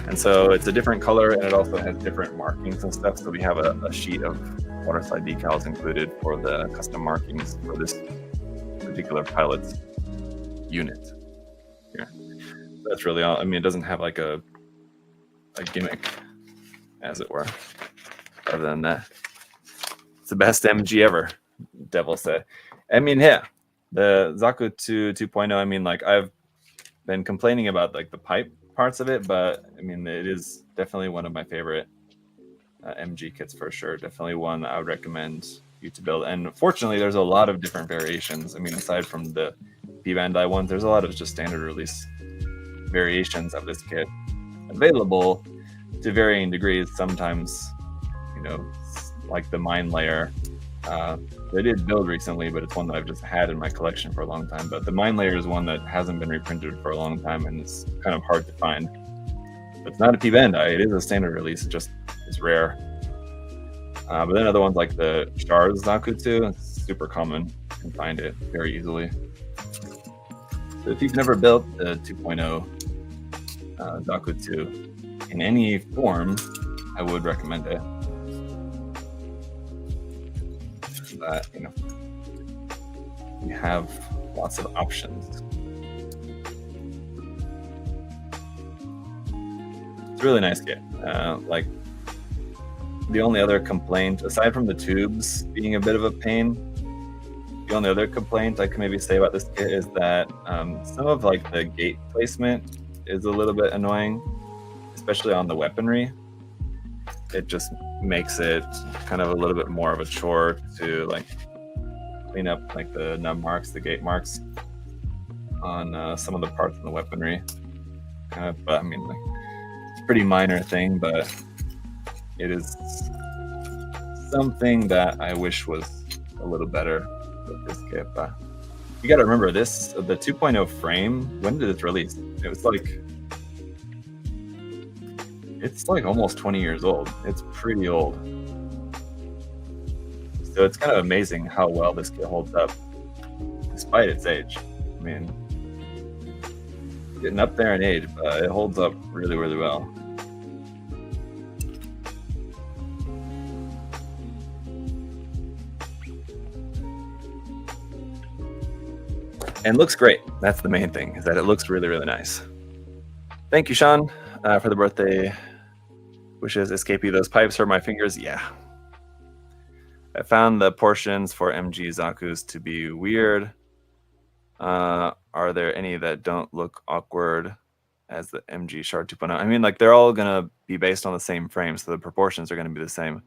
Speaker 1: and so it's a different color, and it also has different markings and stuff. So we have a sheet of waterside decals included for the custom markings for this particular pilot's unit here. That's really all. I mean, it doesn't have like a gimmick, as it were, other than that. It's the best MG ever, Devil said. I mean, yeah, the Zaku 2.0, I mean, like, I've been complaining about like the pipe parts of it, but I mean, it is definitely one of my favorite MG kits for sure. Definitely one that I would recommend you to build. And fortunately, there's a lot of different variations. I mean, aside from the Bandai ones, there's a lot of just standard release variations of this kit available to varying degrees. Sometimes, you know, like the mine layer. I did build recently, but it's one that I've just had in my collection for a long time. But the mine layer is one that hasn't been reprinted for a long time, and it's kind of hard to find. It's not a Bandai; it is a standard release. It just is rare. But then other ones like the Stars Zaku 2, it's super common. You can find it very easily. So if you've never built the 2.0 Zaku 2 in any form, I would recommend it. That, you know, you have lots of options. It's a really nice kit. Like, the only other complaint, aside from the tubes being a bit of a pain, the only other complaint I can maybe say about this kit is that some of like the gate placement is a little bit annoying, especially on the weaponry. It just makes it kind of a little bit more of a chore to like clean up like the nub marks, the gate marks. on some of the parts in the weaponry. But I mean, like, it's a pretty minor thing, but it is something that I wish was a little better with this kit. But you got to remember this, the 2.0 frame, when did it release? It was like, it's like almost 20 years old. It's pretty old. So it's kind of amazing how well this kit holds up, despite its age. I mean, getting up there in age, but it holds up really, really well. And looks great. That's the main thing, is that it looks really, really nice. Thank you, Sean, for the birthday wishes. Escapee, those pipes hurt my fingers. Yeah. I found the portions for MG Zakus to be weird. Are there any that don't look awkward as the MG Shard 2.0? I mean, like, they're all going to be based on the same frame, so the proportions are going to be the same.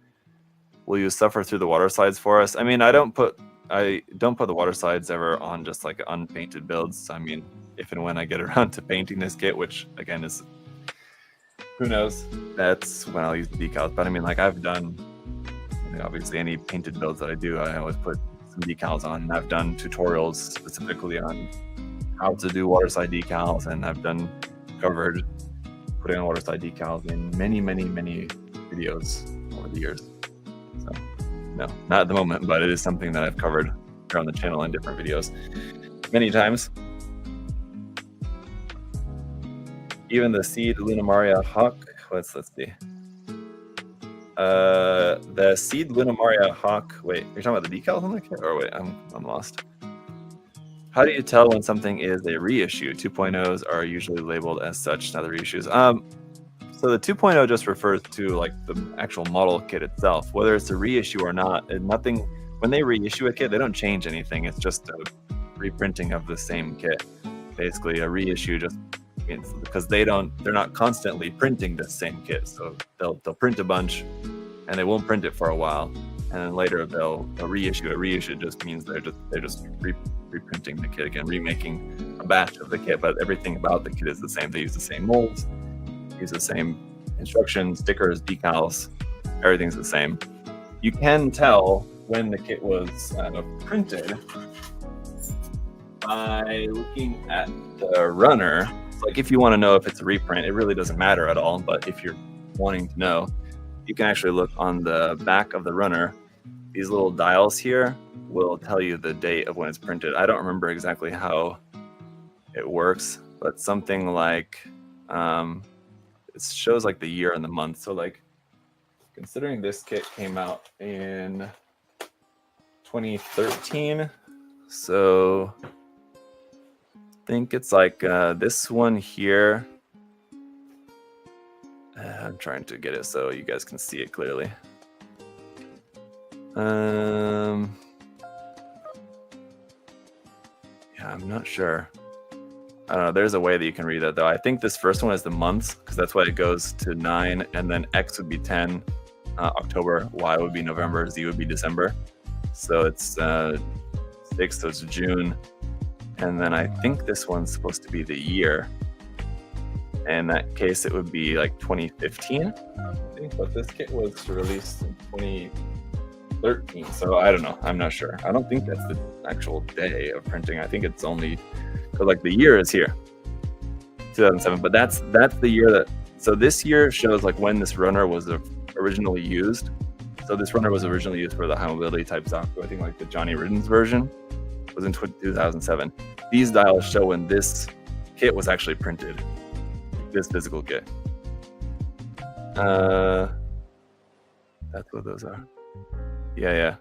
Speaker 1: Will you suffer through the water slides for us? I mean, I don't put the water slides ever on just like unpainted builds. I mean, if and when I get around to painting this kit, which again is, who knows, that's when I'll use the decals. But I mean, like, I've done, you know, obviously any painted builds that I do, I always put some decals on. I've done tutorials specifically on how to do waterside decals, and I've covered putting on waterside decals in many, many, many videos over the years. So no, not at the moment, but it is something that I've covered here on the channel in different videos many times. Even the Seed Lunamaria Hawk, let's see. The Seed Lunamaria Hawk, wait, you're talking about the decals on the kit? Or wait, I'm lost. How do you tell when something is a reissue? 2.0s are usually labeled as such, not the reissues. So the 2.0 just refers to like the actual model kit itself, whether it's a reissue or not. And nothing, when they reissue a kit, they don't change anything. It's just a reprinting of the same kit. Basically, a reissue just means, because they're not constantly printing the same kit. So they'll print a bunch, and they won't print it for a while, and then later they'll reissue. A reissue just means they're just reprinting the kit again, remaking a batch of the kit, but everything about the kit is the same. They use the same molds, use the same instructions, stickers, decals, everything's the same. You can tell when the kit was printed by looking at the runner. So, like, if you want to know if it's a reprint, it really doesn't matter at all, but if you're wanting to know, you can actually look on the back of the runner. These little dials here will tell you the date of when it's printed. I don't remember exactly how it works, but something like it shows like the year and the month. So, like, considering this kit came out in 2013, so I think it's like this one here. I'm trying to get it so you guys can see it clearly. Yeah, I'm not sure. I don't know. There's a way that you can read that, though. I think this first one is the months, because that's why it goes to 9, and then X would be 10, October, Y would be November, Z would be December. So it's 6, so it's June. And then I think this one's supposed to be the year. In that case, it would be like 2015, I think. But this kit was released in 2013, so I don't know. I'm not sure. I don't think that's the actual day of printing. I think it's only, because like the year is here, 2007. But that's the year that. So this year shows like when this runner was originally used. So this runner was originally used for the high mobility type Zaku. I think like the Johnny Ridden's version was in 2007. These dials show when this kit was actually printed. This physical kit. That's what those are. Yeah.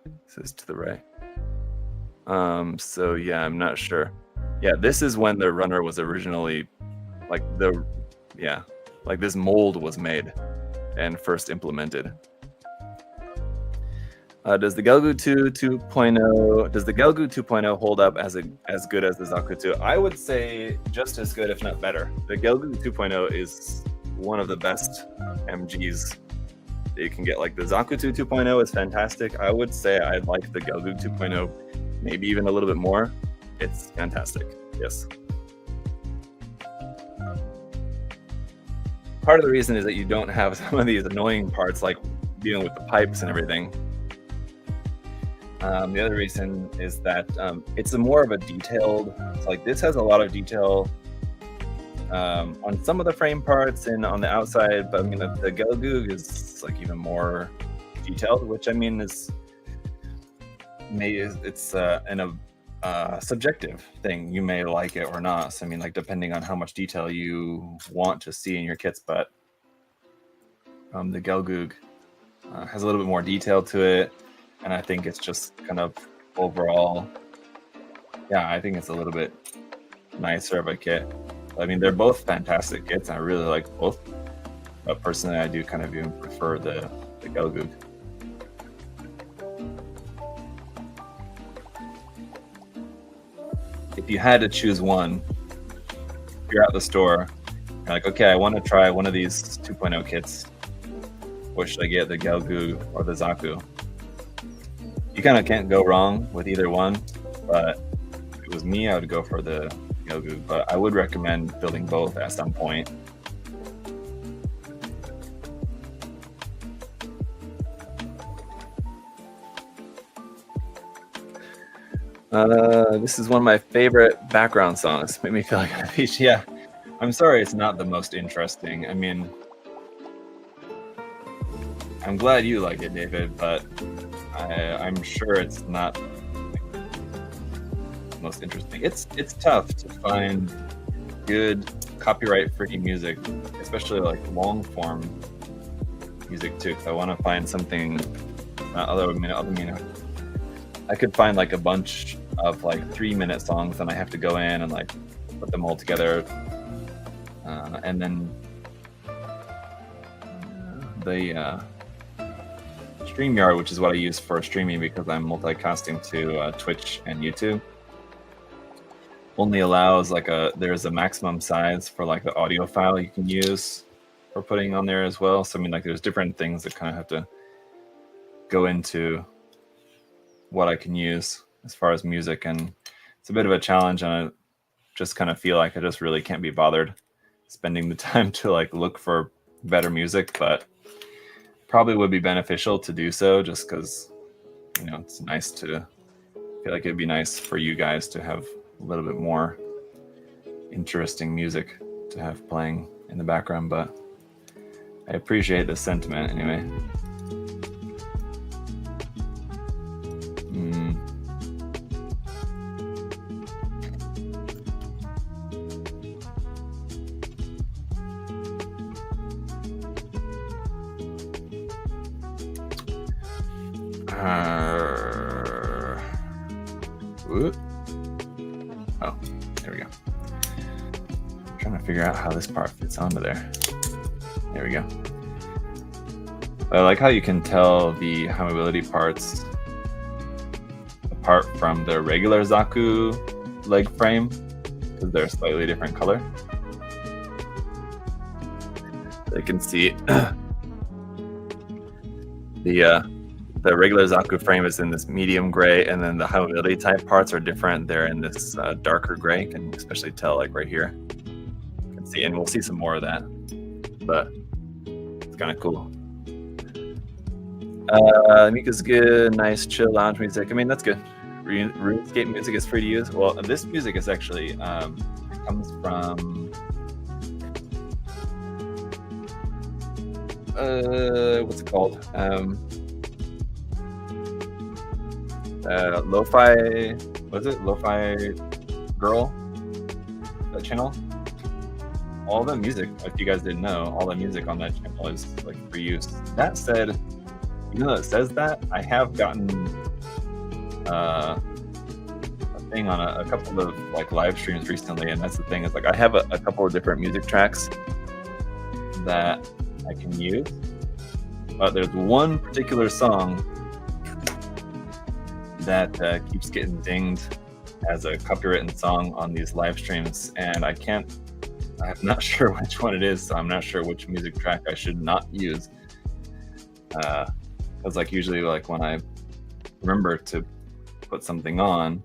Speaker 1: This is to the right. So yeah, I'm not sure. Yeah, this is when the runner was originally, like this mold was made and first implemented. Does the Gelgoog 2.0 hold up as good as the Zaku 2? I would say just as good, if not better. The Gelgoog 2.0 is one of the best MGs that you can get. Like the Zaku 2.0 is fantastic. I would say I like the Gelgoog 2.0 maybe even a little bit more. It's fantastic. Yes. Part of the reason is that you don't have some of these annoying parts like dealing with the pipes and everything. The other reason is that it's more of a detailed, like this has a lot of detail on some of the frame parts and on the outside, but I mean the Gelgoog is like even more detailed, which I mean it's a subjective thing. You may like it or not. So I mean, like depending on how much detail you want to see in your kits, but the Gelgoog has a little bit more detail to it, and I think it's just kind of overall, yeah, I think it's a little bit nicer of a kit. I mean, they're both fantastic kits. I really like both, but personally, I do kind of even prefer the Gelgoog. If you had to choose one, if you're at the store, you're like, okay, I want to try one of these 2.0 kits. What should I get, the Gelgoog or the Zaku? You kind of can't go wrong with either one, but if it was me, I would go for the Gelgoog, but I would recommend building both at some point. This is one of my favorite background songs. Made me feel like a beach. Yeah, I'm sorry it's not the most interesting. I mean, I'm glad you like it, David, but I'm sure it's not the most interesting. It's tough to find good copyright-free music, especially like long-form music too. Because I want to find something. I could find like a bunch of like 3-minute songs, and I have to go in and like put them all together, and then the StreamYard, which is what I use for streaming because I'm multicasting to Twitch and YouTube, only allows like there's a maximum size for like the audio file you can use for putting on there as well. So I mean, like there's different things that kind of have to go into what I can use as far as music, and it's a bit of a challenge, and I just kind of feel like I just really can't be bothered spending the time to like look for better music, but probably would be beneficial to do so just because, you know, it's nice to feel like it'd be nice for you guys to have a little bit more interesting music to have playing in the background, but I appreciate the sentiment anyway. Oh, there we go. I'm trying to figure out how this part fits onto there. There we go. I like how you can tell the high mobility parts apart from the regular Zaku leg frame because they're a slightly different color. You can see the regular Zaku frame is in this medium gray, and then the high mobility type parts are different. They're in this darker gray. You can especially tell like right here. You can see, and we'll see some more of that, but it's kind of cool. Mika's good, nice chill lounge music. I mean, that's good. RuneScape music is free to use. Well, this music is actually comes from what's it called? Lo-fi, what is it? Lo-fi Girl, that channel. All the music, if you guys didn't know, all the music on that channel is like free use. That said, even though it says that, I have gotten a thing on a couple of like live streams recently, and that's the thing, is like I have a couple of different music tracks that I can use, but there's one particular song that keeps getting dinged as a copywritten song on these live streams, and I'm not sure which one it is, so I'm not sure which music track I should not use. Because like usually like when I remember to put something on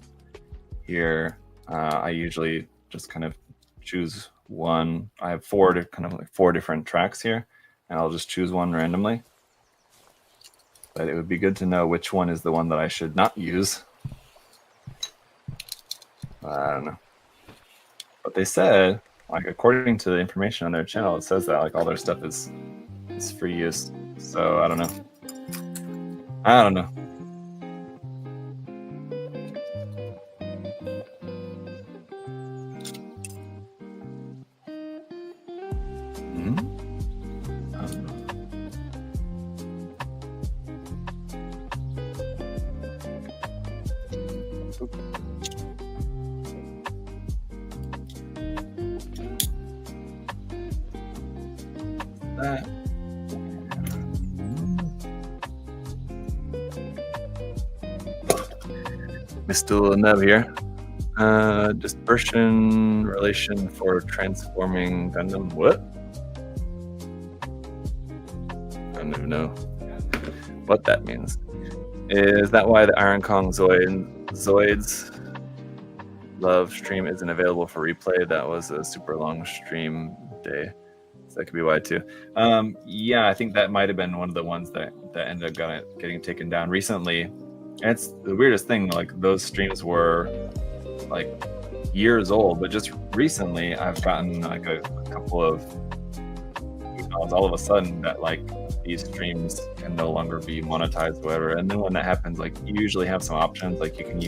Speaker 1: here, I usually just kind of choose one. I have four different tracks here, and I'll just choose one randomly. But it would be good to know which one is the one that I should not use. I don't know. But they said, like, according to the information on their channel, it says that like all their stuff is free use. So I don't know. I don't know. Mr. Nev here. Dispersion relation for transforming Gundam. What? I don't even know what that means. Is that why the Iron Kong Zoids Love stream isn't available for replay? That was a super long stream day. So that could be why too. Yeah, I think that might have been one of the ones that ended up getting taken down recently. And it's the weirdest thing, like those streams were like years old, but just recently I've gotten like a couple of emails all of a sudden that like these streams can no longer be monetized or whatever. And then when that happens, like you usually have some options, like you can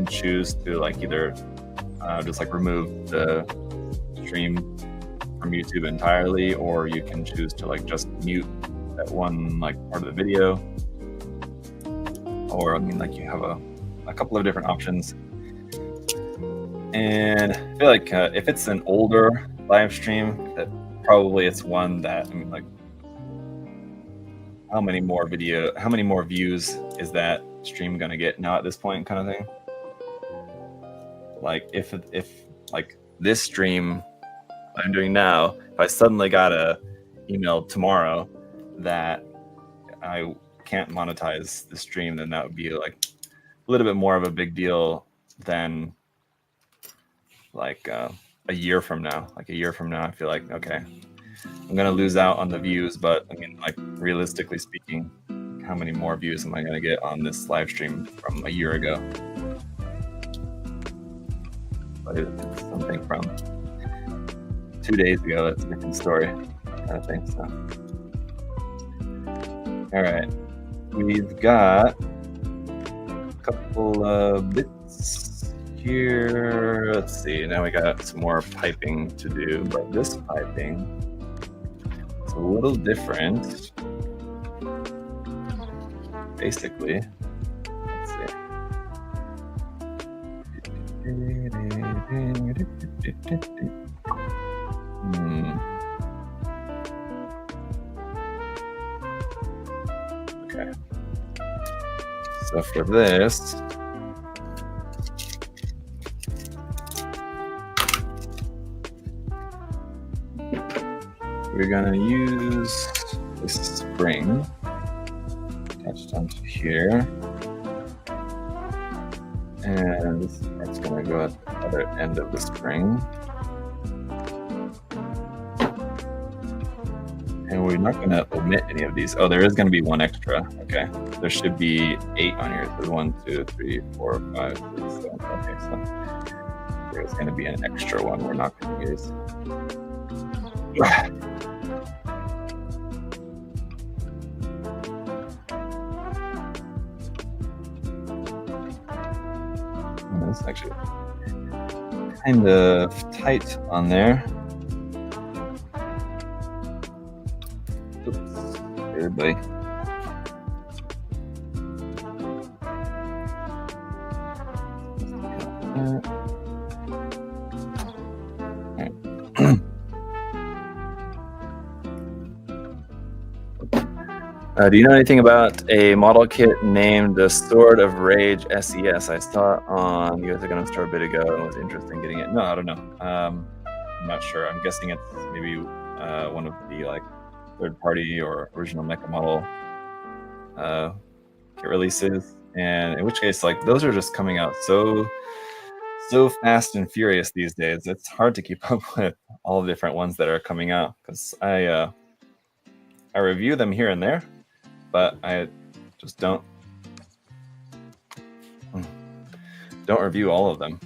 Speaker 1: choose to like either just like remove the stream from YouTube entirely, or you can choose to like just mute that one like part of the video. Or I mean, like you have a couple of different options. And I feel like if it's an older live stream, that probably it's one that, I mean, like how many more views is that stream gonna get now at this point, kind of thing. Like if like this stream I'm doing now, if I suddenly got a email tomorrow that I can't monetize the stream, then that would be like a little bit more of a big deal than like a year from now. Like a year from now, I feel like, okay, I'm gonna lose out on the views, but I mean, like realistically speaking, how many more views am I gonna get on this live stream from a year ago? But it's something from 2 days ago, that's a different story, kind of thing. So, all right, we've got a couple of bits here. Let's see. Now we got some more piping to do, but this piping is a little different. Basically, let's see. Okay. So for this, we're gonna use this spring attached onto here, and this part's gonna go at the other end of the spring. And we're not going to omit any of these. Oh, there is going to be one extra. Okay. There should be 8 on here. There's 1, 2, 3, 4, 5, 6, 7. Okay, so there's going to be an extra one we're not going to use. That's actually kind of tight on there. Everybody. Do you know anything about a model kit named the Sword of Rage SES? I saw it on USA Gundam Store a bit ago and was interested in getting it. No, I don't know. I'm not sure. I'm guessing it's maybe one of the like third-party or original mecha model kit releases, and in which case, like those are just coming out so so fast and furious these days. It's hard to keep up with all the different ones that are coming out because I review them here and there, but I just don't review all of them.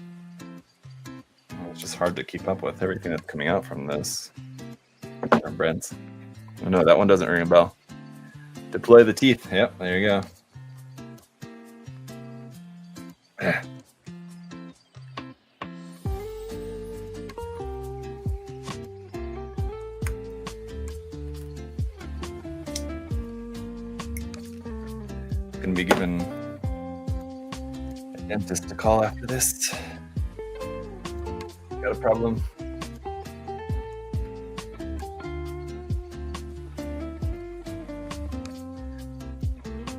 Speaker 1: It's just hard to keep up with everything that's coming out from those brands. Oh, no, that one doesn't ring a bell. Deploy the teeth. Yep, there you go. Gonna be giving a dentist a call after this. Got a problem?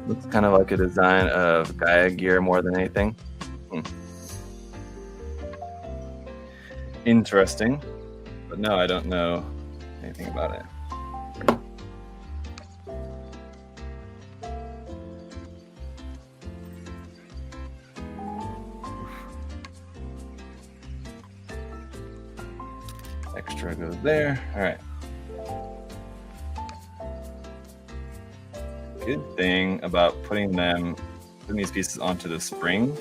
Speaker 1: Looks kind of like a design of Gaia gear more than anything. Interesting, but no, I don't know anything about it. Extra goes there. All right. Good thing about putting these pieces onto the spring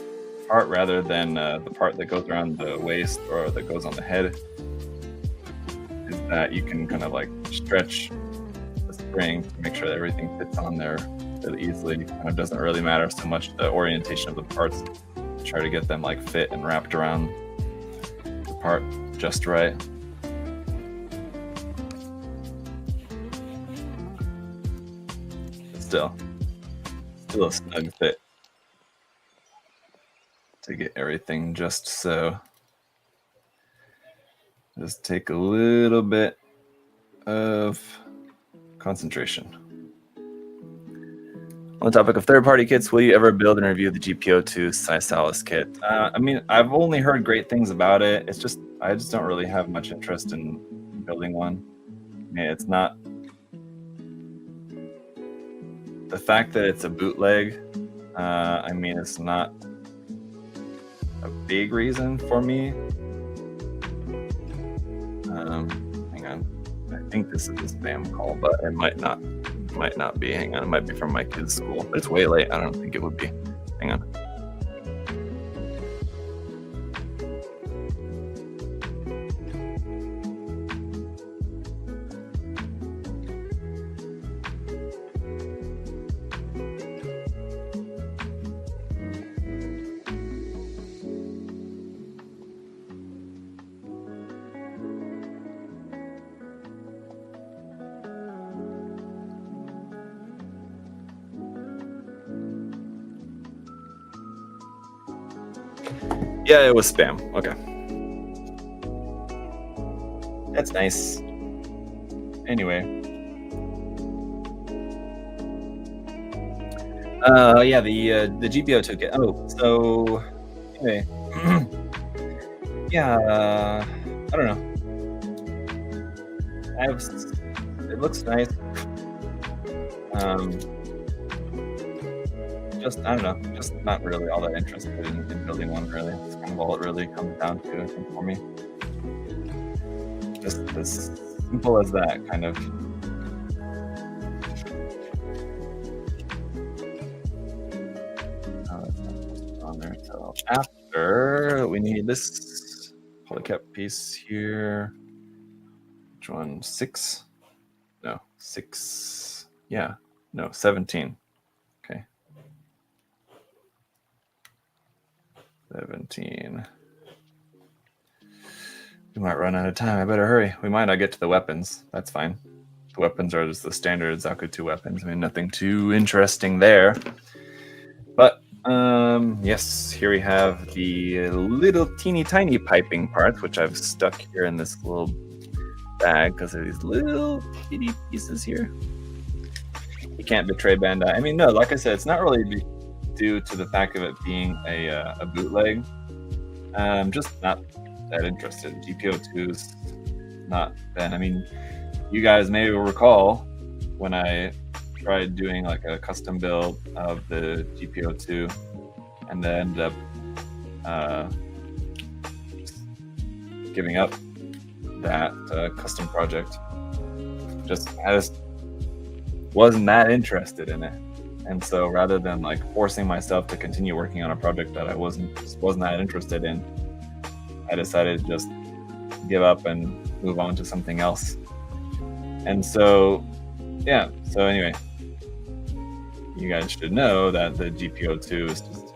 Speaker 1: part rather than the part that goes around the waist or that goes on the head is that you can kind of like stretch the spring to make sure that everything fits on there really easily. It kind of doesn't really matter so much the orientation of the parts. Try to get them like fit and wrapped around the part just right. Still a snug fit to get everything just so. Just take a little bit of concentration. On the topic of third-party kits, will you ever build and review the GPO2 Sysalis kit? I mean, I've only heard great things about it. It's just I just don't really have much interest in building one. I mean, it's not. The fact that it's a bootleg, I mean, it's not a big reason for me. Hang on, I think this is a spam call, but it might not be. Hang on, it might be from my kid's school, but it's way late. I don't think it would be. Hang on. Yeah, it was spam. Okay. That's nice. Anyway. Yeah, the GPO took it. Oh, so anyway. Yeah, I don't know. It looks nice. Just I don't know, just not really all that interested in building one. Really, it's kind of all it really comes down to, I think, for me. Just as simple as that, kind of. Oh, that's not on there. So after we need this polycap piece here. Which one? 6? No, 6. Yeah, no, 17. 17. We might run out of time. I better hurry. We might not get to the weapons. That's fine. The weapons are just the standard Zaku 2 weapons. I mean, nothing too interesting there. But, yes, here we have the little teeny tiny piping parts, which I've stuck here in this little bag because of these little kitty pieces here. You can't betray Bandai. I mean, no, like I said, it's not really due to the fact of it being a bootleg. I'm just not that interested. GPO2's not been. I mean, you guys maybe will recall when I tried doing like a custom build of the GPO2 and then ended up giving up that custom project. I just wasn't that interested in it. And so rather than like forcing myself to continue working on a project that I wasn't that interested in, I decided to just give up and move on to something else. And so, yeah. So anyway, you guys should know that the GPO2 is just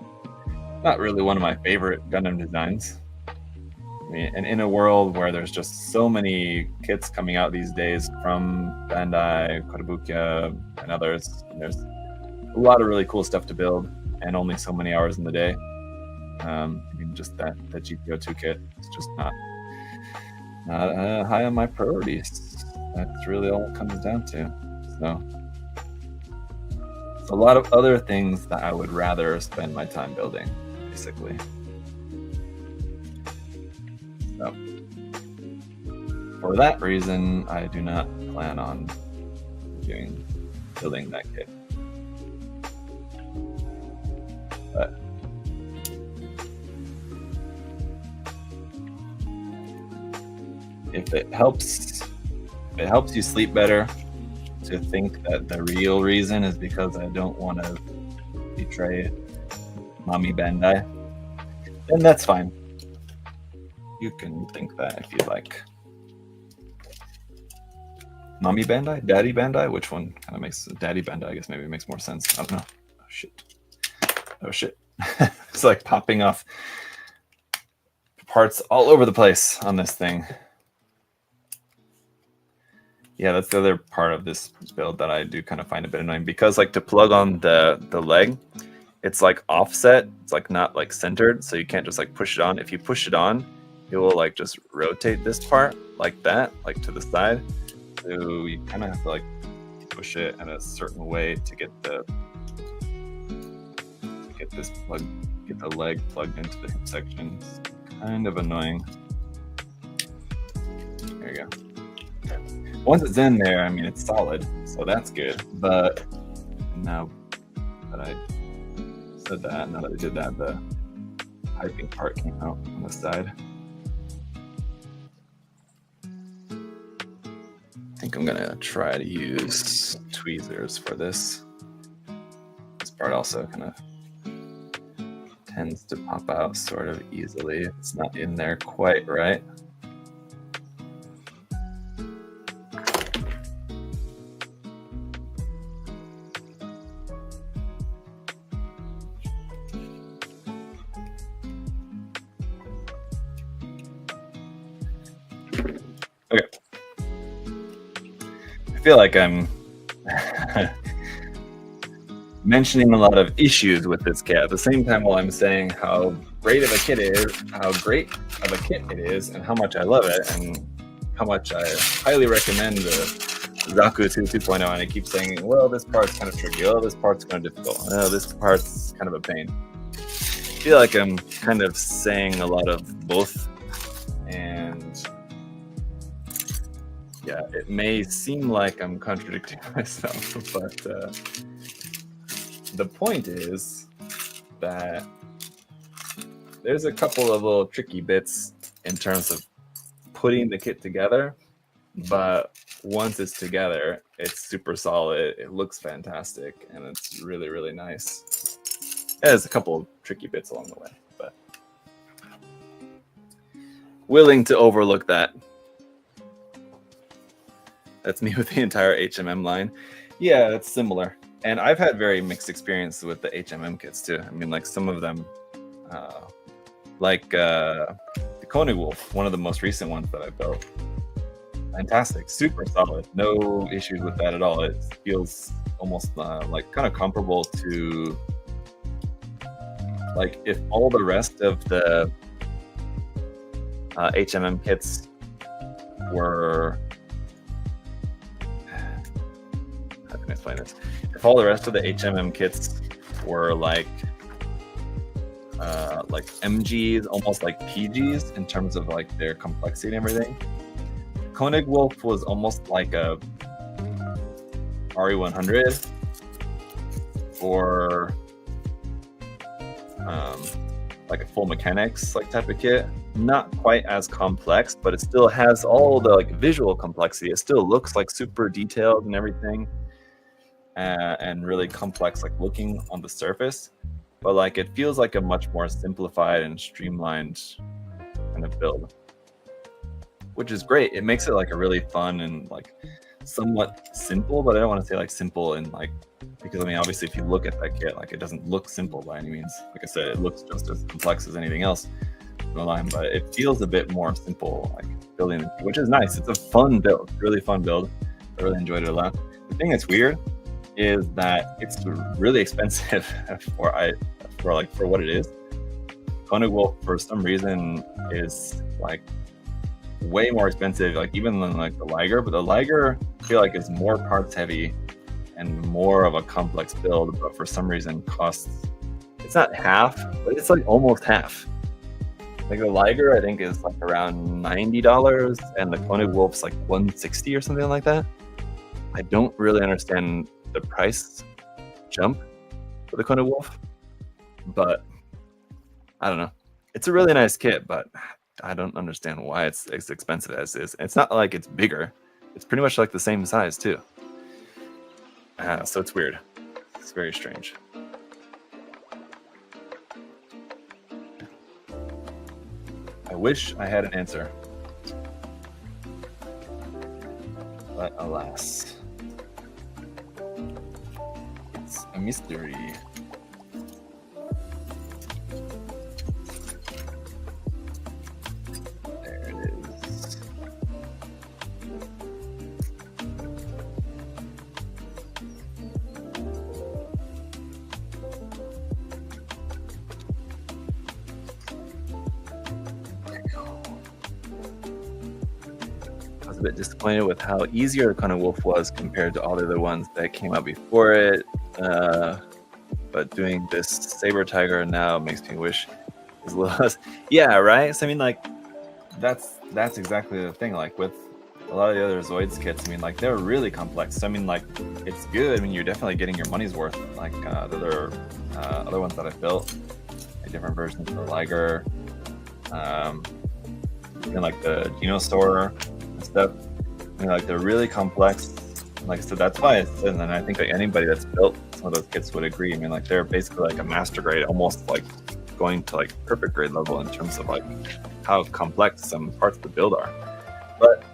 Speaker 1: not really one of my favorite Gundam designs. I mean, and in a world where there's just so many kits coming out these days from Bandai, Kotobukiya, and others, and there's a lot of really cool stuff to build, and only so many hours in the day. I mean, just that GPO2 kit is just not high on my priorities. That's really all it comes down to. So, a lot of other things that I would rather spend my time building, basically. So, for that reason, I do not plan on building that kit. But if it helps you sleep better to think that the real reason is because I don't want to betray Mommy Bandai, then that's fine. You can think that if you like. Mommy Bandai? Daddy Bandai? Which one kind of makes Daddy Bandai? I guess maybe makes more sense. I don't know. Oh shit. It's like popping off parts all over the place on this thing. Yeah, that's the other part of this build that I do kind of find a bit annoying, because like to plug on the leg, it's like offset. It's like not like centered, so you can't just like push it on. If you push it on, it will like just rotate this part like that, like to the side. So you kind of have to like push it in a certain way to get the leg plugged into the hip section. It's kind of annoying. There you go. Once it's in there, I mean, it's solid, so that's good. But now that I said that, now that I did that, the piping part came out on the side. I think I'm gonna try to use tweezers for this. This part also kind of tends to pop out sort of easily. It's not in there quite right. Okay. I feel like I'm mentioning a lot of issues with this kit at the same time while I'm saying how great of a kit it is, and how much I love it, and how much I highly recommend the Zaku 2.0. And I keep saying, well, this part's kind of tricky. Oh, this part's kind of difficult. Oh, this part's kind of a pain. I feel like I'm kind of saying a lot of both, and yeah, it may seem like I'm contradicting myself, but the point is that there's a couple of little tricky bits in terms of putting the kit together, but once it's together, it's super solid, it looks fantastic, and it's really, really nice. There's a couple of tricky bits along the way, but willing to overlook that. That's me with the entire HMM line. Yeah, it's similar. And I've had very mixed experiences with the HMM kits too. I mean, like some of them, the Koenig Wolf, one of the most recent ones that I built. Fantastic, super solid. No issues with that at all. It feels almost like kind of comparable to like if all the rest of the HMM kits were, how can I explain this? If all the rest of the HMM kits were like MGs, almost like PGs in terms of like their complexity and everything, Koenig Wolf was almost like a RE100 or like a full mechanics like type of kit. Not quite as complex, but it still has all the like visual complexity. It still looks like super detailed and everything, and really complex like looking on the surface. But like it feels like a much more simplified and streamlined kind of build, which is great. It makes it like a really fun and like somewhat simple, but I don't want to say like simple and like, because I mean obviously if you look at that kit, like it doesn't look simple by any means. Like I said, it looks just as complex as anything else in the line, but it feels a bit more simple like building, which is nice. It's a fun build, really fun build. I really enjoyed it a lot. The thing that's weird is that it's really expensive for what it is. Koenig Wolf for some reason is like way more expensive, like even than like the Liger, but the Liger I feel like is more parts heavy and more of a complex build, but for some reason costs, it's not half, but it's like almost half. Like the Liger I think is like around $90 and the Koenig Wolf's like $160 or something like that. I don't really understand the price jump for the Koenig Wolf, but I don't know. It's a really nice kit, but I don't understand why it's as expensive as it is. It's not like it's bigger. It's pretty much like the same size too. So it's weird. It's very strange. I wish I had an answer, but alas, it's a mystery. A bit disappointed with how easier Koenig Wolf was compared to all the other ones that came out before it. But doing this Saber Tiger now makes me wish it was a little less. Yeah, right? So I mean, like, that's exactly the thing. Like with a lot of the other Zoids kits, I mean, like they're really complex. So I mean, like it's good. I mean, you're definitely getting your money's worth. Like the other ones that I built, like different versions of the Liger, even like the Geno Store stuff. I mean, like they're really complex. Like so, that's why I said, and I think like anybody that's built some of those kits would agree. I mean, like they're basically like a master grade, almost like going to like perfect grade level in terms of like how complex some parts of the build are. But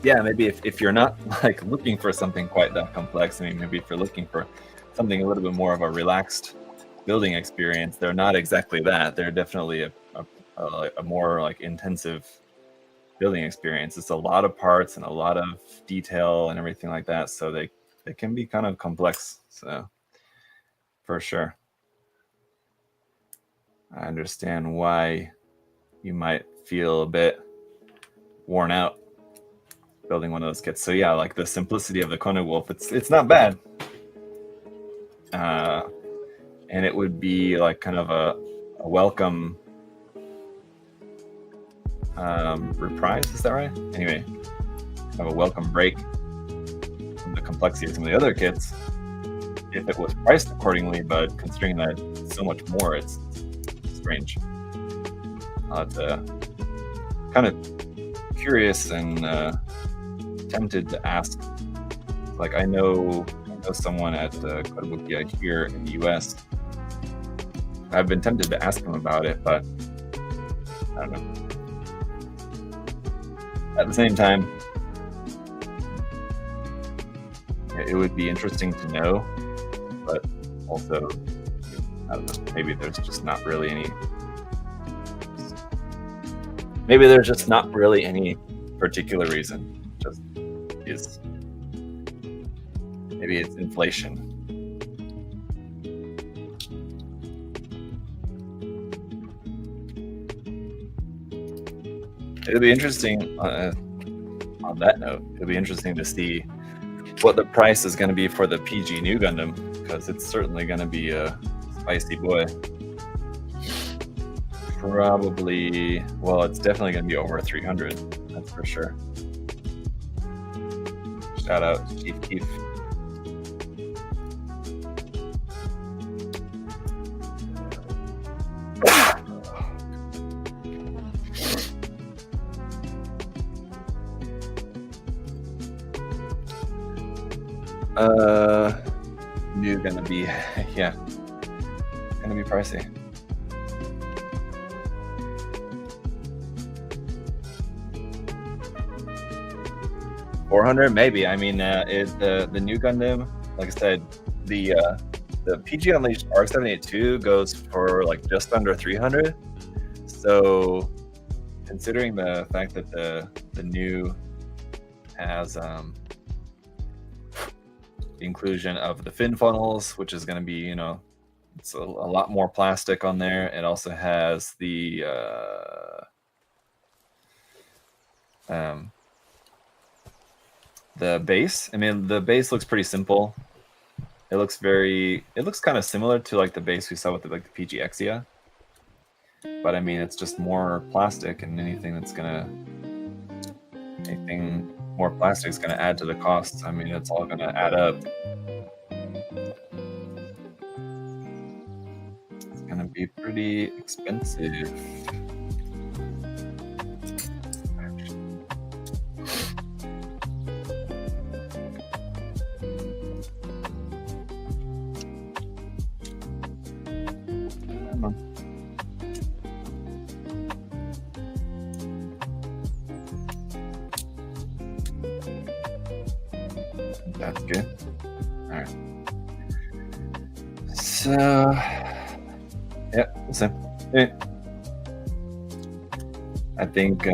Speaker 1: yeah, maybe if you're not like looking for something quite that complex, I mean, maybe if you're looking for something a little bit more of a relaxed building experience, they're not exactly that. They're definitely a more like intensive building experience. It's a lot of parts and a lot of detail and everything like that, so they can be kind of complex. So for sure, I understand why you might feel a bit worn out building one of those kits. So yeah, like the simplicity of the Koenig Wolf, it's not bad, and it would be like kind of a welcome reprise, is that right? Anyway, have a welcome break from the complexity of some of the other kits if it was priced accordingly, but considering that it's so much more, it's strange. I'll have to kind of curious and tempted to ask. Like I know someone at Kotobukiya here in the US. I've been tempted to ask him about it, but I don't know. At the same time, it would be interesting to know, but also, I don't know, maybe there's just not really any particular reason. Just is. Maybe it's inflation. It'll be interesting, on that note, it'll be interesting to see what the price is going to be for the PG New Gundam, because it's certainly going to be a spicy boy. Probably, well, it's definitely going to be over 300, that's for sure. Shout out to Chief Keef. New gonna be yeah, gonna be pricey. $400 maybe. I mean, the new Gundam, like I said, the PG Unleashed R782 goes for like just under 300. So, considering the fact that the new has the inclusion of the fin funnels, which is going to be, you know, it's a lot more plastic on there. It also has the base. I mean, the base looks pretty simple. It looks kind of similar to like the base we saw with like the PG Exia. But I mean, it's just more plastic, and anything more plastic is gonna add to the costs. I mean, it's all gonna add up. It's gonna be pretty expensive. That's good. All right. So, yeah, same. I think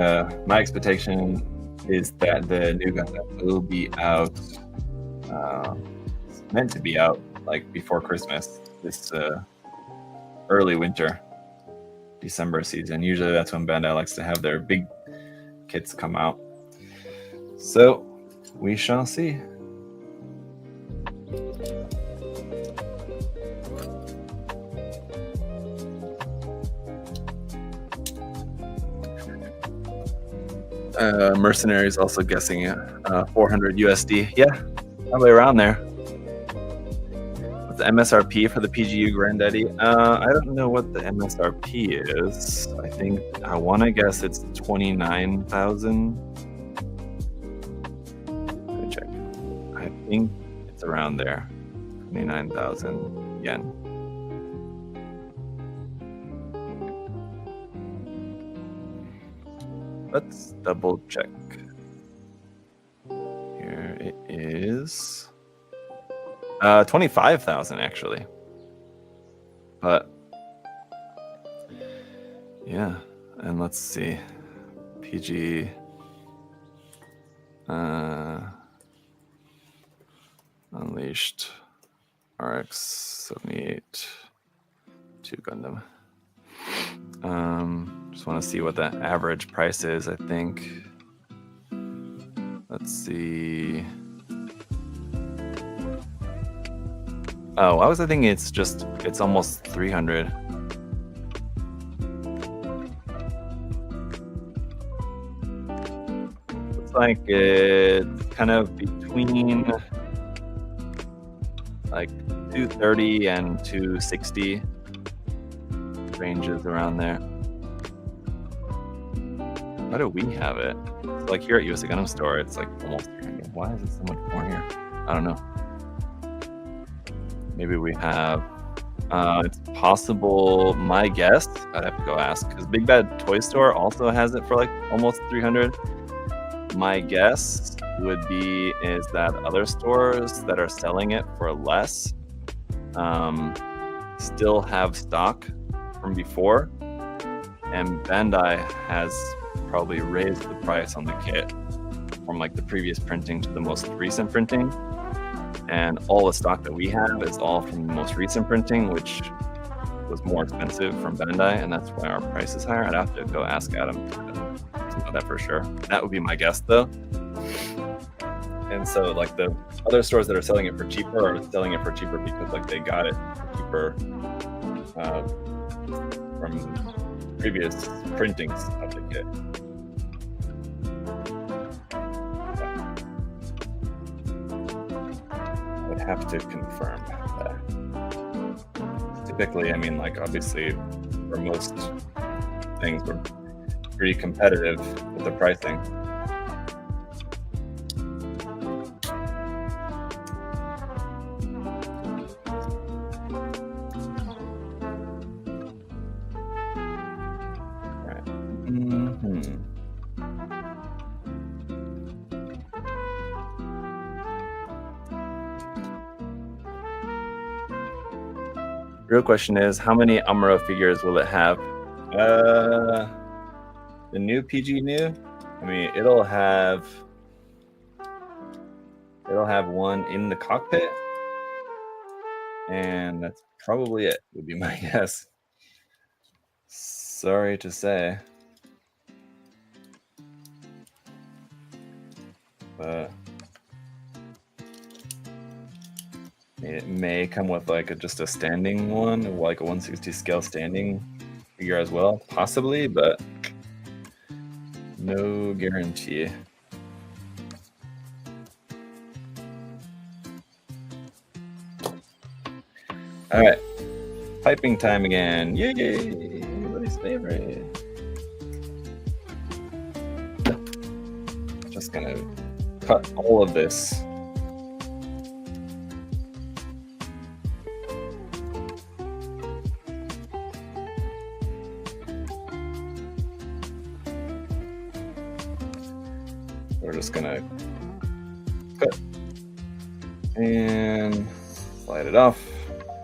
Speaker 1: my expectation is that the new Gundam will be out. It's meant to be out like before Christmas, this early winter, December season. Usually that's when Bandai likes to have their big kits come out. So we shall see. Mercenaries also guessing 400 USD. Yeah, probably around there. What's the MSRP for the PGU Granddaddy? I don't know what the MSRP is. I want to guess it's 29,000. Let me check. I think it's around there. 29,000 yen. Let's double check. Here it is. 25,000 actually. But yeah, and let's see. PG Unleashed RX-78 2 Gundam. Just want to see what that average price is, I think. Let's see. Oh, I was thinking it's almost 300. Looks like it's kind of between like 230 and 260 ranges around there. Why do we have it? So like here at USA Gundam Store, it's like almost 300. Why is it so much more here? I don't know. Maybe we have. It's possible. My guess, I'd have to go ask, because Big Bad Toy Store also has it for like almost 300. My guess would be is that other stores that are selling it for less still have stock from before, and Bandai has probably raised the price on the kit from like the previous printing to the most recent printing, and all the stock that we have is all from the most recent printing, which was more expensive from Bandai, and that's why our price is higher. I'd have to go ask Adam to know that for sure. That would be my guess though. And so like the other stores that are selling it for cheaper are selling it for cheaper because like they got it cheaper from previous printings of the kit. I would have to confirm that. Typically, I mean, like obviously for most things we're pretty competitive with the pricing. Real question is, how many Amuro figures will it have? The new PG new? I mean, it'll have one in the cockpit, and that's probably it, would be my guess. Sorry to say. But it may come with like just a standing one, like a 160 scale standing figure as well, possibly, but no guarantee. All right, piping time again. Yay! Everybody's favorite. Just gonna cut all of this. We're just gonna cut and slide it off,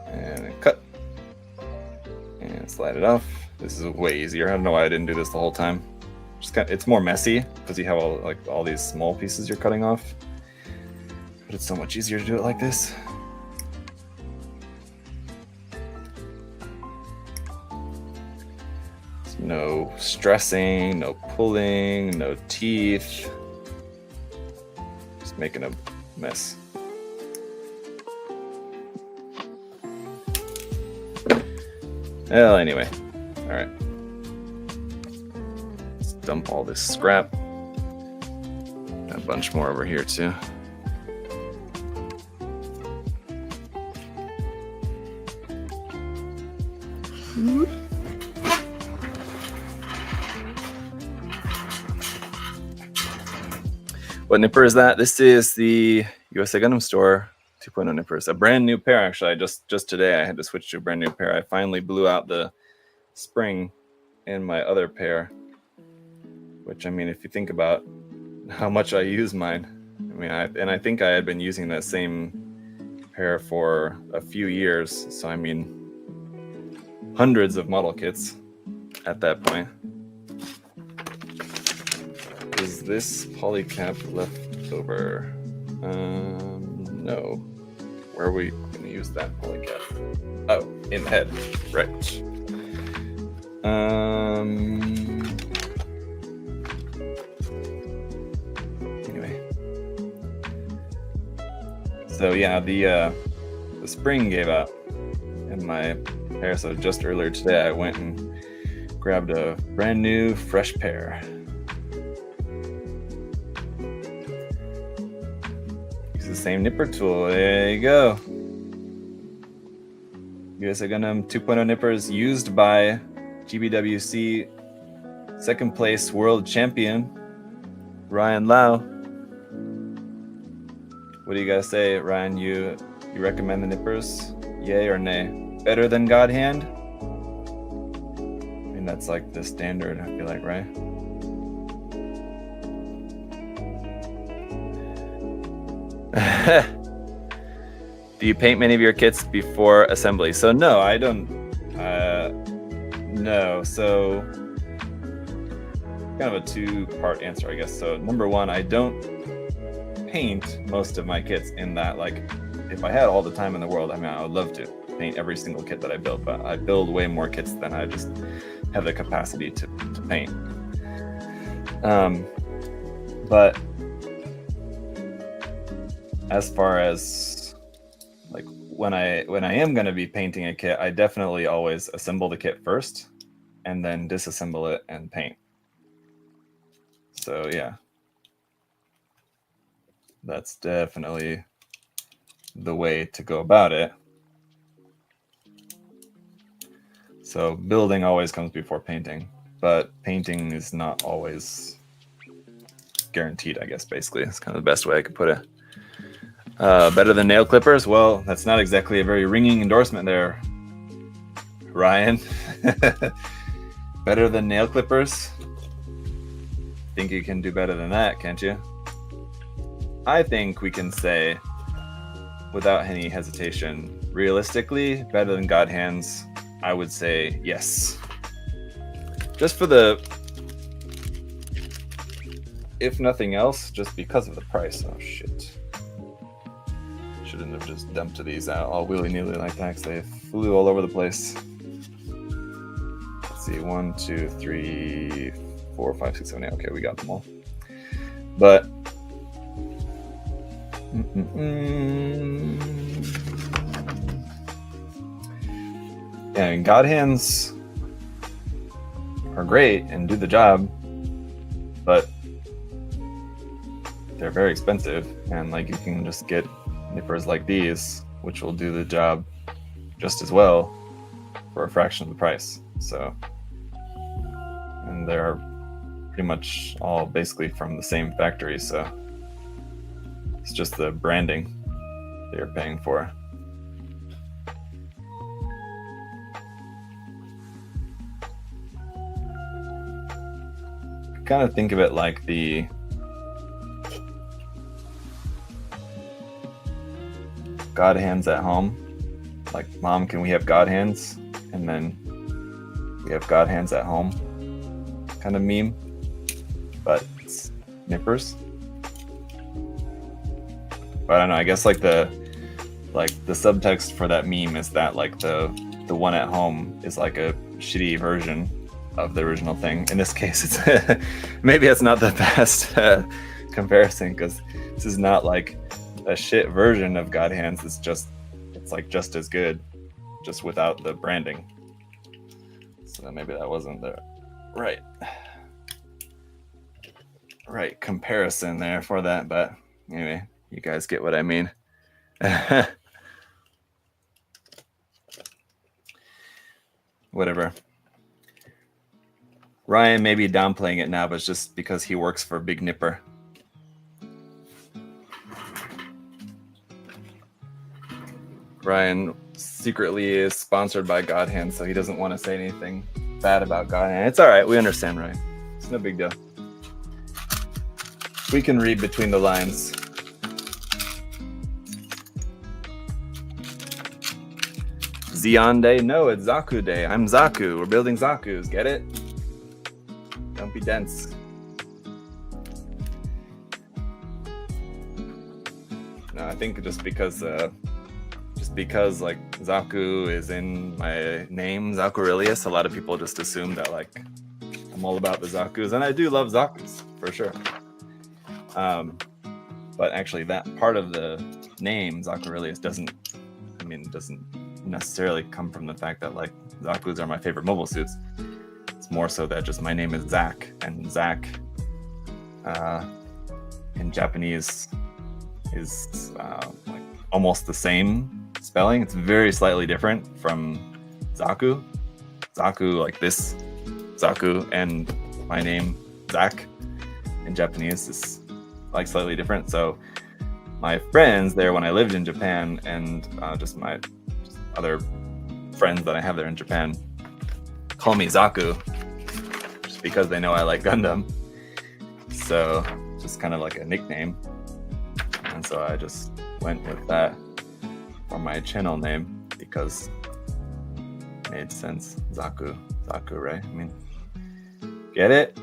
Speaker 1: and cut and slide it off. This is way easier. I don't know why I didn't do this the whole time. It's more messy because you have all these small pieces you're cutting off, but it's so much easier to do it like this. There's no stressing, no pulling, no teeth. Just making a mess. Well, anyway, all right. Let's dump all this scrap. Got a bunch more over here too. What nipper is that? This is the USA Gundam Store 2.0 nippers. A brand new pair, actually. Just today I had to switch to a brand new pair. I finally blew out the spring in my other pair, which, I mean, if you think about how much I use mine, I think I had been using that same pair for a few years. So, I mean, hundreds of model kits at that point. Is this polycap left over? No. Where are we going to use that polycap? Oh, in the head. Right. Anyway. So yeah, the spring gave out in my pair. So just earlier today, I went and grabbed a brand new, fresh pair. The same nipper tool. There you go. USA Gundam 2.0 nippers used by GBWC second place world champion Ryan Lau. What do you guys say, Ryan? You recommend the nippers? Yay or nay? Better than God Hand? I mean, that's like the standard, I feel like, right? Do you paint many of your kits before assembly? So no, I don't. No. So kind of a two-part answer, I guess. So number one, I don't paint most of my kits in that. Like, if I had all the time in the world, I mean, I would love to paint every single kit that I build, but I build way more kits than I just have the capacity to paint. But as far as like when I am going to be painting a kit, I definitely always assemble the kit first and then disassemble it and paint. So yeah, that's definitely the way to go about it. So building always comes before painting, but painting is not always guaranteed, I guess. Basically, it's kind of the best way I could put it. Better than nail clippers? Well, that's not exactly a very ringing endorsement there, Ryan. Better than nail clippers? Think you can do better than that, can't you? I think we can say without any hesitation, realistically, better than God Hands, I would say yes. Just for the, if nothing else, just because of the price. Oh shit. Shouldn't have just dumped these out all willy-nilly like that, because they flew all over the place. Let's see, 1, 2, 3, 4, 5, 6, 7, 8. Okay, we got them all. But yeah, I mean, God Hands are great and do the job, but they're very expensive, and like you can just get nippers like these, which will do the job just as well for a fraction of the price. So, and they're pretty much all basically from the same factory, so it's just the branding that you're paying for. Kind of think of it like the God Hands at home. Like, Mom, can we have God Hands? And then we have God Hands at home kind of meme, but it's nippers. But I don't know, I guess like the subtext for that meme is that like the one at home is like a shitty version of the original thing. In this case, it's maybe it's not the best comparison, because this is not like a shit version of God Hands. It's like just as good, just without the branding. So maybe that wasn't the right comparison there for that, but anyway, you guys get what I mean. Whatever. Ryan may be downplaying it now, but it's just because he works for Big Nipper. Ryan secretly is sponsored by God Hand, so he doesn't want to say anything bad about God Hand. It's all right. We understand, Ryan. It's no big deal. We can read between the lines. Xeon Day? No, it's Zaku Day. I'm Zaku. We're building Zakus. Get it? Don't be dense. No, I think just because like Zaku is in my name, Zakurilius, a lot of people just assume that like I'm all about the Zakus, and I do love Zakus for sure. But actually, that part of the name Zakurilius doesn't necessarily come from the fact that like Zakus are my favorite mobile suits. It's more so that just my name is Zak, and Zak in Japanese is like almost the same spelling. It's very slightly different from Zaku. Zaku, like this Zaku, and my name Zak in Japanese is like slightly different. So my friends there when I lived in Japan, and just other friends that I have there in Japan, call me Zaku just because they know I like Gundam. So just kind of like a nickname, and so I just went with that for my channel name because it made sense. Zaku, right? I mean, get it?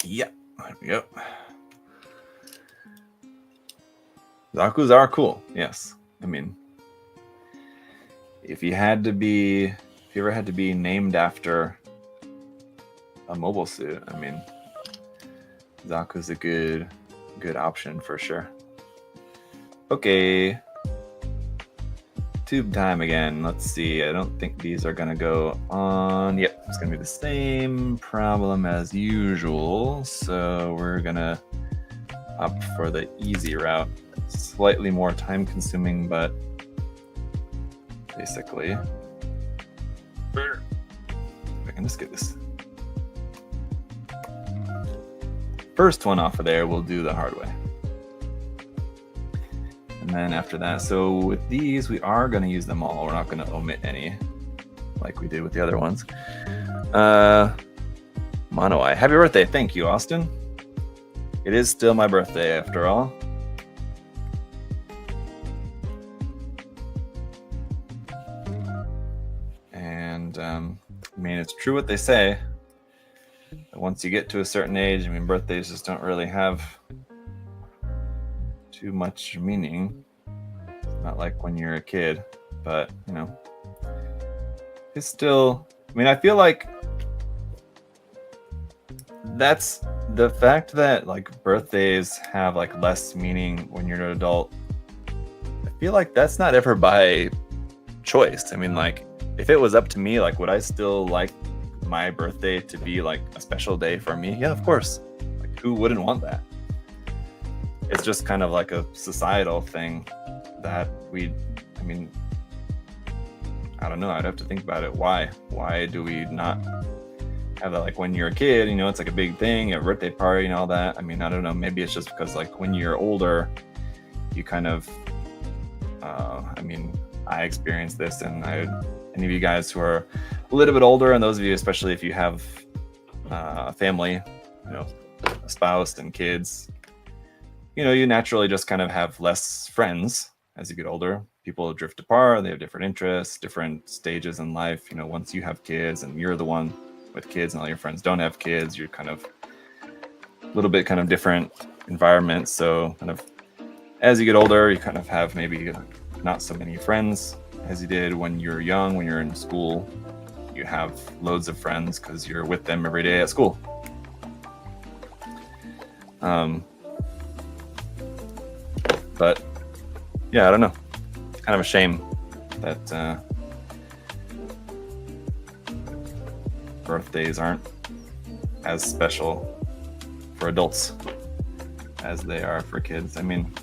Speaker 1: Yeah, there we go. Zakus are cool, yes. I mean, if you ever had to be named after a mobile suit, I mean, Zaku's a good option for sure. Okay. Tube time again. Let's see. I don't think these are gonna go on. Yep, it's gonna be the same problem as usual. So we're gonna opt for the easy route. Slightly more time consuming, but basically, if I can just get this first one off of there, we'll do the hard way. And then after that, so with these, we are going to use them all. We're not going to omit any like we did with the other ones. Mono Eye. Happy birthday. Thank you, Austin. It is still my birthday after all. And I mean, it's true what they say. That once you get to a certain age, I mean, birthdays just don't really have too much meaning. Not like when you're a kid, but you know, it's still, I mean, I feel like that's the fact that like birthdays have like less meaning when you're an adult. I feel like that's not ever by choice. I mean, like if it was up to me, like would I still like my birthday to be like a special day for me? Yeah, of course. Like who wouldn't want that? It's just kind of like a societal thing that I mean, I don't know. I'd have to think about it. Why do we not have that? Like when you're a kid, you know, it's like a big thing, a birthday party and all that. I mean, I don't know. Maybe it's just because like when you're older, you kind of, I mean, I experienced this, and any of you guys who are a little bit older, and those of you, especially if you have a family, you know, a spouse and kids, you know, you naturally just kind of have less friends as you get older. People drift apart. They have different interests, different stages in life. You know, once you have kids and you're the one with kids and all your friends don't have kids, you're kind of a little bit kind of different environments. So kind of as you get older, you kind of have maybe not so many friends as you did when you're young. When you're in school, you have loads of friends because you're with them every day at school. But yeah, I don't know. It's kind of a shame that birthdays aren't as special for adults as they are for kids. I mean,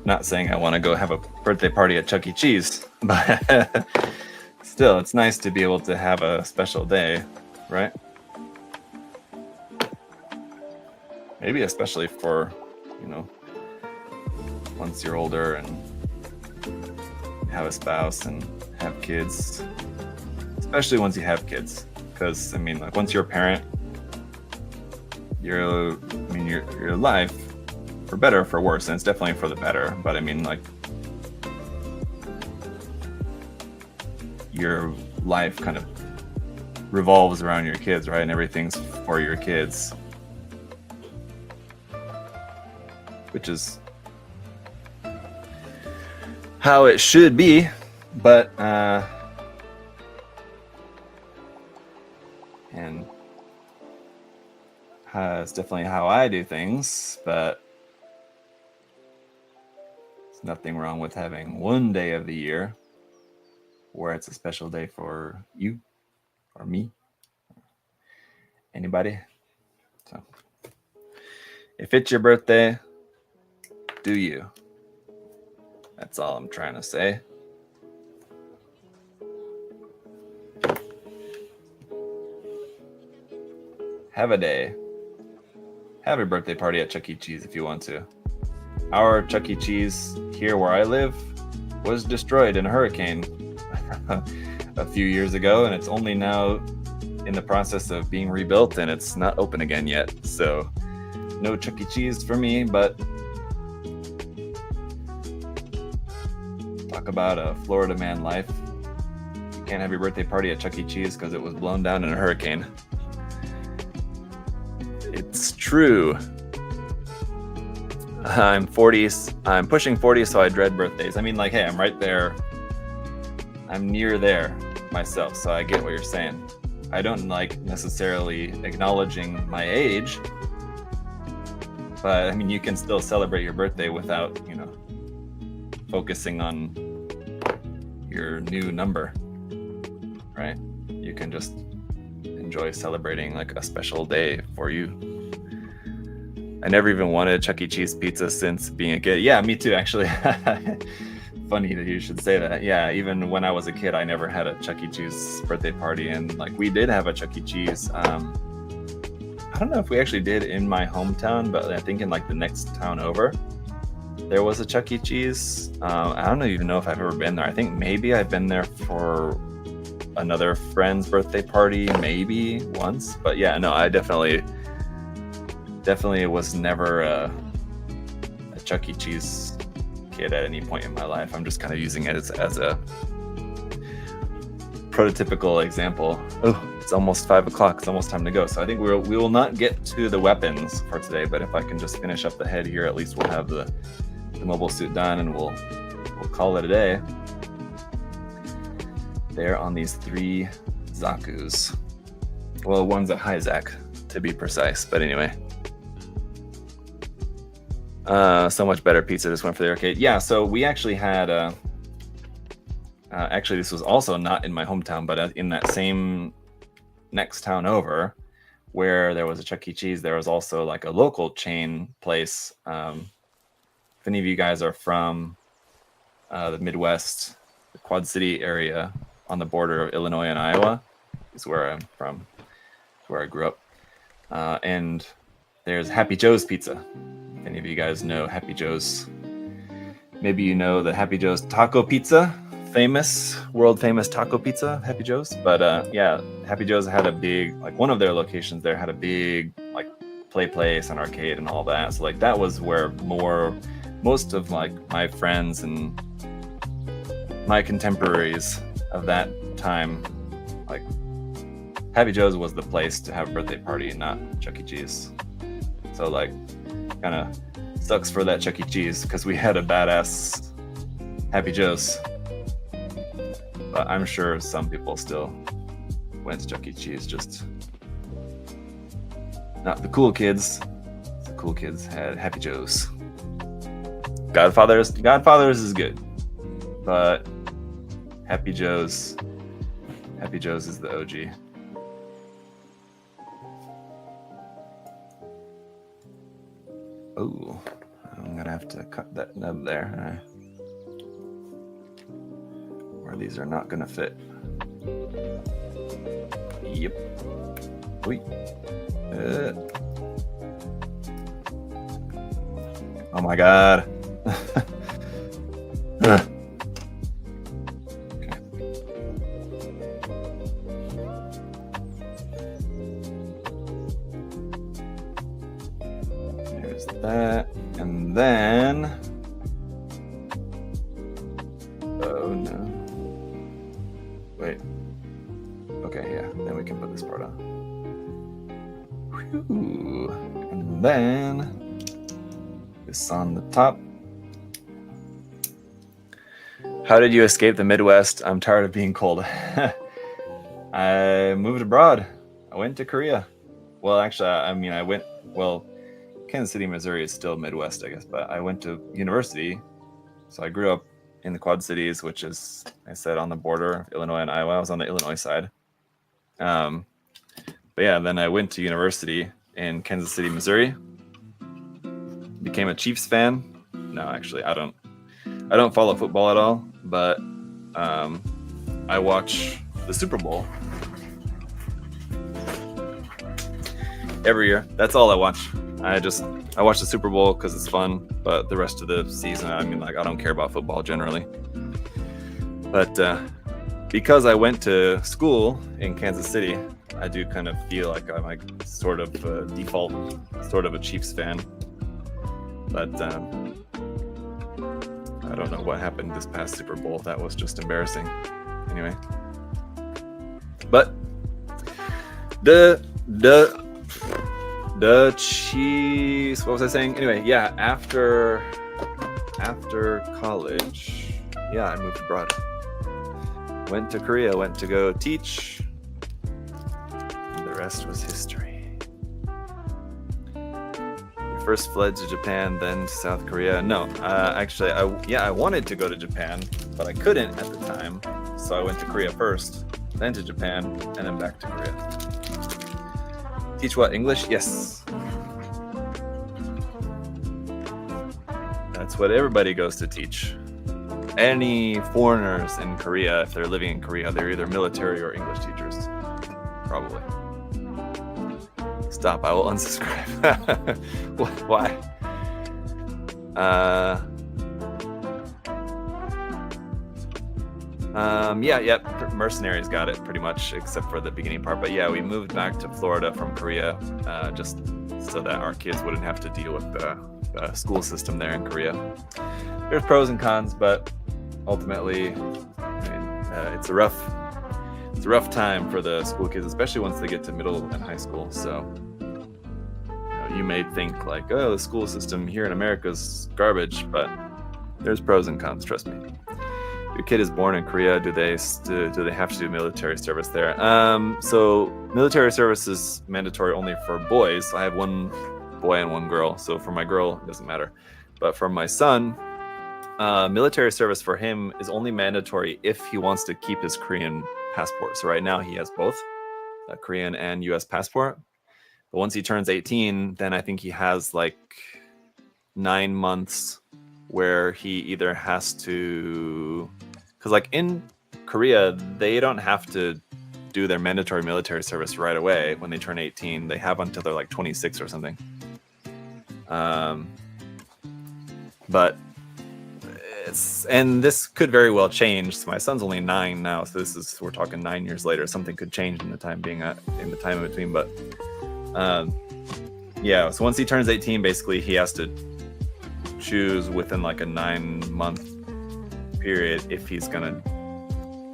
Speaker 1: not saying I want to go have a birthday party at Chuck E. Cheese, but still, it's nice to be able to have a special day, right? Maybe especially for, you know, once you're older and have a spouse and have kids, especially once you have kids, because I mean, like once you're a parent, your life, for better or for worse, and it's definitely for the better, but I mean, like your life kind of revolves around your kids, right? And everything's for your kids, which is how it should be, but and it's definitely how I do things, but there's nothing wrong with having one day of the year where it's a special day for you or me, anybody. So if it's your birthday, do you? That's all I'm trying to say. Have a day. Have a birthday party at Chuck E. Cheese if you want to. Our Chuck E. Cheese here where I live was destroyed in a hurricane a few years ago, and it's only now in the process of being rebuilt, and it's not open again yet. So no Chuck E. Cheese for me, but talk about a Florida man life. You can't have your birthday party at Chuck E. Cheese because it was blown down in a hurricane. It's true. I'm 40. I'm pushing 40, so I dread birthdays. I mean, like, hey, I'm right there. I'm near there myself, so I get what you're saying. I don't like necessarily acknowledging my age, but I mean, you can still celebrate your birthday without, you know, focusing on your new number, right? You can just enjoy celebrating like a special day for you. I never even wanted Chuck E. Cheese pizza since being a kid. Yeah, me too, actually. Funny that you should say that. Yeah, even when I was a kid, I never had a Chuck E. Cheese birthday party, and like we did have a Chuck E. Cheese don't know if we actually did in my hometown, but I think in like the next town over, there was a Chuck E. Cheese. I don't even know if I've ever been there. I think maybe I've been there for another friend's birthday party, maybe once. But yeah, no, I definitely was never a Chuck E. Cheese kid at any point in my life. I'm just kind of using it as a prototypical example. Oh, it's almost 5 o'clock. It's almost time to go. So I think we will not get to the weapons for today, but if I can just finish up the head here, at least we'll have the mobile suit done, and we'll call it a day. There on these 3 Zakus. Well, one's a high Zak, to be precise. But anyway. So much better pizza just went for the arcade. Yeah, so we actually had... actually, this was also not in my hometown, but in that same next town over, where there was a Chuck E. Cheese, there was also like a local chain place. If any of you guys are from the Midwest, the Quad City area on the border of Illinois and Iowa, is where I'm from, where I grew up. And there's Happy Joe's Pizza. If any of you guys know Happy Joe's, maybe you know the Happy Joe's Taco Pizza. World famous taco pizza, Happy Joe's. But yeah, Happy Joe's had a big, like one of their locations there had a big like play place and arcade and all that. So like that was where most of like my friends and my contemporaries of that time, like Happy Joe's was the place to have a birthday party, not Chuck E. Cheese. So like kind of sucks for that Chuck E. Cheese because we had a badass Happy Joe's. But I'm sure some people still went to Chuck E. Cheese, just not the cool kids. The cool kids had Happy Joe's. Godfather's is good, but Happy Joe's is the OG. Oh, I'm gonna have to cut that nub there. These are not gonna fit. Yep. Wait. Oh my god. Okay. There's that, and then. Oh no. Wait. Okay, yeah. Then we can put this part on. Whew. And then this on the top. How did you escape the Midwest? I'm tired of being cold. I moved abroad. I went to Korea. Well, actually, I went, Kansas City, Missouri is still Midwest, I guess, but I went to university. So I grew up in the Quad Cities, which is, I said, on the border of Illinois and Iowa. I was on the Illinois side. But yeah, then I went to university in Kansas City, Missouri. Became a Chiefs fan. No, actually, I don't follow football at all, but I watch the Super Bowl every year. That's all I watch. I watch the Super Bowl because it's fun, but the rest of the season, I don't care about football generally. But because I went to school in Kansas City, I do kind of feel like I'm like sort of default, sort of a Chiefs fan. But I don't know what happened this past Super Bowl. That was just embarrassing. Anyway, but the Chiefs. What was I saying? Anyway, yeah. After college, yeah, I moved abroad. Went to Korea. Went to go teach. And the rest was history. First fled to Japan, then to South Korea. No, actually, I wanted to go to Japan, but I couldn't at the time. So I went to Korea first, then to Japan, and then back to Korea. Teach what? English? Yes. That's what everybody goes to teach. Any foreigners in Korea, if they're living in Korea, they're either military or English teachers. Probably. Stop. I will unsubscribe. Why? Mercenaries got it pretty much, except for the beginning part. But yeah, we moved back to Florida from Korea, just so that our kids wouldn't have to deal with the school system there in Korea. There's pros and cons, but ultimately, it's a rough time for the school kids, especially once they get to middle and high school. So you may think like, oh, the school system here in America is garbage, but there's pros and cons. Trust me. Your kid is born in Korea. Do they have to do military service there? So military service is mandatory only for boys. I have one boy and one girl. So for my girl, it doesn't matter. But for my son, military service for him is only mandatory if he wants to keep his Korean passport. So right now he has both a Korean and US passport. But once he turns 18, then I think he has like 9 months where he either has to, because like in Korea, they don't have to do their mandatory military service right away when they turn 18. They have until they're like 26 or something. But and this could very well change. So my son's only 9 now, so we're talking 9 years later. Something could change in the time in between. But so once he turns 18, basically he has to choose within like a 9-month period if he's gonna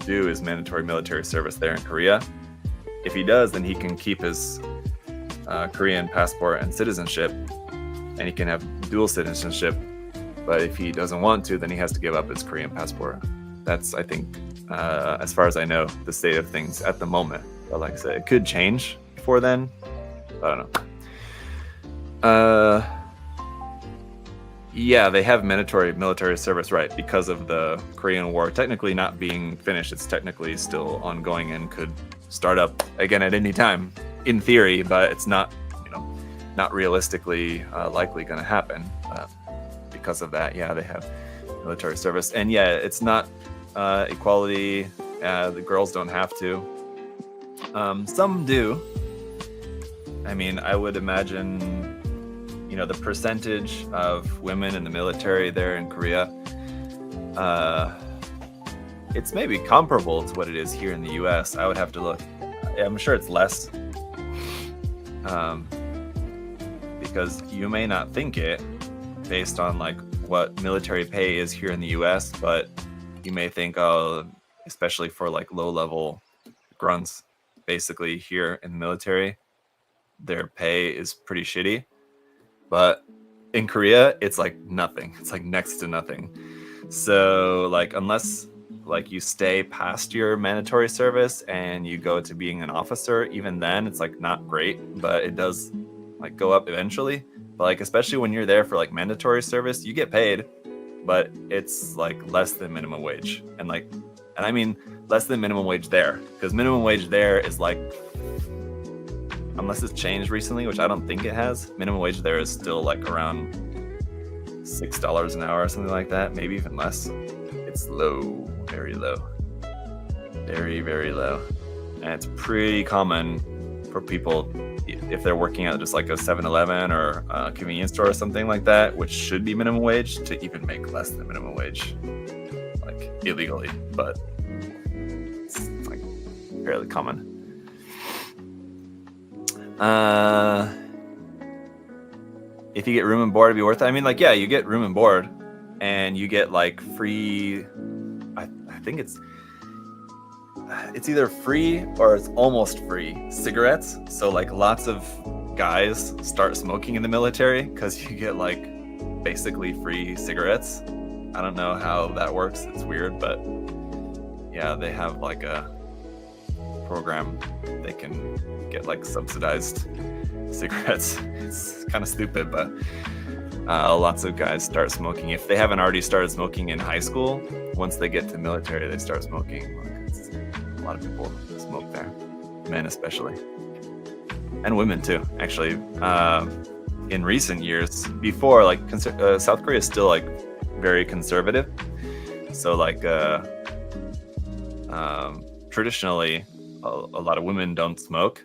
Speaker 1: do his mandatory military service there in Korea. If he does, then he can keep his Korean passport and citizenship, and he can have dual citizenship. But if he doesn't want to, then he has to give up his Korean passport. That's, I think, as far as I know, the state of things at the moment. But like I said, it could change before then. I don't know. Yeah, they have mandatory military service, right, because of the Korean War technically not being finished. It's technically still ongoing and could start up again at any time, in theory, but it's not, not realistically likely going to happen. Because of that, yeah, they have military service. And yeah, it's not equality. The girls don't have to. Some do. I mean, I would imagine, the percentage of women in the military there in Korea, it's maybe comparable to what it is here in the US. I would have to look. I'm sure it's less. Because you may not think it based on like what military pay is here in the US, but you may think, especially for like low-level grunts, basically here in the military, their pay is pretty shitty. But in Korea, it's like nothing. It's like next to nothing. So like unless like you stay past your mandatory service and you go to being an officer, even then it's like not great, but it does like go up eventually. But like especially when you're there for like mandatory service, you get paid, but it's like less than minimum wage. And I mean less than minimum wage there, because minimum wage there is like, unless it's changed recently, which I don't think it has, minimum wage there is still like around $6 an hour or something like that, maybe even less. It's low, very low, very, very low. And it's pretty common for people, if they're working at just like a 7-Eleven or a convenience store or something like that, which should be minimum wage, to even make less than minimum wage, like illegally, but it's like fairly common. If you get room and board, it'd be worth it. I mean, like, yeah, you get room and board, and you get like free. I think it's either free or it's almost free cigarettes. So like lots of guys start smoking in the military because you get like basically free cigarettes. I don't know how that works. It's weird, but yeah, they have like a program they can get like subsidized cigarettes. It's kind of stupid, but lots of guys start smoking. If they haven't already started smoking in high school, once they get to military, they start smoking. A lot of people smoke there, men especially, and women too. Actually, in recent years, before like South Korea is still like very conservative, so like traditionally a lot of women don't smoke,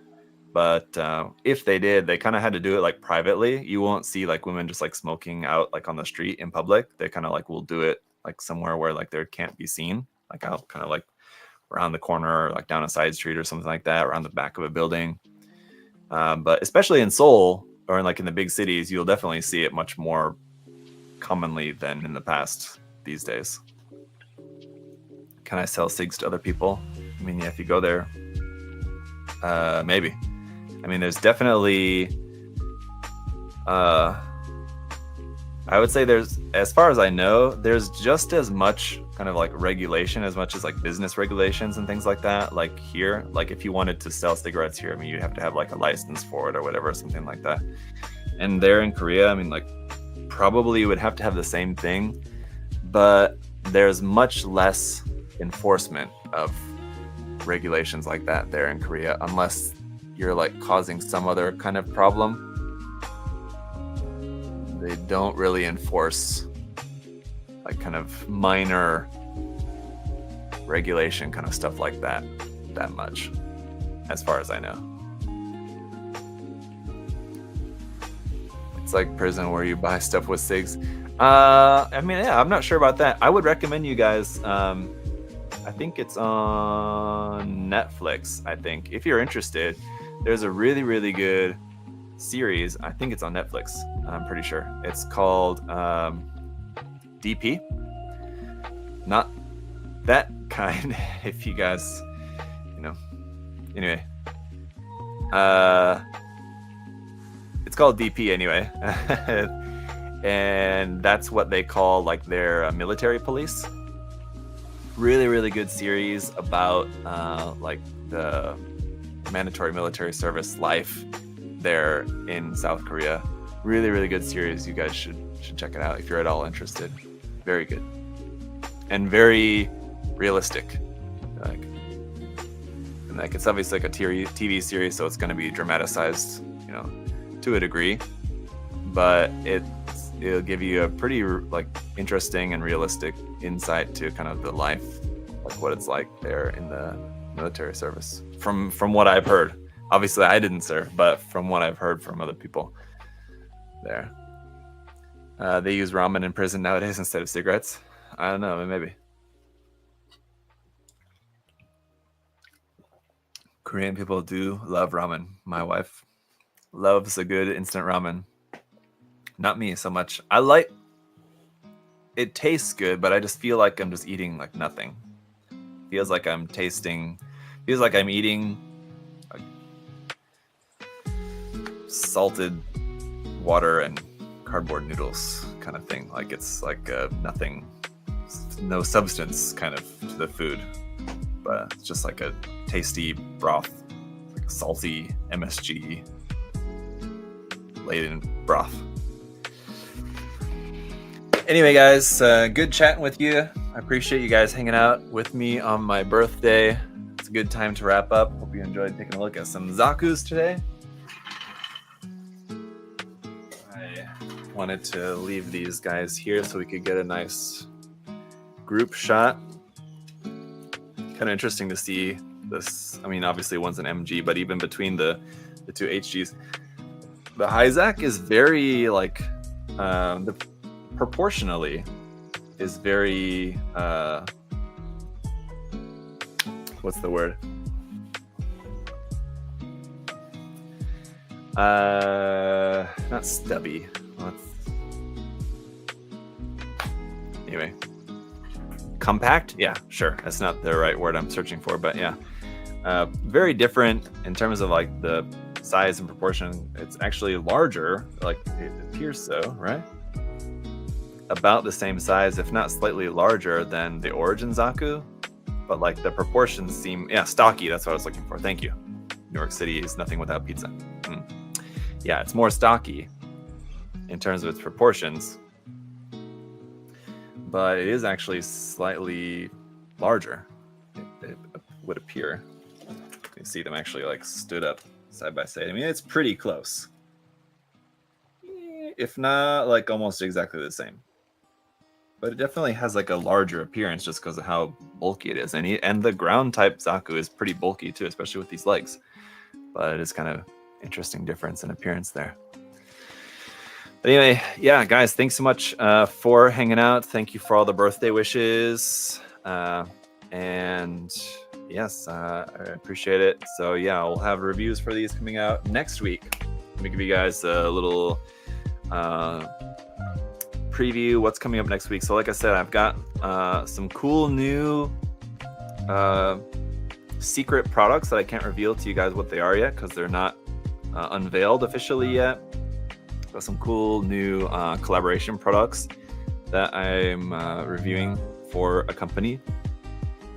Speaker 1: But if they did, they kind of had to do it like privately. You won't see like women just like smoking out like on the street in public. They kind of like will do it like somewhere where like they can't be seen, like out kind of like around the corner or like down a side street or something like that, around the back of a building. But especially in Seoul or in like in the big cities, you'll definitely see it much more commonly than in the past these days. Can I sell cigs to other people? I mean, yeah, if you go there, maybe. I mean, there's definitely, I would say there's, as far as I know, there's just as much kind of like regulation as much as like business regulations and things like that. Like here, like if you wanted to sell cigarettes here, I mean, you'd have to have like a license for it or whatever, something like that. And there in Korea, I mean, like probably you would have to have the same thing, but there's much less enforcement of regulations like that there in Korea, unless you're like causing some other kind of problem. They don't really enforce like kind of minor regulation kind of stuff like that much, as far as I know. It's like prison where you buy stuff with cigs. I mean, yeah, I'm not sure about that. I would recommend you guys, I think it's on Netflix, I think. If you're interested, there's a really, really good series. I think it's on Netflix. I'm pretty sure. It's called DP. Not that kind, if you guys, you know. Anyway. It's called DP anyway. And that's what they call like their military police. Really, really good series about like the mandatory military service life there in South Korea. Really, really good series. You guys should check it out if you're at all interested. Very good and very realistic. And like it's obviously like a TV series, so it's going to be dramatized, you know, to a degree, but it'll give you a pretty like interesting and realistic insight to kind of the life, like what it's like there in the military service. From what I've heard, obviously I didn't serve, but from what I've heard from other people there, they use ramen in prison nowadays instead of cigarettes. I don't know, maybe. Korean people do love ramen. My wife loves a good instant ramen. Not me so much. I like it, tastes good, but I just feel like I'm just eating like nothing. Feels like I'm eating like salted water and cardboard noodles kind of thing. Like it's like nothing, no substance kind of to the food, but it's just like a tasty broth, like salty MSG laden broth. Anyway, guys, good chatting with you. I appreciate you guys hanging out with me on my birthday. It's a good time to wrap up. Hope you enjoyed taking a look at some Zakus today. I wanted to leave these guys here so we could get a nice group shot. Kind of interesting to see this. I mean, obviously one's an MG, but even between the two HGs, the Zaku is very like proportionally is very what's the word? Not stubby. Anyway, compact. Yeah, sure. That's not the right word I'm searching for, but yeah, very different in terms of like the size and proportion. It's actually larger, like it appears so, right? About the same size, if not slightly larger than the Origin Zaku, but like the proportions seem, yeah, stocky. That's what I was looking for. Thank you. New York City is nothing without pizza. Yeah, it's more stocky in terms of its proportions, but it is actually slightly larger. It would appear. You see them actually like stood up side by side. I mean, it's pretty close, if not like almost exactly the same. But it definitely has like a larger appearance just because of how bulky it is. And the ground type Zaku is pretty bulky too, especially with these legs. but it is kind of interesting difference in appearance there. But anyway, yeah, guys, thanks so much for hanging out. Thank you for all the birthday wishes. And yes, I appreciate it. So yeah, we'll have reviews for these coming out next week. Let me give you guys a little preview what's coming up next week. So like I said, I've got some cool new secret products that I can't reveal to you guys what they are yet because they're not unveiled officially yet. Got some cool new collaboration products that I'm reviewing for a company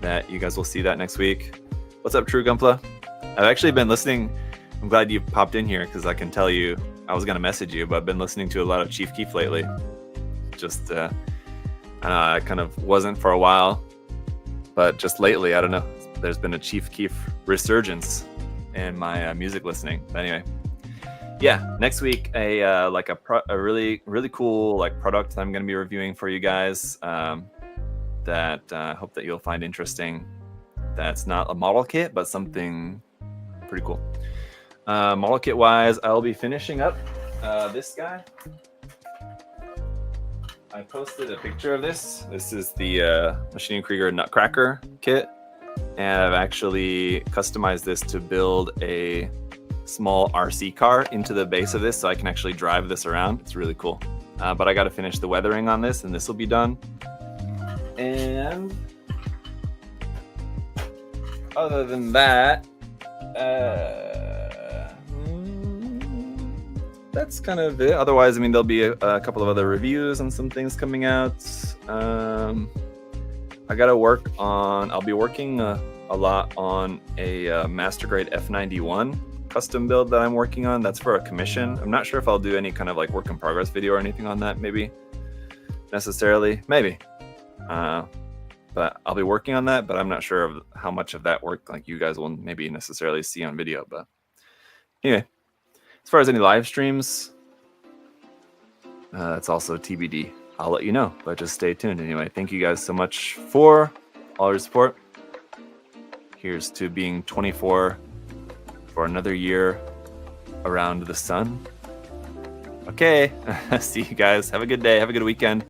Speaker 1: that you guys will see that next week. What's up, True Gunpla? I've actually been listening. I'm glad you popped in here because I can tell you I was going to message you, but I've been listening to a lot of Chief Keef lately. Just I kind of wasn't for a while, but just lately, I don't know. There's been a Chief Keef resurgence in my music listening. But anyway. Yeah, next week a really cool like product that I'm going to be reviewing for you guys that I hope that you'll find interesting. That's not a model kit, but something pretty cool. Model kit wise, I'll be finishing up this guy. I posted a picture of this. This is the Machine Krieger Nutcracker kit, and I've actually customized this to build a small RC car into the base of this so I can actually drive this around. It's really cool. But I got to finish the weathering on this and this will be done. And other than that, that's kind of it. Otherwise, I mean, there'll be a couple of other reviews and some things coming out. I got to work on, I'll be working a lot on a master grade F91 custom build that I'm working on. That's for a commission. I'm not sure if I'll do any kind of like work in progress video or anything on that, maybe necessarily, maybe. But I'll be working on that, but I'm not sure of how much of that work like you guys will maybe necessarily see on video. But anyway, as far as any live streams, it's also TBD. I'll let you know, but just stay tuned. Anyway, thank you guys so much for all your support. Here's to being 24 for another year around the sun. Okay, see you guys. Have a good day. Have a good weekend.